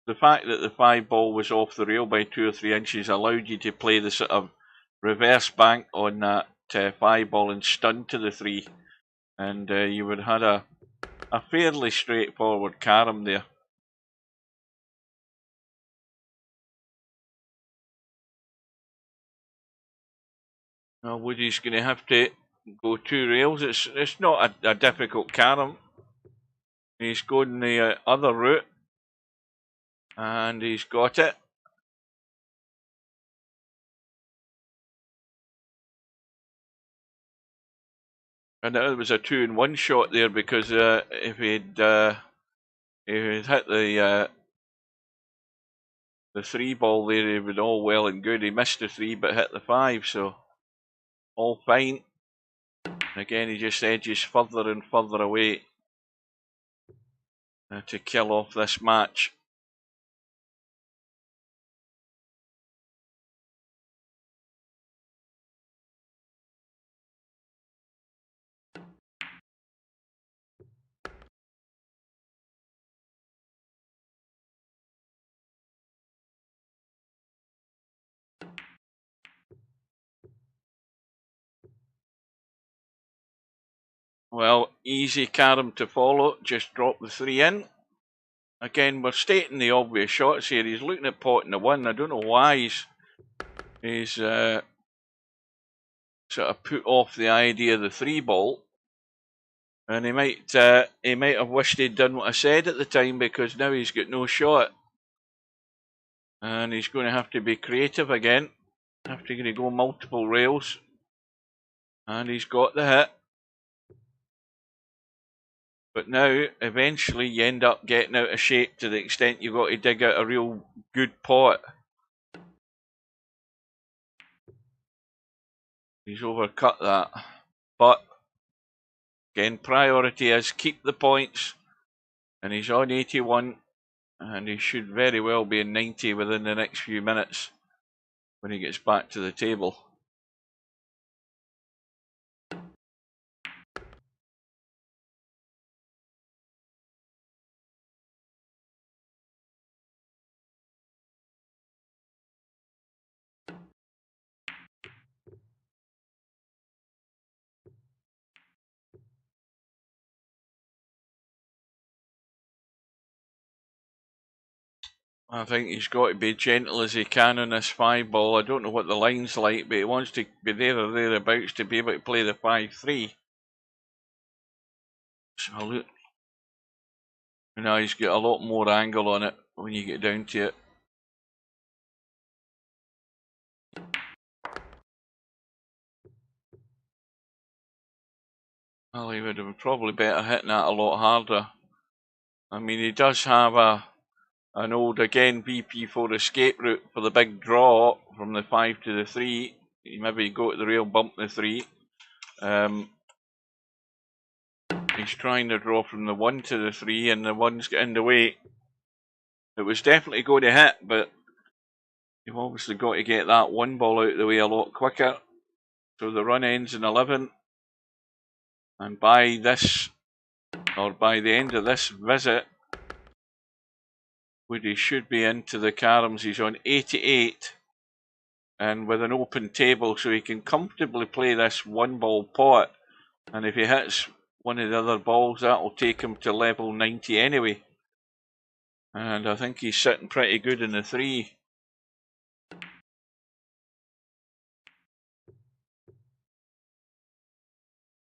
The fact that the 5 ball was off the rail by 2 or 3 inches allowed you to play the sort of reverse bank on that 5 ball and stun to the 3. And you would have had a fairly straightforward carom there. Well, Woody's going to have to go 2 rails. It's not a difficult carom. He's going the other route. And he's got it. And it was a 2-in-1 shot there, because if he'd hit the 3 ball there, he would all well and good. He missed the 3 but hit the 5, so all fine. Again, he just edges further and further away to kill off this match. Well, easy carom to follow, just drop the 3 in. Again, we're stating the obvious shots here. He's looking at potting the 1. I don't know why he's sort of put off the idea of the 3 ball. And he might have wished he'd done what I said at the time, because now he's got no shot. And he's going to have to be creative again. Have to go multiple rails. And he's got the hit. But now, eventually, you end up getting out of shape to the extent you've got to dig out a real good pot. He's overcut that. But, again, priority is keep the points. And he's on 81. And he should very well be in 90 within the next few minutes when he gets back to the table. I think he's got to be gentle as he can on this 5 ball. I don't know what the line's like, but he wants to be there or thereabouts to be able to play the 5-3. So look. Now he's got a lot more angle on it when you get down to it. Well, he would have probably better hitting that a lot harder. I mean, he does have an old, again, VP4 escape route for the big draw from the 5 to the 3. You maybe go to the rail, bump the 3. He's trying to draw from the 1 to the 3, and the 1's got in the way. It was definitely going to hit, but you've obviously got to get that 1 ball out of the way a lot quicker. So the run ends in 11. And by this, or by the end of this visit, Woody should be into the caroms. He's on 88 and with an open table, so he can comfortably play this 1 ball pot. And if he hits one of the other balls, that will take him to level 90 anyway. And I think he's sitting pretty good in the 3.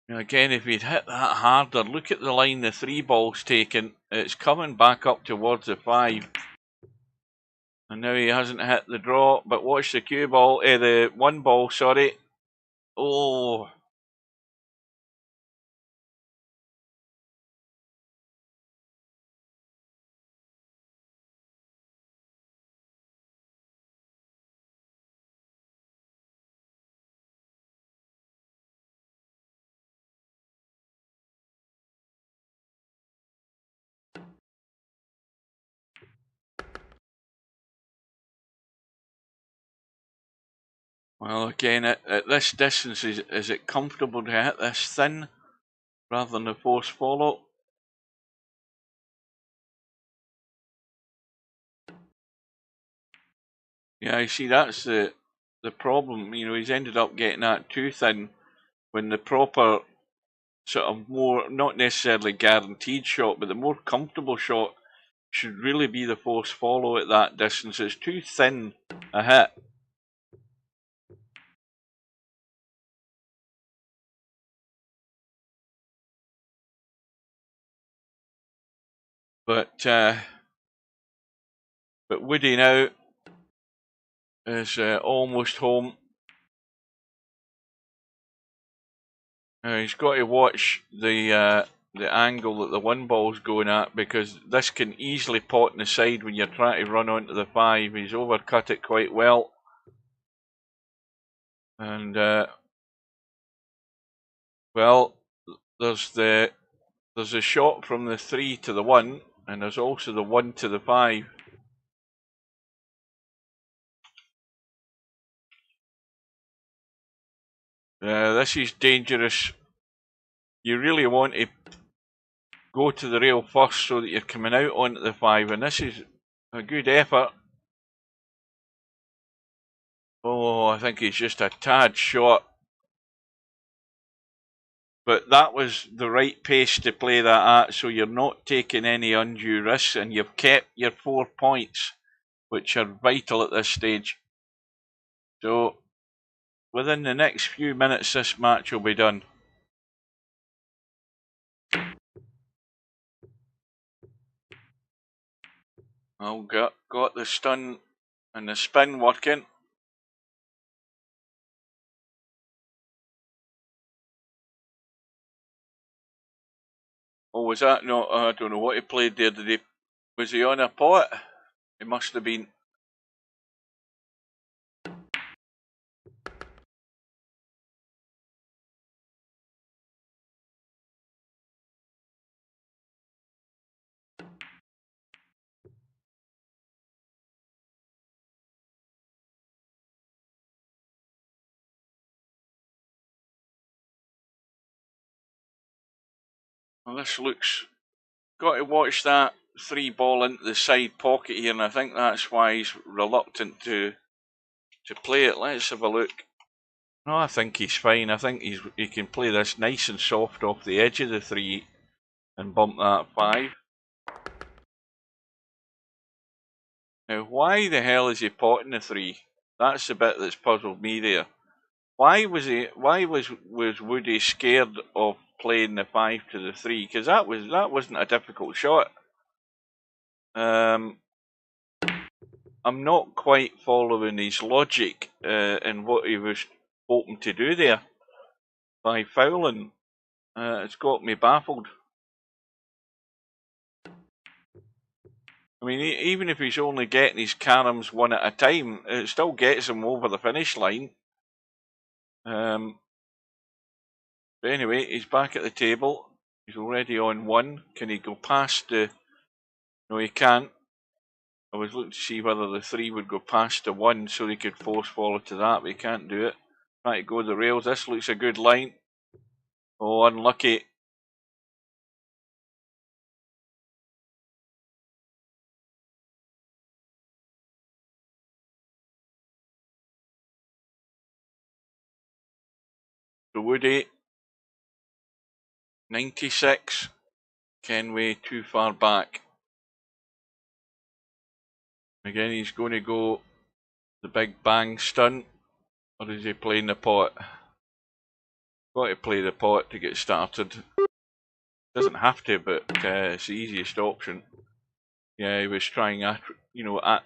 Now again, if he'd hit that harder, look at the line the 3 ball's taken. It's coming back up towards the 5. And now he hasn't hit the draw, but watch the cue ball, the 1 ball, sorry. Oh. Well, again, at this distance, is it comfortable to hit this thin rather than the force follow? Yeah, I see that's the problem. You know, he's ended up getting that too thin when the proper sort of more, not necessarily guaranteed shot, but the more comfortable shot should really be the force follow at that distance. It's too thin a hit. But Woody now is almost home. He's got to watch the angle that the one ball's going at, because this can easily pot in the side when you're trying to run onto the 5. He's overcut it quite well. And well, there's a shot from the 3 to the 1, and there's also the 1 to the 5. This is dangerous. You really want to go to the rail first so that you're coming out onto the 5, and this is a good effort. Oh, I think he's just a tad short. But that was the right pace to play that at, so you're not taking any undue risks, and you've kept your 4 points, which are vital at this stage. So, within the next few minutes, this match will be done. Oh, got the stun and the spin working. Oh, was that not? I don't know what he played there. Was he on a pot? He must have been. Well, this looks. Got to watch that 3 ball into the side pocket here, and I think that's why he's reluctant to play it. Let's have a look. No, I think he's fine. I think he can play this nice and soft off the edge of the 3 and bump that 5. Now, why the hell is he potting the 3? That's the bit that's puzzled me there. Why was Woody scared of playing the 5 to the 3? Because that wasn't a difficult shot. I'm not quite following his logic in what he was hoping to do there by fouling. It's got me baffled. I mean, even if he's only getting his caroms one at a time, it still gets him over the finish line. But anyway, he's back at the table. He's already on 1. Can he go past the... No, he can't. I was looking to see whether the 3 would go past the 1 so he could force follow to that, but he can't do it. Trying to go the rails. This looks a good line. Oh, unlucky. So Woody, 96. Kenway too far back. Again, he's going to go the big bang stunt, or is he playing the pot? Got to play the pot to get started. Doesn't have to, but it's the easiest option. Yeah, he was trying,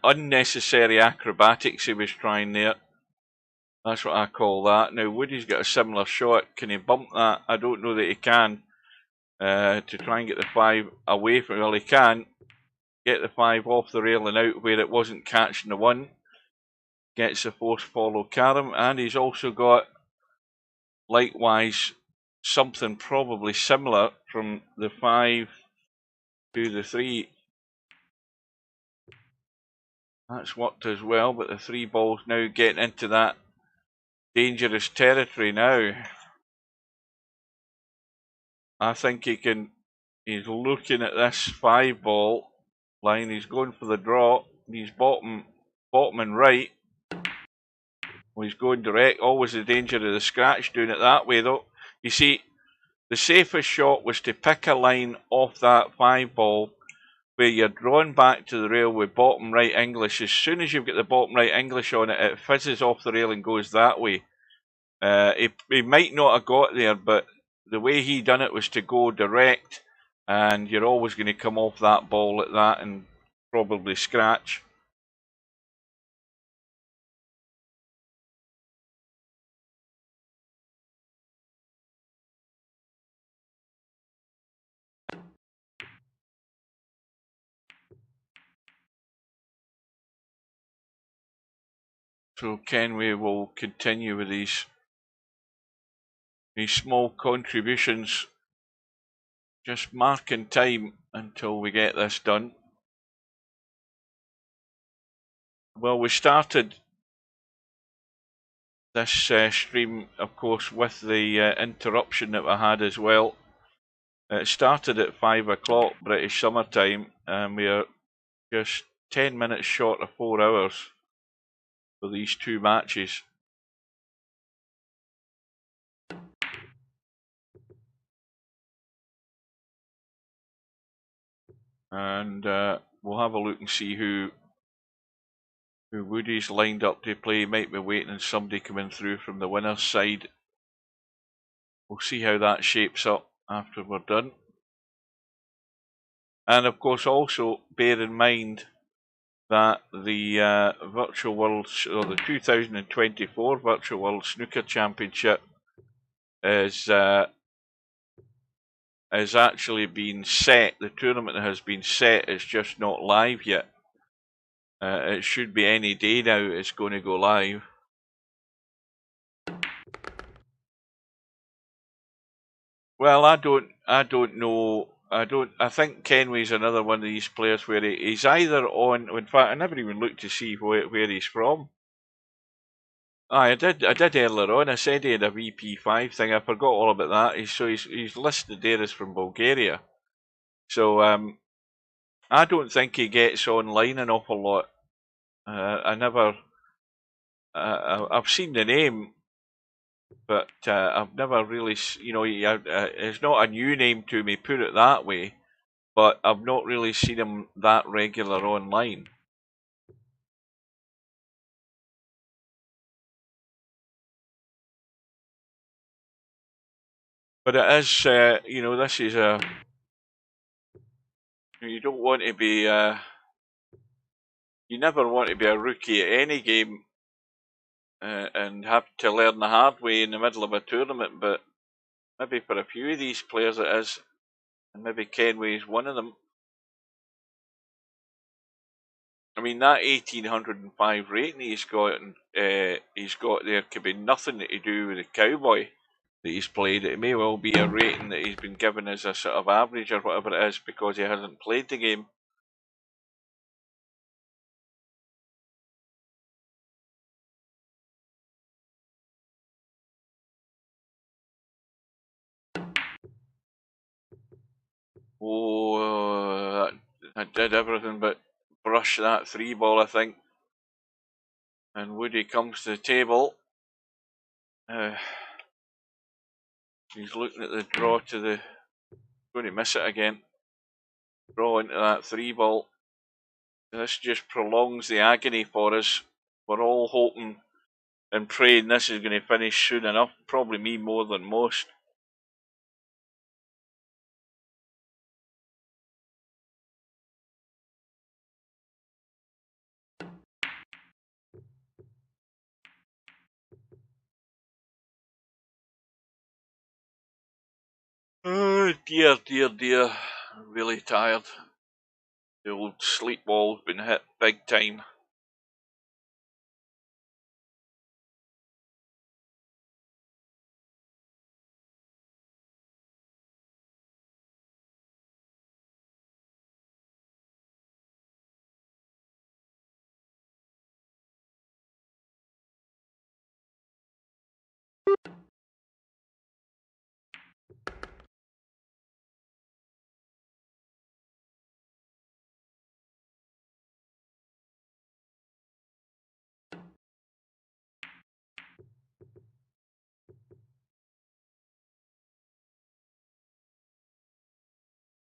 unnecessary acrobatics. He was trying there. That's what I call that. Now Woody's got a similar shot. Can he bump that? I don't know that he can. To try and get the 5 away from. Well, he can get the 5 off the rail and out where it wasn't catching the 1. Gets the force follow carom, and he's also got likewise something probably similar from the 5 to the 3. That's worked as well, but the 3 ball's now getting into that dangerous territory now. I think he's looking at this 5 ball line. He's going for the draw. He's bottom and right. Well, he's going direct. Always the danger of the scratch doing it that way, though. You see, the safest shot was to pick a line off that 5 ball where you're drawn back to the rail with bottom right English. As soon as you've got the bottom right English on it, it fizzes off the rail and goes that way. He might not have got there, but the way he done it was to go direct, and you're always going to come off that ball at that and probably scratch. So Kenway will continue with these small contributions, just marking time until we get this done. Well, we started this stream, of course, with the interruption that we had as well. It started at 5 o'clock British Summer Time, and we are just 10 minutes short of 4 hours for these two matches. And we'll have a look and see who Woody's lined up to play. Might be waiting on somebody coming through from the winner's side. We'll see how that shapes up after we're done. And of course, also bear in mind that the Virtual World, or the 2024 Virtual World Snooker Championship is actually been set. The tournament has been set. It's just not live yet. It should be any day now. It's going to go live. Well, I don't know. I think Kenway's another one of these players where he's either on. In fact, I never even looked to see where he's from. I did earlier on. I said he had a VP5 thing. I forgot all about that. He's listed there as from Bulgaria. So I don't think he gets online an awful lot. I've seen the name, but I've never really, it's not a new name to me, put it that way, but I've not really seen him that regular online. But it is, this is you don't want to be, you never want to be a rookie at any game and have to learn the hard way in the middle of a tournament, but maybe for a few of these players it is, and maybe Kenway's one of them. I mean, that 1805 rating he's got there could be nothing to do with the Cowboy that he's played. It may well be a rating that he's been given as a sort of average or whatever it is because he hasn't played the game. Oh, that did everything but brush that 3 ball, I think. And Woody comes to the table. He's looking at the draw to the... Going to miss it again. Draw into that 3 ball. This just prolongs the agony for us. We're all hoping and praying this is going to finish soon enough. Probably me more than most. Oh dear, dear, dear. I'm really tired. The old sleep wall's been hit big time.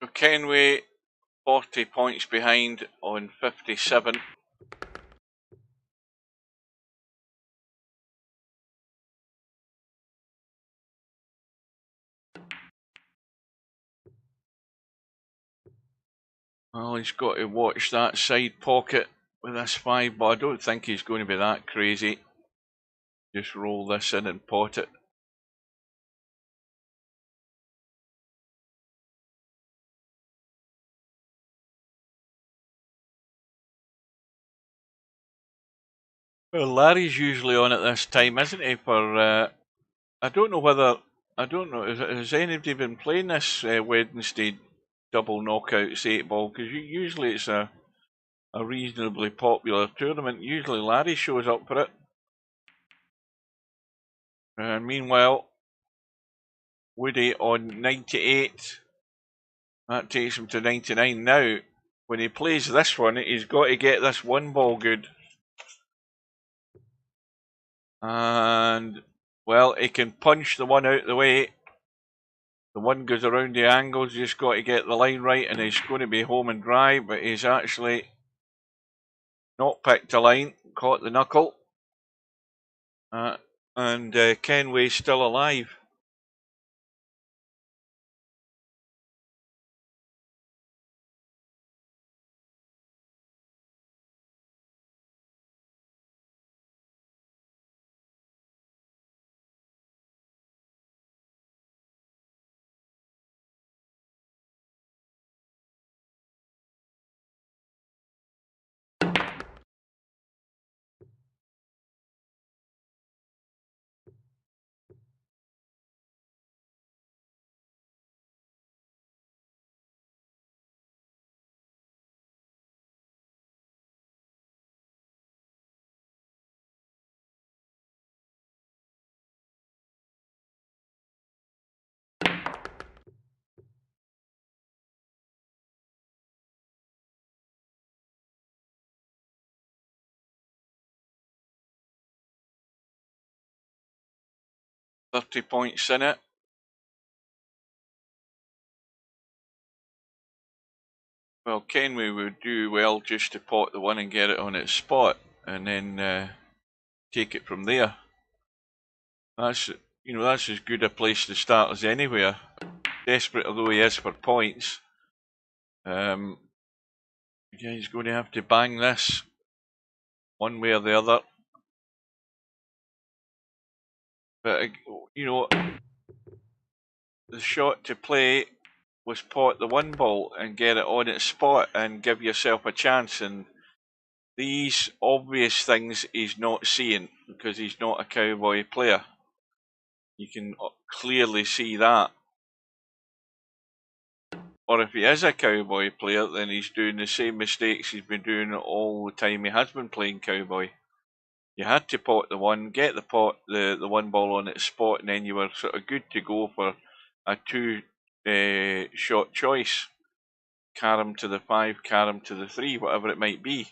So Kenway 40 points behind on 57. Well, he's got to watch that side pocket with this 5, but I don't think he's going to be that crazy. Just roll this in and pot it. Well, Larry's usually on at this time, isn't he? For I don't know whether has anybody been playing this Wednesday double knockouts 8-ball? Because usually it's a reasonably popular tournament. Usually Larry shows up for it. Meanwhile, Woody on 98. That takes him to 99. Now, when he plays this one, he's got to get this one ball good. And, well, he can punch the one out the way. The one goes around the angles, just got to get the line right, and he's going to be home and dry, but he's actually not picked a line, caught the knuckle. And Kenway's still alive. £30 in it. Well, Kenway would do well just to pot the one and get it on its spot, and then take it from there. That's as good a place to start as anywhere. Desperate although he is for points, yeah, he's going to have to bang this one way or the other. But the shot to play was pot the one ball and get it on its spot and give yourself a chance. And these obvious things he's not seeing because he's not a cowboy player. You can clearly see that. Or if he is a cowboy player, then he's doing the same mistakes he's been doing all the time he has been playing cowboy. You had to pot the one, get the one ball on its spot, and then you were sort of good to go for a two shot choice. Carom to the 5, carom to the 3, whatever it might be.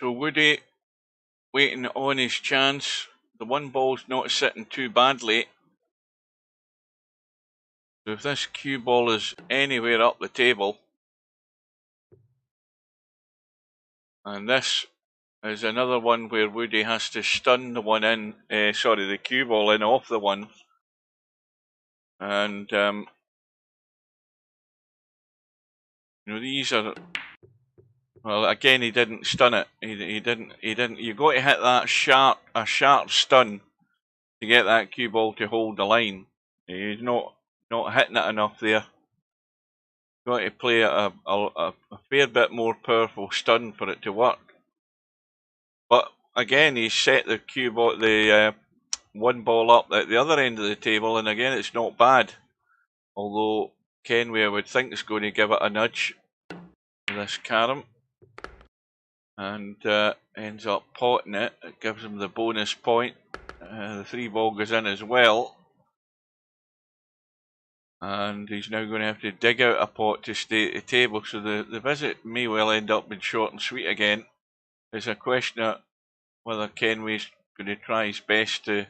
So Woody waiting on his chance. The one ball's not sitting too badly. So if this cue ball is anywhere up the table, and this is another one where Woody has to stun the one in, the cue ball in off the one. And, these are, well, again, he didn't stun it. He didn't, you've got to hit that a sharp stun to get that cue ball to hold the line. He's not hitting it enough there. Got to play a fair bit more powerful stun for it to work. But again, he set the cue ball, the one ball up at the other end of the table, and again, it's not bad. Although Kenway, I would think, is going to give it a nudge for this carom, and ends up potting it. It gives him the bonus point. The 3 ball goes in as well. And he's now going to have to dig out a pot to stay at the table, so the visit may well end up being short and sweet again. It's a question of whether Kenway's going to try his best to...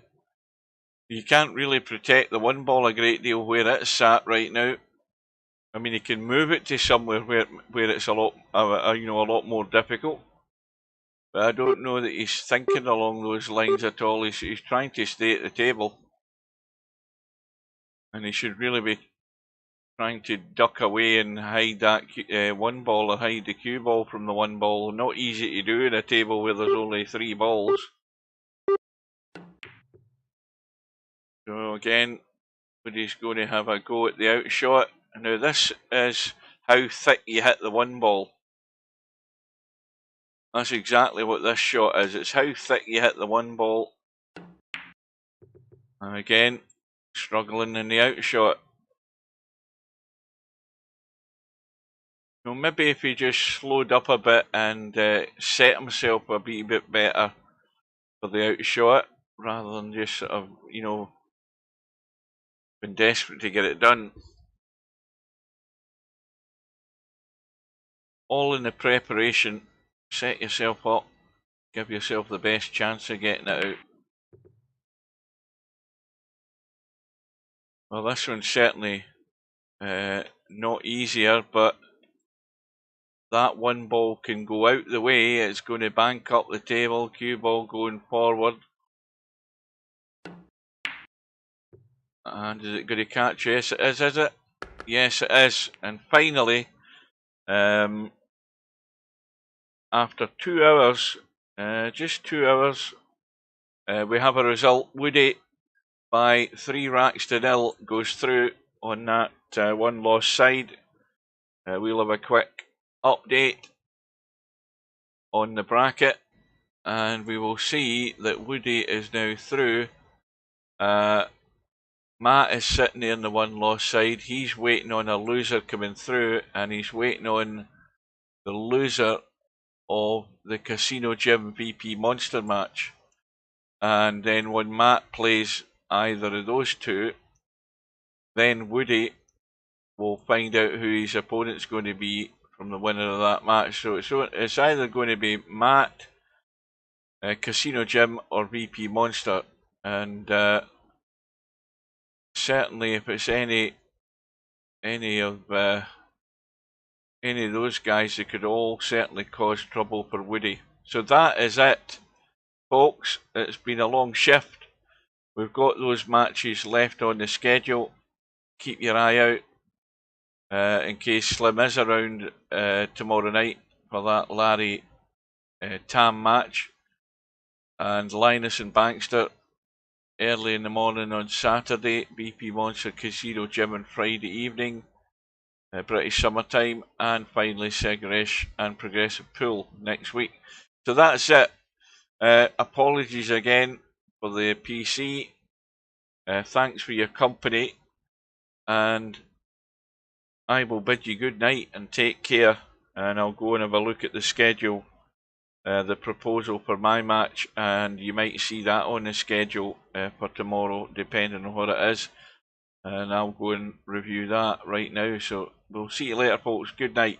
You can't really protect the one ball a great deal where it's sat right now. I mean, he can move it to somewhere where it's a lot, you know, a lot more difficult. But I don't know that he's thinking along those lines at all. He's trying to stay at the table, and he should really be trying to duck away and hide that one ball, or hide the cue ball from the one ball. Not easy to do in a table where there's only 3 balls. So again, Woody's going to have a go at the outshot. Now this is how thick you hit the one ball. That's exactly what this shot is. It's how thick you hit the one ball. And again, struggling in the outshot. Well, maybe if he just slowed up a bit and set himself a wee bit better for the outshot, rather than just sort of, you know, been desperate to get it done. All in the preparation. Set yourself up. Give yourself the best chance of getting it out. Well, this one's certainly not easier, but that one ball can go out the way. It's going to bank up the table. Cue ball going forward. And is it going to catch? Yes, it is it? Yes, it is. And finally, after 2 hours, just 2 hours, we have a result. Woody, by 3 racks to 0, goes through on that one loss side. We'll have a quick update on the bracket, and we will see that Woody is now through. Matt is sitting there on the one loss side. He's waiting on a loser coming through, and he's waiting on the loser of the Casino Gym VP Monster match. And then when Matt plays either of those two, then Woody will find out who his opponent's going to be from the winner of that match. So it's either going to be Matt, Casino Gym, or VP Monster. And certainly if it's any of those guys, they could all certainly cause trouble for Woody. So that is it, folks. It's been a long shift. We've got those matches left on the schedule. Keep your eye out in case Slim is around tomorrow night for that Larry Tam match. And Linus and Bankster early in the morning on Saturday. BP Monster Casino Gym on Friday evening. British Summertime, and finally Segresh and Progressive Pool next week. So that's it. Apologies again for the PC. Thanks for your company, and I will bid you good night and take care, and I'll go and have a look at the schedule, the proposal for my match, and you might see that on the schedule for tomorrow, depending on what it is. And I'll go and review that right now. So we'll see you later, folks. Good night.